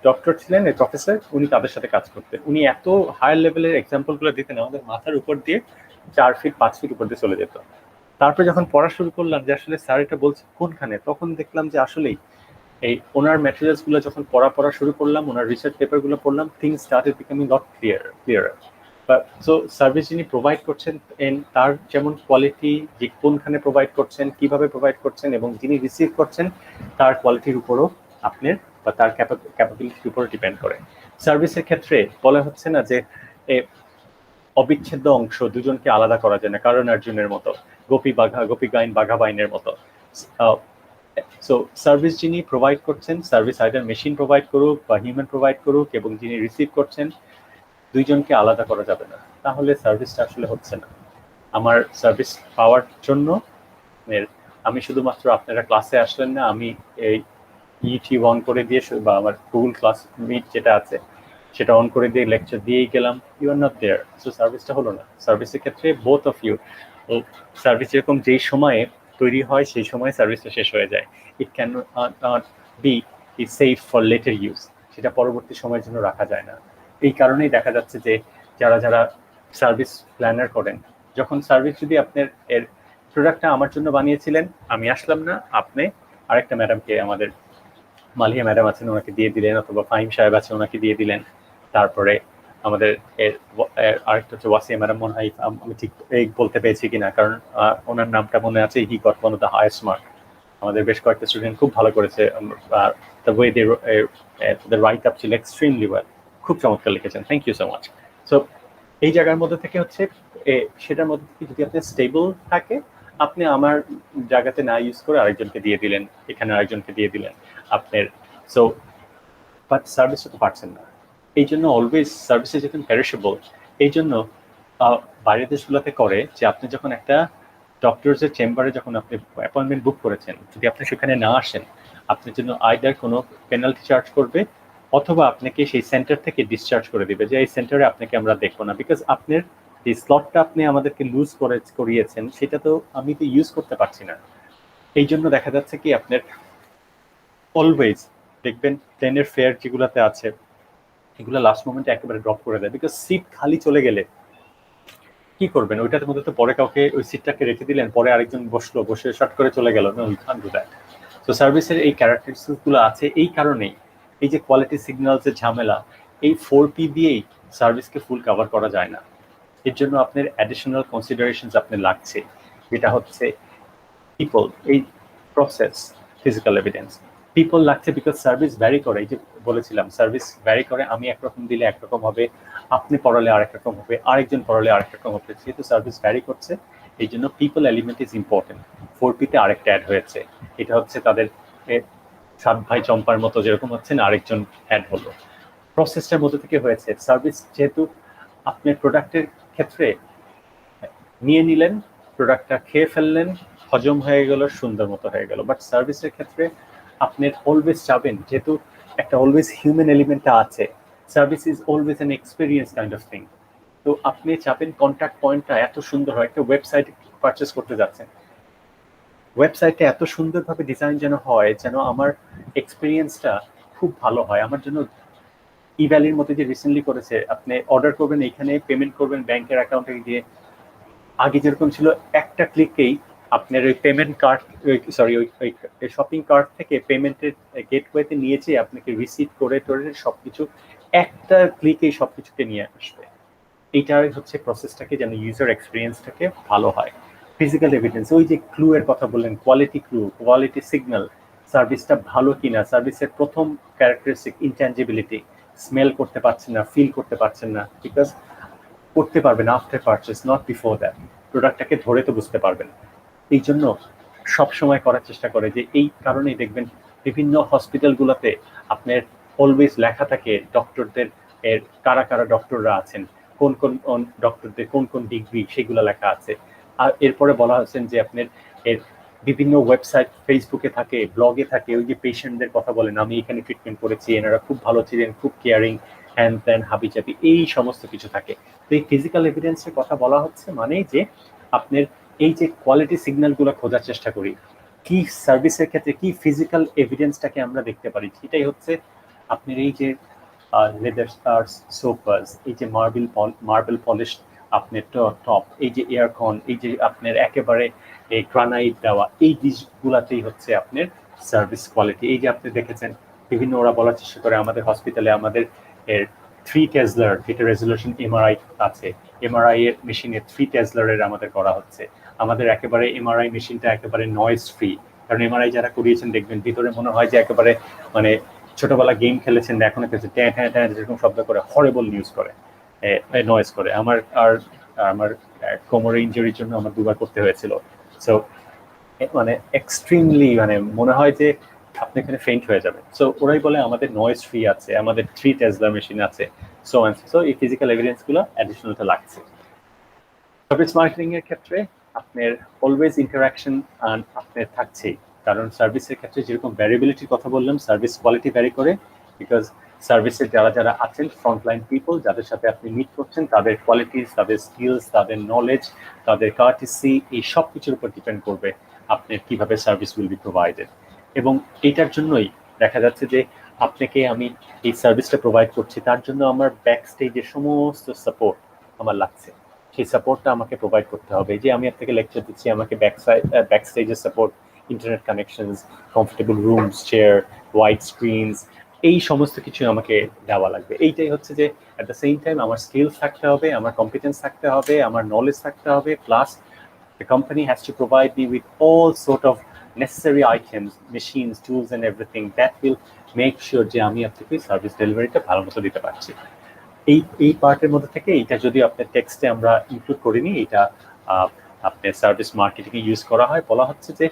ডক্টর ছিলেন, এই প্রফেসর, উনি তাদের সাথে কাজ করতেন। উনি এত হায়ার লেভেলের এক্সাম্পলগুলো দিতেন আমাদের মাথার উপর দিয়ে, 4 ফিট 5 ফিট উপর দিয়ে চলে যেত। তারপরে যখন পড়া শুরু করলাম যে আসলে স্যার এটা বলছে কোনখানে, তখন দেখলাম যে আসলেই এই ওনার ম্যাটেরিয়ালসগুলো যখন পড়া শুরু করলাম, ওনার রিসার্চ পেপারগুলো পড়লাম, থিংস স্টার্টেড বিকামিং লট ক্লিয়ারার। সো সার্ভিস যিনি প্রোভাইড করছেন তার যেমন কোয়ালিটি, যে কোনখানে প্রোভাইড করছেন, কিভাবে প্রোভাইড করছেন, এবং যিনি রিসিভ করছেন তার কোয়ালিটির উপরও আপনার বা তার ক্যাপাবিলিটির উপরও ডিপেন্ড করে। সার্ভিসের ক্ষেত্রে বলা হচ্ছে না যে অবিচ্ছেদ্য অংশ, দুজনকে আলাদা করা যায় না, কারণ অর্জুনের মতো, গোপী গাইন বাঘা বাইনের মতো। সো সার্ভিস যিনি প্রোভাইড করছেন, সার্ভিস আইদার মেশিন প্রোভাইড করুক বা হিউম্যান প্রোভাইড করুক, এবং যিনি রিসিভ করছেন, দুইজনকে আলাদা করা যাবে না, তাহলে সার্ভিসটা আসলে হচ্ছে না। আমার সার্ভিস পাওয়ার জন্য আমি শুধুমাত্র আপনারা ক্লাসে আসলেন না, আমি এই ইউটিউব অন করে দিয়ে বা আমার গুগল ক্লাস মিট যেটা আছে সেটা অন করে দিয়ে লেকচার দিয়েই গেলাম, you are not there, so সার্ভিসটা হলো না। সার্ভিসের ক্ষেত্রে বোথ অফ ইউ, সার্ভিস যেরকম যেই সময়ে তৈরি হয় সেই সময় সার্ভিসটা শেষ হয়ে যায়, it can not be safe for letter use, সেটা পরবর্তী সময়ের জন্য রাখা যায় না। এই কারণেই দেখা যাচ্ছে যে যারা সার্ভিস প্ল্যানার করেন, যখন সার্ভিস যদি আপনার এর প্রোডাক্টটা আমার জন্য বানিয়েছিলেন, আমি আসলাম না, আপনি আরেকটা ম্যাডামকে, আমাদের মালিয়া ম্যাডাম আছেন ওনাকে দিয়ে দিলেন, অথবা ফাহিম সাহেব আছে ওনাকে দিয়ে দিলেন, তারপরে আমাদের আরেকটা হচ্ছে ওয়াসিয়া ম্যাডাম, মনে হয় আমি ঠিক বলতে পেরেছি কিনা, কারণ ওনার নামটা মনে আছে, he got one of the highest mark. আমাদের বেশ কয়েকটা স্টুডেন্ট খুব ভালো করেছে, the way they write up ছিল এক্সট্রিমলি ওয়েল, খুব চমৎকার লিখেছেন, thank you so much. So এই জায়গার মধ্যে থেকে হচ্ছে সেটার মধ্যে থেকে যদি আপনি স্টেবল থাকে আপনি আমার জায়গাতে না ইউজ করে আরেকজনকে দিয়ে দিলেন, এখানে আরেকজনকে দিয়ে দিলেন আপনার। সো বাট সার্ভিসটা তো পারছেন না। এই জন্য অলওয়েজ সার্ভিসে যখন প্যারিশেবল, এই জন্য বাইরের দেশগুলোতে করে যে আপনি যখন একটা ডক্টরসের চেম্বারে যখন আপনি অ্যাপয়েন্টমেন্ট বুক করেছেন, যদি আপনি সেখানে না আসেন, আপনার জন্য আইদার কোনো পেনাল্টি চার্জ করবে, অথবা আপনাকে সেই সেন্টার থেকে ডিসচার্জ করে দিবে যে এই সেন্টারে আপনাকে আমরা দেখবো না, বিকজ আপনার যে স্লটটা আপনি আমাদেরকে লুজ করিয়েছেন সেটা তো আমি তো ইউজ করতে পারছি না। এই জন্য দেখা যাচ্ছে কি আপনার অলওয়েজ দেখবেন প্লেনের ফেয়ার যেগুলোতে আছে এগুলো লাস্ট মোমেন্টে একেবারে ড্রপ করে দেয়, বিকজ সিট খালি চলে গেলে কি করবেন? ওইটার মধ্যে তো পরে কাউকে ওই সিটটাকে রেখে দিলেন, পরে আরেকজন বসলো, বসে শর্ট করে চলে গেল, no, you can do that. তো সার্ভিসের এই ক্যারেক্টারিস্টিক্সগুলো আছে, এই কারণেই এই যে কোয়ালিটি সিগন্যালসের ঝামেলা, এই 4P দিয়েই সার্ভিসকে ফুল কভার করা যায় না। এর জন্য আপনার অ্যাডিশনাল কনসিডারেশনস আপনার লাগছে, যেটা হচ্ছে পিপল, এই প্রসেস, ফিজিক্যাল এভিডেন্স। পিপল লাগছে বিকজ সার্ভিস ভ্যারি করে, এই যে বলেছিলাম সার্ভিস ভ্যারি করে, আমি একরকম দিলে একরকম হবে, আপনি পড়ালে আরেক রকম হবে, আরেকজন পড়ালে আরেক রকম হবে, যেহেতু সার্ভিস ভ্যারি করছে এই জন্য পিপল এলিমেন্ট ইজ ইম্পর্টেন্ট। 4P-তে আরেকটা অ্যাড হয়েছে, এটা হচ্ছে তাদের সাত ভাই চম্পার মতো যেরকম হচ্ছে না, আরেকজন অ্যাড হলো, প্রসেসটার মধ্যে থেকে হয়েছে। সার্ভিস যেহেতু আপনার প্রোডাক্টের ক্ষেত্রে নিয়ে নিলেন, প্রোডাক্টটা খেয়ে ফেললেন, হজম হয়ে গেল, সুন্দর মতো হয়ে গেল, বাট সার্ভিসের ক্ষেত্রে আপনি অলওয়েজ চাবেন, যেহেতু একটা অলওয়েজ হিউম্যান এলিমেন্টটা আছে, service is always an experience kind of thing. তো আপনি চাবেন কন্ট্যাক্ট পয়েন্টটা এত সুন্দর হয়, একটা ওয়েবসাইট পারচেস করতে যাচ্ছেন, ওয়েবসাইটটা এত সুন্দরভাবে ডিজাইন যেন হয়, যেন আমার এক্সপিরিয়েন্সটা খুব ভালো হয় আমার জন্য। ইভ্যালির মধ্যে যে রিসেন্টলি করেছে, আপনি অর্ডার করবেন, এইখানে পেমেন্ট করবেন ব্যাংকের অ্যাকাউন্টে গিয়ে, আগে যেরকম ছিল একটা ক্লিকেই আপনার ওই পেমেন্ট কার্ড, সরি ওই শপিং কার্ট থেকে পেমেন্টের গেটওয়েতে নিয়েছে, আপনাকে রিসিভ করে টোরে সবকিছু একটা ক্লিকেই সবকিছুকে নিয়ে আসবে। এইটাই হচ্ছে প্রসেসটাকে যেন ইউজার এক্সপিরিয়েন্সটাকে ভালো হয়। ফিজিক্যাল এভিডেন্স, ওই যে ক্লু এর কথা বললেন, কোয়ালিটি ক্লু, কোয়ালিটি সিগন্যাল, সার্ভিসটা ভালো কিনা, সার্ভিসের প্রথম ক্যারেক্টারিস্টিক ইনট্যাঞ্জিবিলিটি, স্মেল করতে পারছেন না, ফিল করতে পারছেন না, বিকজ করতে পারবেন after purchase, not before that. প্রোডাক্টটাকে ধরে তো বুঝতে পারবেন। এই জন্য সবসময় করার চেষ্টা করে, যে এই কারণেই দেখবেন বিভিন্ন হসপিটালগুলোতে আপনার অলওয়েজ লেখা থাকে ডক্টরদের এর কারা কারা ডক্টররা আছেন, কোন কোন ডক্টরদের কোন কোন ডিগ্রি, সেগুলো লেখা আছে। আর এরপরে বলা হচ্ছেন যে আপনার এর বিভিন্ন ওয়েবসাইট, ফেসবুকে থাকে, ব্লগে থাকে, ওই যে পেশেন্টদের কথা বলেন, আমি এখানে ট্রিটমেন্ট করেছি, এনারা খুব ভালো ছিলেন, খুব কেয়ারিং, হ্যান ত্যান হাবিজাবি, এই সমস্ত কিছু থাকে। তো এই ফিজিক্যাল এভিডেন্সের কথা বলা হচ্ছে মানেই যে আপনার এই যে কোয়ালিটি সিগন্যালগুলো খোঁজার চেষ্টা করি, কি সার্ভিসের ক্ষেত্রে কি ফিজিক্যাল এভিডেন্সটাকে আমরা দেখতে পারি, সেটাই হচ্ছে আপনার এই যে লেদার সোফাস, এই যে মার্বেল পলিশ আপনার টপ, এই যে এয়ারকন, এই যে আপনার একেবারে এই গ্রানাইট দেওয়া, এই জিনিসগুলাতেই হচ্ছে আপনার সার্ভিস কোয়ালিটি। এই যে আপনি দেখেছেন বিভিন্ন ওরা বলার চেষ্টা করে আমাদের হসপিটালে আমাদের এর 3 টেসলার, যেটা রেজলিউশন এমআরআই আছে, এমআরআই এর মেশিনে 3 টেসলারের আমাদের করা হচ্ছে। আমাদের একেবারে এমআরআই মেশিনটা একেবারে নয়েজ ফ্রি, কারণ এমআরআই যারা করিয়েছেন দেখবেন ভিতরে মনে হয় যে একেবারে মানে ছোটবেলা গেম খেলেছেন, এখনো খেলছে, ট্যাঁ ট্যাঁ ট্যাঁ যেরকম শব্দ করে, হরেবল নিউজ করে, নয়েজ করে। আমার কোমরে ইনজুরির জন্য আমার 2বার করতে হয়েছিল। সো মানে এক্সট্রিমলি মানে মনে হয় যে আপনি এখানে ফেইন্ট হয়ে যাবে। সো ওরাই বলে আমাদের নয়েজ ফ্রি আছে, আমাদের 3 টেসলা মেশিন আছে, সো এই ফিজিক্যাল এভিডেন্সগুলো অ্যাডিশনালটা লাগছে। সার্ভিস মার্কেটিং এর ক্ষেত্রে আপনার অলওয়েজ ইন্টারাকশন আপনার থাকছেই, কারণ সার্ভিসের ক্ষেত্রে যেরকম ভ্যারিয়েবিলিটির কথা বললাম, সার্ভিস কোয়ালিটি ভ্যারি করে, বিকজ সার্ভিসের যারা যারা আছেন ফ্রন্টলাইন পিপল, যাদের সাথে আপনি মিট করছেন, তাদের কোয়ালিটিস, তাদের স্কিলস, তাদের নলেজ, তাদের কার্টিসি, এই সব কিছুর উপর ডিপেন্ড করবে আপনার কিভাবে সার্ভিস উইল বি প্রোভাইডেড। এবং এইটার জন্যই দেখা যাচ্ছে যে আপনাকে আমি এই সার্ভিসটা প্রোভাইড করছি, তার জন্য আমার ব্যাক স্টেজের সমস্ত সাপোর্ট আমার লাগছে, সেই সাপোর্টটা আমাকে প্রোভাইড করতে হবে। যে আমি আপনাকে লেকচার দিচ্ছি, আমাকে ব্যাক স্টেজের support, internet connections, comfortable rooms, chair, wide screens, এই সমস্ত কিছু আমাকে দেওয়া লাগবে। এইটাই হচ্ছে যে অ্যাট দ্য সেম টাইম আমার স্কিলস থাকতে হবে, আমার কম্পিটেন্স থাকতে হবে, আমার নলেজ থাকতে হবে, plus the company has to provide me with all sort of necessary items, machines, tools and everything that will make sure যে আমি আপনাকে সার্ভিস ডেলিভারিটা ভালো মতো দিতে পারছি। এই পার্টের মধ্যে থেকে এইটা যদি আপনার টেক্সটে আমরা ইনক্লুড করিনি, এটা আপনার সার্ভিস মার্কেটিং এ ইউজ করা হয়। বলা হচ্ছে যে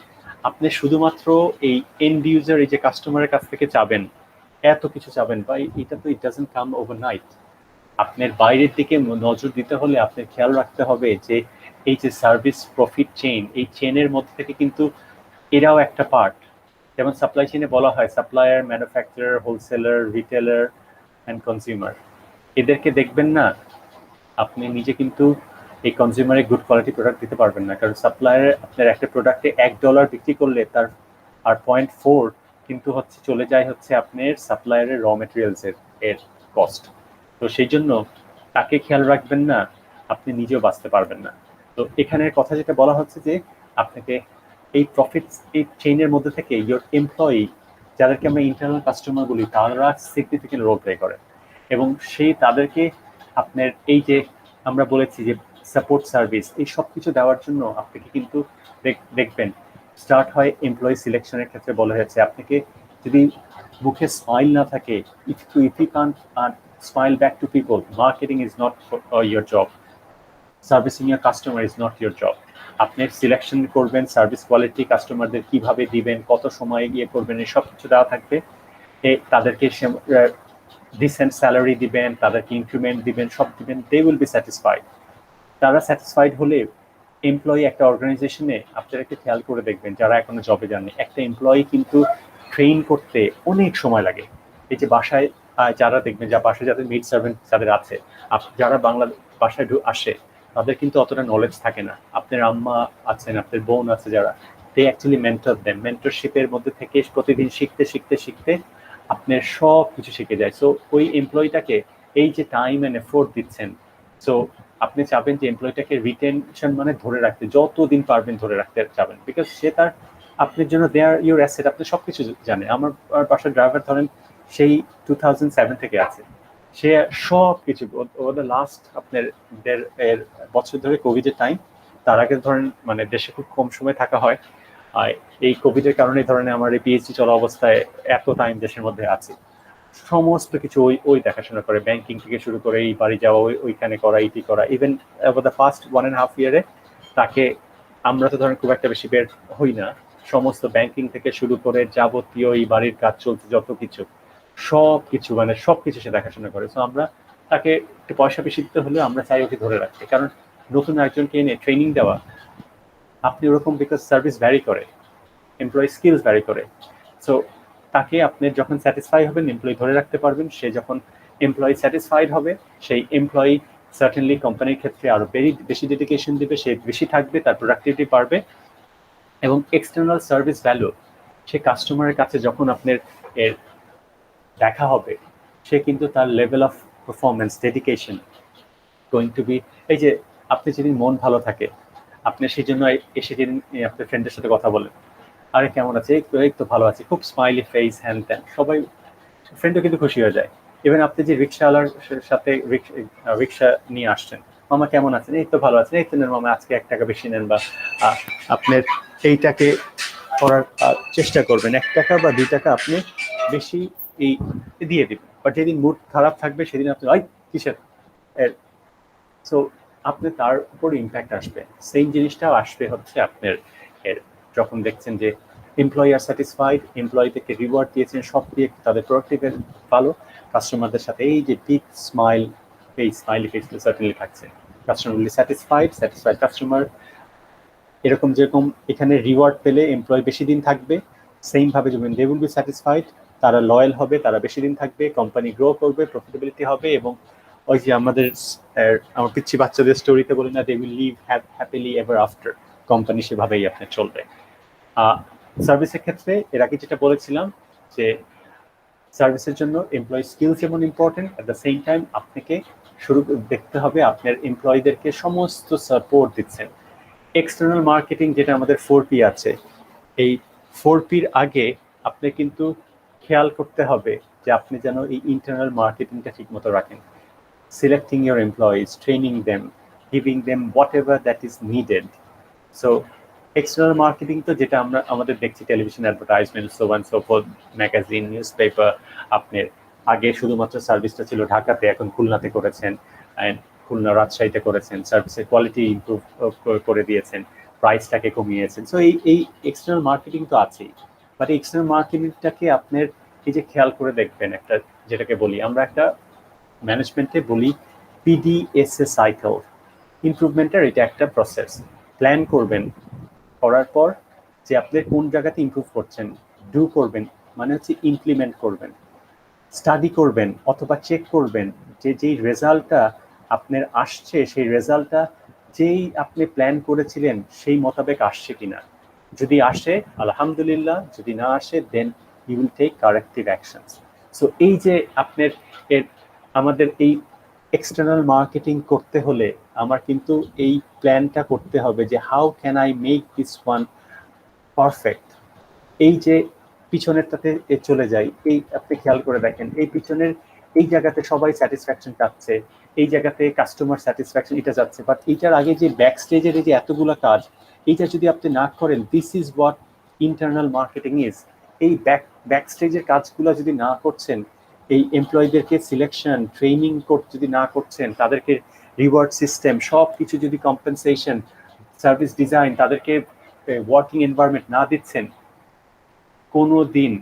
আপনি শুধুমাত্র এই এন্ড ইউজার, এই যে কাস্টমারের কাছ থেকে চাবেন, এত কিছু চাবেন বা এটা তো ইট ডাজন্ট কাম ওভারনাইট। আপনার বাইরের দিকে নজর দিতে হলে আপনার খেয়াল রাখতে হবে যে এই যে সার্ভিস প্রফিট চেইন, এই চেইনের মধ্যে থেকে কিন্তু এরাও একটা পার্ট। যেমন সাপ্লাই চেইনে বলা হয় supplier, manufacturer, wholesaler, retailer and consumer. এদেরকে দেখবেন না, আপনি নিজে কিন্তু এই কনজিউমারে গুড কোয়ালিটি প্রোডাক্ট দিতে পারবেন না। কারণ সাপ্লায়ার আপনার একটা প্রোডাক্টে $1 বিক্রি করলে তার আর 0.4 কিন্তু হচ্ছে চলে যায় হচ্ছে আপনার সাপ্লায়ারের র মেটেরিয়ালস এর কস্ট। তো সেই জন্য তাকে খেয়াল রাখবেন না, আপনি নিজেও বাঁচতে পারবেন না। তো এখানের কথা যেটা বলা হচ্ছে যে আপনাকে এই প্রফিট এই চেইনের মধ্যে থেকে ইয়োর এমপ্লয়ি, যাদেরকে আমরা ইন্টারনাল কাস্টমার বলি, তারা সিগনিফিকেন্ট রোল প্লে করে এবং সেই তাদেরকে আপনার এই যে আমরা বলেছি যে সাপোর্ট সার্ভিস, এই সব কিছু দেওয়ার জন্য আপনাকে কিন্তু দেখবেন স্টার্ট হয় এমপ্লয়ি সিলেকশনের ক্ষেত্রে বলা হয়েছে আপনাকে যদি মুখে স্মাইল না থাকে, if you can't smile back to people, marketing is not your job, servicing your customer is not your job. আপনি সিলেকশন করবেন সার্ভিস কোয়ালিটি, কাস্টমারদের কিভাবে দিবেন, কত সময় গিয়ে করবেন, এই সব কিছু দেওয়া থাকবে। তাদেরকে ডিসেন্ট স্যালারি দিবেন, তাদেরকে ইনক্রিমেন্ট দিবেন, সব দিবেন, দে উইল বি স্যাটিসফাইড। তারা স্যাটিসফাইড হলে এমপ্লয়ি একটা অর্গানাইজেশনে আপনারা একটু খেয়াল করে দেখবেন যারা এখনো জবে যাননি, একটা এমপ্লয়ি কিন্তু ট্রেন করতে অনেক সময় লাগে। এই যে বাসায় যারা দেখবেন, যা বাসায় যাদের মেড সার্ভেন্ট যাদের আছে, যারা বাংলা বাসায় আসে, তাদের কিন্তু অতটা নলেজ থাকে না। আপনার আম্মা আছেন, আপনার বোন আছে যারা, দে অ্যাকচুয়ালি মেন্টর দেন। মেন্টরশিপের মধ্যে থেকে প্রতিদিন শিখতে শিখতে শিখতে আপনার সব কিছু শিখে যায়। সো ওই এমপ্লয়িটাকে এই যে টাইম অ্যান্ড এফোর্ট দিচ্ছেন, সো আপনি চাবেন যে এমপ্লয়িটাকে রিটেনশন মানে ধরে রাখতে, যতদিন পারবেন ধরে রাখতে চাবেন, বিকজ সে তার আপনার জন্য দেয়ার ইউর অ্যাসেট। আপনি সবকিছু জানে। আমার বাসার ড্রাইভার ধরেন সেই 2007 থেকে আছে, সে সব কিছু ওদের লাস্ট আপনার দেড় বছর ধরে কোভিডের টাইম, তার আগে ধরেন মানে দেশে খুব কম সময় থাকা হয়, আর এই কোভিডের কারণে ধরেন আমার এই পিএইচডি চলা অবস্থায় এত টাইম দেশের মধ্যে আছে, সমস্ত কিছু ওই দেখাশোনা করে, ব্যাংকিং থেকে শুরু করে এই বাড়ি যাওয়া, ওইখানে করা, এইটি করা। ইভেন ওভার দ্য ফার্স্ট 1.5 ইয়ারে তাকে, আমরা তো ধরেন খুব একটা বেশি বের হই না, সমস্ত ব্যাংকিং থেকে শুরু করে যাবতীয় এই বাড়ির কাজ চলছে যত কিছু, সব কিছু মানে সব কিছু সে দেখাশোনা করে। সো আমরা তাকে একটু পয়সা বেশি দিতে হলেও আমরা চাই ওকে ধরে রাখতে, কারণ নতুন একজনকে এনে ট্রেনিং দেওয়া আপনি ওরকম, বিকজ সার্ভিস ভ্যারি করে, এমপ্লয়ি স্কিলস ভ্যারি করে। সো তাকে আপনি যখন স্যাটিসফাই হবেন, এমপ্লয়ি ধরে রাখতে পারবেন। সে যখন এমপ্লয়ি স্যাটিসফাইড হবে, সেই এমপ্লয়ি সার্টেনলি কোম্পানির ক্ষেত্রে আরো বেশি ডেডিকেশন দিবে, সে বেশি থাকবে, তার প্রোডাক্টিভিটি বাড়বে এবং এক্সটার্নাল সার্ভিস ভ্যালু, সে কাস্টমারের কাছে যখন আপনার এর দেখা হবে, সে কিন্তু তার level of performance, dedication going to be, এই যে আপনি যেদিন মন ভালো থাকে, আপনি সেই জন্য এসে যেদিন আপনার ফ্রেন্ডের সাথে কথা বলেন, আরে কেমন আছে, এই তো ভালো আছি, খুব স্মাইলি ফেস, হ্যান ত্যান, সবাই ফ্রেন্ডও কিন্তু খুশি হয়ে যায়। ইভেন আপনি যে রিক্সাওয়ালার সাথে রিক্সা নিয়ে আসছেন, মামা কেমন আছেন, এই তো ভালো আছেন, এই তো নেন মামা আজকে 1 টাকা বেশি নেন, বা আপনার এইটাকে করার চেষ্টা করবেন, 1 টাকা বা 2 টাকা আপনি বেশি এই দিয়ে দিবেন। বাট যেদিন মুড খারাপ থাকবে সেদিন আপনি ওই কিসের, সো আপনি তার উপর ইম্প্যাক্ট আসবে। সেম জিনিসটাও আসবে হচ্ছে আপনার যখন দেখছেন যে এমপ্লয়ি আর স্যাটিসফাইড, এমপ্লয়ি থেকে রিওয়ার্ড দিয়েছেন, সব দিয়ে তাদের প্রোডাক্টিভ ভালো, কাস্টমারদের সাথে এই যে big smile face, smiley face certainly থাকছে, কাস্টমার উইল স্যাটিসফাইড কাস্টমার। এরকম যেরকম এখানে রিওয়ার্ড পেলে এমপ্লয়ি বেশি দিন থাকবে, সেম ভাবে যেমন দে উইল বি স্যাটিসফাইড, তারা লয়াল হবে, তারা বেশি দিন থাকবে, কোম্পানি গ্রো করবে, প্রফিটেবিলিটি হবে, এবং ওই যে আমার পিচ্ছি বাচ্চাদের স্টোরিতে বলি না, they will live happily ever after, company সেভাবেই আপনার চলবে। সার্ভিসের ক্ষেত্রে এর আগে যেটা বলেছিলাম যে সার্ভিসের জন্য এমপ্লয়ি স্কিলস যেমন important, at the same time আপনাকে শুরু দেখতে হবে আপনার এমপ্লয়ীদেরকে সমস্ত সাপোর্ট দিচ্ছেন। এক্সটার্নাল মার্কেটিং যেটা আমাদের 4P আছে, এই 4Pর আগে আপনি কিন্তু খেয়াল করতে হবে যে আপনি যেন এই ইন্টারনাল মার্কেটিংটা ঠিক মতো রাখেন। Selecting your employees, training them, giving them whatever that is needed. So external marketing তো যেটা আমরা আমাদের দেখছি, television advertisement, so on so fourth, magazine, news paper. আপনার আগে শুধুমাত্র সার্ভিসটা ছিল ঢাকাতে, এখন খুলনাতে করেছেন, অ্যান্ড খুলনা রাজশাহীতে করেছেন, সার্ভিসের কোয়ালিটি ইমপ্রুভ করে দিয়েছেন, প্রাইসটাকে কমিয়েছেন। সো এই এক্সটার্নাল মার্কেটিং তো আছেই, বাট এক্সটার্নাল মার্কেটিংটাকে আপনার এই যে খেয়াল করে দেখবেন, একটা যেটাকে বলি আমরা একটা ম্যানেজমেন্টে বলি পিডিএসএ সাইকেল, ইমপ্রুভমেন্টের এটা একটা প্রসেস। প্ল্যান করবেন, করার পর যে আপনি কোন জায়গাতে ইমপ্রুভ করছেন, ডু করবেন মানে হচ্ছে ইমপ্লিমেন্ট করবেন, স্টাডি করবেন অথবা চেক করবেন যে যেই রেজাল্টটা আপনার আসছে সেই রেজাল্টটা যেই আপনি প্ল্যান করেছিলেন সেই মোতাবেক আসছে কিনা। যদি আসে আলহামদুলিল্লাহ, যদি না আসে then you will take corrective actions. So এই যে আপনার আমাদের এই এক্সটার্নাল মার্কেটিং করতে হলে আমার কিন্তু এই প্ল্যানটা করতে হবে যে how can I make this one perfect. এই যে পিছনেরটাতে চলে যাই, এই আপনি খেয়াল করে দেখেন এই পিছনের এই জায়গাতে সবাই স্যাটিসফ্যাকশন পাচ্ছে, এই জায়গাতে কাস্টমার স্যাটিসফ্যাকশন এটা যাচ্ছে, বাট এইটার আগে যে ব্যাক স্টেজের এই যে এতগুলো কাজ, এইটা যদি আপনি না করেন, this is what internal marketing is. এই ব্যাক স্টেজের কাজগুলো যদি না করছেন, এই এমপ্লয়ীদেরকে সিলেকশন ট্রেনিং যদি না করছেন, তাদেরকে রিওয়ার্ড সিস্টেম সব কিছু যদি কম্পেনসেশন সার্ভিস ডিজাইন তাদেরকে ওয়ার্কিং এনভায়রনমেন্ট না দিচ্ছেন, কোনো দিন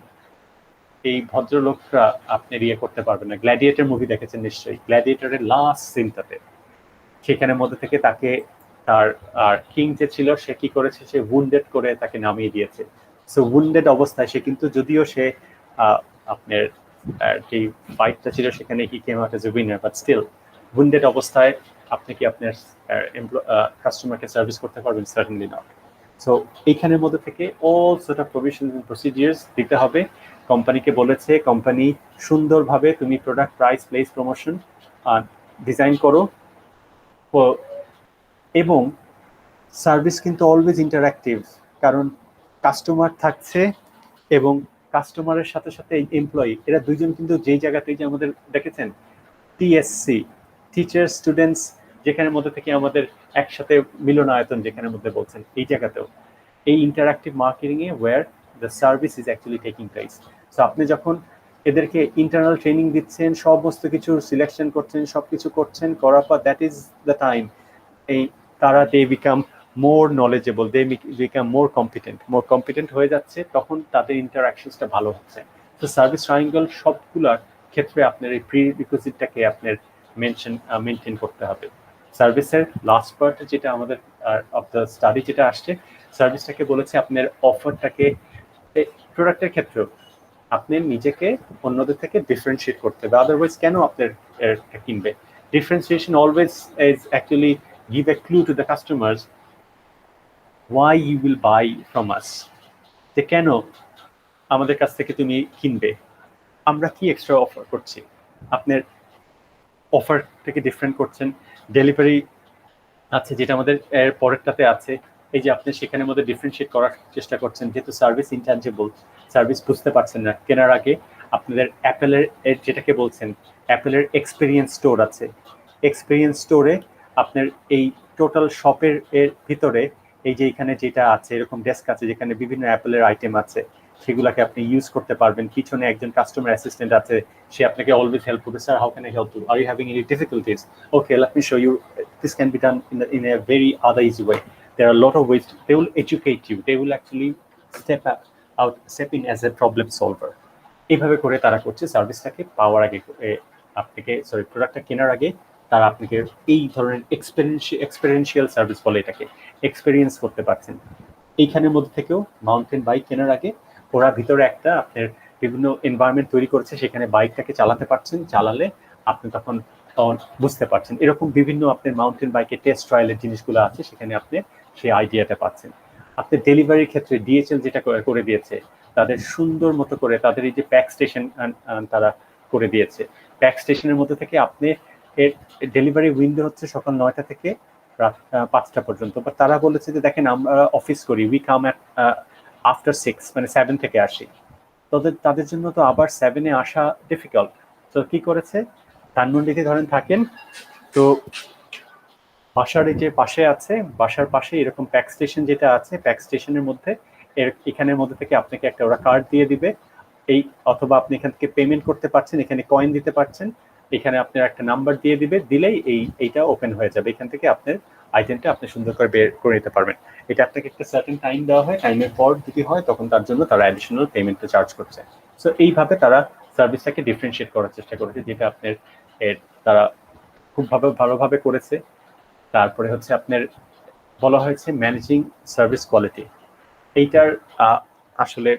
এই ভদ্রলোকরা আপনি ইয়ে করতে পারবেন না। গ্ল্যাডিয়েটর মুভি দেখেছেন নিশ্চয়ই, গ্ল্যাডিয়েটরের লাস্ট সিনটাতে সেখানের মধ্যে থেকে তাকে তার আর কিং যে ছিল সে কি করেছে, সে উইন্ডেড করে তাকে নামিয়ে দিয়েছে। সো উইন্ডেড অবস্থায় সে কিন্তু যদিও সে আপনার যে ফাইটটা ছিল সেখানে he came out as a winner, but still winded অবস্থায় আপনি কি আপনার কাস্টমারকে সার্ভিস করতে পারবেন? Certainly not. সো এইখানের মধ্যে থেকে all sort of provisions and procedures দিতে হবে। কোম্পানিকে বলেছে কোম্পানি সুন্দরভাবে তুমি product price place promotion design করো, এবং সার্ভিস কিন্তু অলওয়েজ ইন্টারঅ্যাক্টিভ, কারণ কাস্টমার থাকছে এবং কাস্টমারের সাথে সাথে এমপ্লয়ি, এরা দুইজন কিন্তু যেই জায়গাতে যে আমাদের দেখেছেন টিএসসি টিচার স্টুডেন্টস যেখানের মধ্যে থেকে আমাদের একসাথে মিলনায়তন যেখানের মধ্যে বলছেন, এই জায়গাতেও এই interactive marketing a where the service is actually taking place. So আপনি যখন এদেরকে ইন্টারনাল ট্রেনিং দিচ্ছেন, সমস্ত কিছু সিলেকশন করছেন, সব কিছু করছেন, করার পর দ্যাট ইজ দ্য টাইম এই তারা they become more knowledgeable, they become more competent হয়ে যাচ্ছে, তখন তাদের ইন্টারাকশনসটা ভালো হচ্ছে। তো সার্ভিস ট্রায়াঙ্গল সবগুলোর ক্ষেত্রে আপনার এই প্রি রিকুইজিটটাকে আপনার মেনটেন করতে হবে। সার্ভিসের লাস্ট পার্ট যেটা আমাদের অফ দ্য স্টাডি যেটা আসছে, সার্ভিসটাকে বলেছে আপনার অফারটাকে প্রোডাক্টের ক্ষেত্রে আপনি নিজেকে অন্যদের থেকে ডিফারেন্সিয়েট করতে হবে, আদারওয়াইজ কেন আপনার কিনবে? Differentiation always is actually give a clue to the customers why you will buy from us, যে কেন আমাদের কাছ থেকে তুমি কিনবে, আমরা কি এক্সট্রা অফার করছি। আপনার অফার থেকে ডিফারেন্ট করছেন, ডেলিভারি আছে যেটা আমাদের এর পরেরটাতে আছে, এই যে আপনি সেখানের মধ্যে ডিফারেন্সিয়েট করার চেষ্টা করছেন, যেহেতু সার্ভিস ইনট্যাঞ্জিবল, সার্ভিস বুঝতে পারছেন না কেনার আগে। আপনাদের অ্যাপেলের যেটাকে বলছেন অ্যাপেলের এক্সপিরিয়েন্স স্টোর আছে, এক্সপিরিয়েন্স স্টোরে আপনার এই টোটাল শপের এর ভিতরে এই যে এখানে যেটা আছে এরকম ডেস্ক আছে যেখানে বিভিন্ন অ্যাপেলের আইটেম আছে, সেগুলোকে আপনি ইউজ করতে পারবেন। পিছনে একজন কাস্টমার অ্যাসিস্ট্যান্ট আছে, সে আপনাকে অলওয়েজ হেল্প করবে, sir how can I help you, are you having any difficulties, okay let me show you, this can be done in a very other easy way. There are a lot of ways they will educate you, they will actually step in as a problem solver. এইভাবে করে তারা করছে সার্ভিসটাকে পাওয়ার আগে, আপনাকে প্রোডাক্টটা কেনার আগে তারা আপনাকে এই ধরনের এক্সপেরিয়েন্সিয়াল সার্ভিস বলে, এটাকে এক্সপেরিয়েন্স করতে পারছেন। এইখানের মধ্যে থেকেও মাউন্টেন বাইক কেনার আগে ওরা ভিতরে একটা আপনার বিভিন্ন এনভায়রনমেন্ট তৈরি করেছে, সেখানে বাইকটাকে চালাতে পারছেন, চালালে আপনি তখন বুঝতে পারছেন। এরকম বিভিন্ন আপনার মাউন্টেন বাইকের টেস্ট ট্রায়ালের জিনিসগুলো আছে, সেখানে আপনি সেই আইডিয়াটা পাচ্ছেন। আপনি ডেলিভারির ক্ষেত্রে ডিএচএল যেটা করে দিয়েছে, তাদের সুন্দর মতো করে তাদের এই যে প্যাক স্টেশন তারা করে দিয়েছে, প্যাক স্টেশনের মধ্যে থেকে আপনি এর ডেলিভারি উইন্ডো হচ্ছে সকাল 9টা থেকে রাত 5টা পর্যন্ত, বা তারা বলেছে যে দেখেন আমরা অফিস করি, উই কাম অ্যাট আফটার 6, মানে 7 থেকে আসি, তাদের জন্য তো আবার 7-এ আসা ডিফিকাল্ট। তো কি করেছে, ধানমন্ডিতে ধরেন থাকেন, তো বাসার এই যে পাশে আছে, বাসার পাশে এরকম প্যাক স্টেশন যেটা আছে, প্যাক স্টেশনের মধ্যে এখানের মধ্যে থেকে আপনাকে একটা ওরা কার্ড দিয়ে দিবে, এই অথবা আপনি এখান থেকে পেমেন্ট করতে পারছেন, এখানে কয়েন দিতে পারছেন, এখানে আপনার একটা নাম্বার দিয়ে দিলেই এইটা ওপেন হয়ে যাবে। এখান থেকে আপনার আইটেমটা আপনি সুন্দর করে বের করে নিতে পারবেন। এটা আপনাকে একটা সার্টেন টাইম দেওয়া হয়, টাইমের পর যদি হয় তখন তার জন্য তারা অ্যাডিশনাল পেমেন্টটা চার্জ করছে। সো এইভাবে তারা সার্ভিসটাকে ডিফারেন্সিয়েট করার চেষ্টা করেছে, যেটা আপনার তারা খুব ভালোভাবে করেছে। তারপরে হচ্ছে আপনার বলা হয়েছে ম্যানেজিং সার্ভিস কোয়ালিটি। এইটার আসলে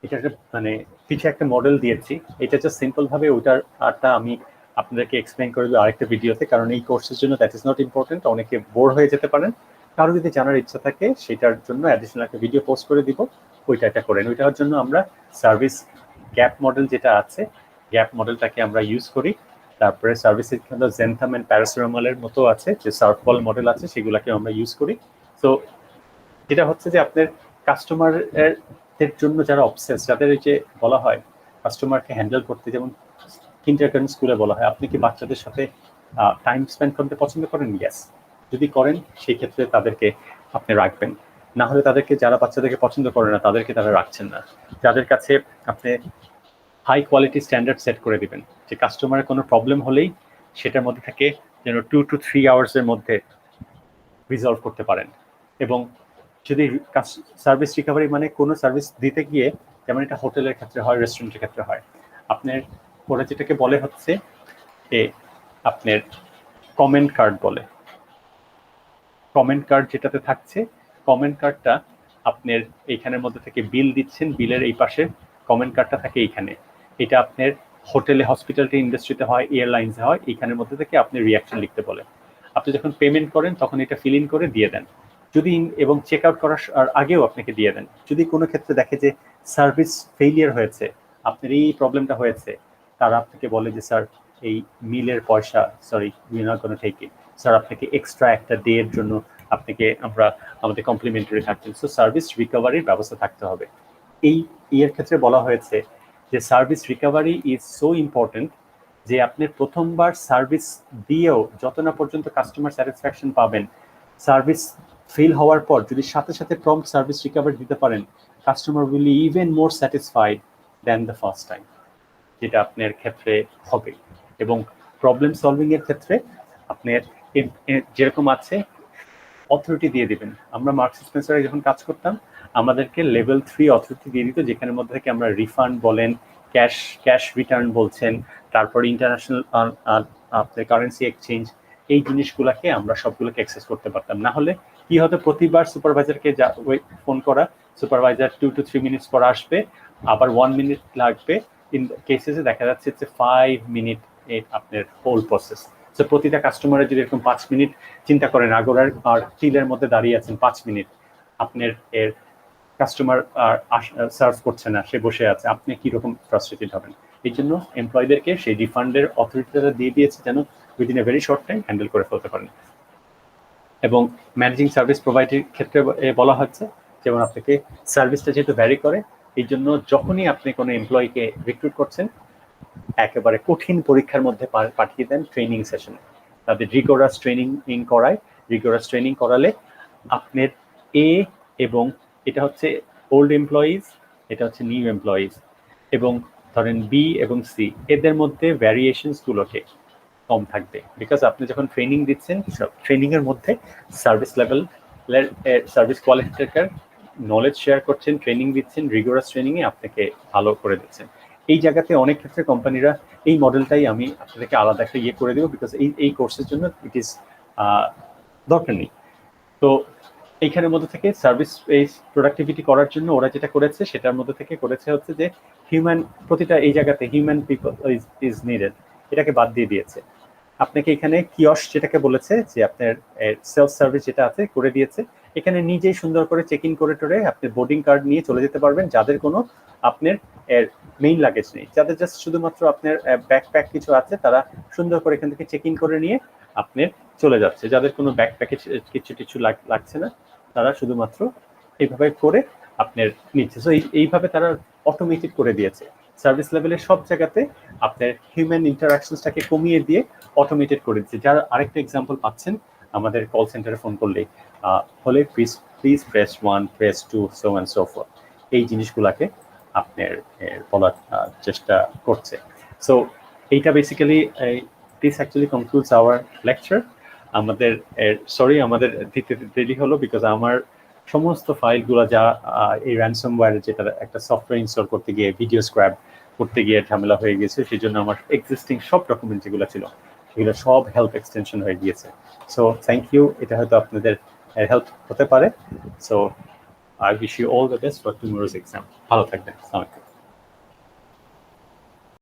এটা মানে পিছিয়ে একটা মডেল দিয়েছি, এটা জাস্ট সিম্পল ভাবে ওইটার আরটা আমি আপনাদেরকে এক্সপ্লেইন করে দেবো আরেকটা ভিডিওতে, কারণ এই কোর্সের জন্য দ্যাট ইজ নট ইম্পর্টেন্ট, অনেকে বোর হয়ে যেতে পারেন। কারো যদি জানার ইচ্ছা থাকে সেটার জন্য অ্যাডিশনাল একটা ভিডিও পোস্ট করে দিব, ওইটা একটা করেন। ওইটার জন্য আমরা সার্ভিস গ্যাপ মডেল যেটা আছে, গ্যাপ মডেলটাকে আমরা ইউজ করি। তারপরে সার্ভিসের কিন্তু জেনথাম এন্ড প্যারাসিটামলের মতো আছে, যে সার্ফবল মডেল আছে, সেগুলোকে আমরা ইউজ করি। সো যেটা হচ্ছে যে আপনার কাস্টমারের জন্য যারা অবসেস, যাদের এই যে বলা হয় কাস্টমারকে হ্যান্ডেল করতে, যেমন কিন্ডারগার্টেন স্কুলে বলা হয় আপনি কি বাচ্চাদের সাথে টাইম স্পেন্ড করতে পছন্দ করেন? ইয়েস। যদি করেন সেই ক্ষেত্রে তাদেরকে আপনি রাখবেন, না হলে তাদেরকে, যারা বাচ্চাদেরকে পছন্দ করে না তাদেরকে তারা রাখছেন না। যাদের কাছে আপনি হাই কোয়ালিটি স্ট্যান্ডার্ড সেট করে দিবেন, যে কাস্টমারের কোনো প্রবলেম হলেই সেটার মধ্যে থেকে যেন 2 to 3 আওয়ার্সের মধ্যে রিজলভ করতে পারেন। এবং যদি সার্ভিস রিকভারি মানে কোনো সার্ভিস দিতে গিয়ে, যেমন এটা হোটেলের ক্ষেত্রে হয়, রেস্টুরেন্টের ক্ষেত্রে হয়, আপনার ওরা যেটাকে বলে হচ্ছে আপনার কমেন্ট কার্ড বলে। কমেন্ট কার্ড যেটাতে থাকছে, কমেন্ট কার্ডটা আপনার এইখানের মধ্যে থেকে বিল দিচ্ছেন, বিলের এই পাশে কমেন্ট কার্ডটা থাকে এইখানে। এটা আপনার হোটেলে, হসপিটালিটি ইন্ডাস্ট্রিতে হয়, এয়ারলাইন্সে হয়, এইখানের মধ্যে থেকে আপনি রিয়াকশন লিখতে বলে। আপনি যখন পেমেন্ট করেন তখন এটা ফিল ইন করে দিয়ে দেন, যদি এবং চেক আউট করার আগেও আপনাকে দিয়ে দেন। যদি কোনো ক্ষেত্রে দেখে যে সার্ভিস ফেইলিয়ার হয়েছে, আপনার এই প্রবলেমটা হয়েছে, তারা আপনাকে বলে যে স্যার এই মিলের পয়সা, sorry we not gonna take it, sir আপনাকে এক্সট্রা একটা ডে এর জন্য আপনাকে আমরা আমাদের কমপ্লিমেন্টারি থাকছেন। সো সার্ভিস রিকভারির ব্যবস্থা থাকতে হবে। এই ইয়ের ক্ষেত্রে বলা হয়েছে যে service recovery is so important, যে আপনি প্রথমবার সার্ভিস দিয়েও যত না পর্যন্ত কাস্টমার স্যাটিসফ্যাকশন পাবেন, সার্ভিস ফেল হওয়ার পর যদি সাথে সাথে প্রম্পট সার্ভিস রিকভারি দিতে পারেন, customer will be even more satisfied than the first time, যেটা আপনার ক্ষেত্রে হবে। এবং প্রবলেম সলভিং এর ক্ষেত্রে আপনার যেরকম আছে অথরিটি দিয়ে দিবেন। আমরা মার্কস স্পেন্সারে যখন কাজ করতাম, আমাদেরকে লেভেল 3 অথরিটি দিয়ে দিত, যেখানের মধ্যে থেকে আমরা রিফান্ড বলেন, ক্যাশ রিটার্ন বলছেন, তারপর ইন্টারন্যাশনাল আপনার কারেন্সি এক্সচেঞ্জ, এই জিনিসগুলোকে আমরা সবগুলোকে অ্যাক্সেস করতে পারতাম। না হলে কি হতো, প্রতিবার সুপারভাইজারকে ফোন করা, সুপারভাইজার 2 to 3 মিনিটস পর আসবে, আবার 1 মিনিট লাগবে। ইন কেসেসে দেখা যাচ্ছে যে 5 মিনিট আপনার হোল প্রসেস। তো প্রতিটা কাস্টমারের যদি এরকম 5 মিনিট চিন্তা করেন, আগোড়ার আর টিলের মধ্যে দাঁড়িয়ে আছেন 5 মিনিট, আপনার এর কাস্টমার সার্ভ করছে না, সে বসে আছে, আপনি কিরকম ফ্রাস্ট্রেটেড হবেন। এই জন্য এমপ্লয়ীদেরকে সেই রিফান্ডের অথরিটিটা দিয়ে দিয়েছে, যেন within a very short time handle করে ফেলতে পারেন। এবং ম্যানেজিং সার্ভিস প্রোভাইডের ক্ষেত্রে বলা হচ্ছে, যেমন আপনাকে সার্ভিসটা যেহেতু ভ্যারি করে, এই জন্য যখনই আপনি কোনো এমপ্লয়িকে রিক্রুট করছেন, একেবারে কঠিন পরীক্ষার মধ্যে পাঠিয়ে দেন ট্রেনিং সেশনে, তাদের রিগোরাস ট্রেনিং করায়। রিগোরাস ট্রেনিং করালে আপনার এবং এটা হচ্ছে ওল্ড এমপ্লয়িজ, এটা হচ্ছে নিউ এমপ্লয়িজ, এবং ধরেন বি এবং সি, এদের মধ্যে ভ্যারিয়েশনসগুলোকে কম থাকবে। বিকজ আপনি যখন ট্রেনিং দিচ্ছেন, ট্রেনিংয়ের মধ্যে service level, service qualification, knowledge share করছেন, ট্রেনিং দিচ্ছেন, রিগোরাস ট্রেনিংয়ে আপনাকে ভালো করে দিচ্ছেন। এই জায়গাতে অনেক ক্ষেত্রে কোম্পানিরা এই মডেলটাই আমি আপনাদেরকে আলাদা একটা ইয়ে করে দেবো, বিকজ এই কোর্সের জন্য ইট ইজ দরকার নেই। তো এইখানের মধ্যে থেকে সার্ভিস প্রোডাক্টিভিটি করার জন্য ওরা যেটা করেছে, সেটার মধ্যে থেকে করেছে হচ্ছে যে হিউম্যান, প্রতিটা এই জায়গাতে হিউম্যান পিপল ইজ নিডেড, এটাকে বাদ দিয়ে দিয়েছে। আপনাকে এখানে কিয়স যেটাকে বলেছে, যে আপনার সেলফ সার্ভিস যেটা আছে করে দিয়েছে, এখানে নিজেই সুন্দর করে চেক ইন করে টোরে আপনি বোর্ডিং কার্ড নিয়ে চলে যেতে পারবেন, যাদের কোনো আপনার মেইন লাগেজ নেই, যাদের জাস্ট শুধুমাত্র আপনার ব্যাকপ্যাক কিছু আছে, তারা সুন্দর করে এখান থেকে চেক ইন করে নিয়ে আপনার চলে যাচ্ছে। যাদের কোনো ব্যাকপ্যাকে কিছু লাগছে না, তারা শুধুমাত্র এইভাবে করে আপনার নিচ্ছে। সো এইভাবে তারা অটোমেটেড করে দিয়েছে সার্ভিস লেভেলের সব জায়গাতে, আপনার হিউম্যান ইন্টারাকশনসটাকে কমিয়ে দিয়ে অটোমেটেড করে দিচ্ছে। যার আরেকটা এক্সাম্পল পাচ্ছেন আমাদের কল সেন্টারে ফোন করলেই হলে please press 1, press 2, so and so forth, এই জিনিসগুলাকে আপনার বলার চেষ্টা করছে। সো এইটা basically this actually concludes our lecture. আমাদের সরি আমাদের দিতে দেরি হলো, বিকজ আমার সমস্ত ফাইলগুলো যা এই র্যানসমওয়্যার যেটা একটা সফটওয়্যার ইনস্টল করতে গিয়ে ভিডিও স্ক্র্যাপ করতে গিয়ে ঝামেলা হয়ে গেছে, সেই জন্য আমার এক্সিস্টিং সব ডকুমেন্ট যেগুলো ছিল সেগুলো সব হেল্প এক্সটেনশন হয়ে গিয়েছে। সো থ্যাংক ইউ, এটা হয়তো আপনাদের হেল্প হতে পারে। So I wish you all the best for tomorrow's exam. ভালো থাকবেন। আসসালামু আলাইকুম।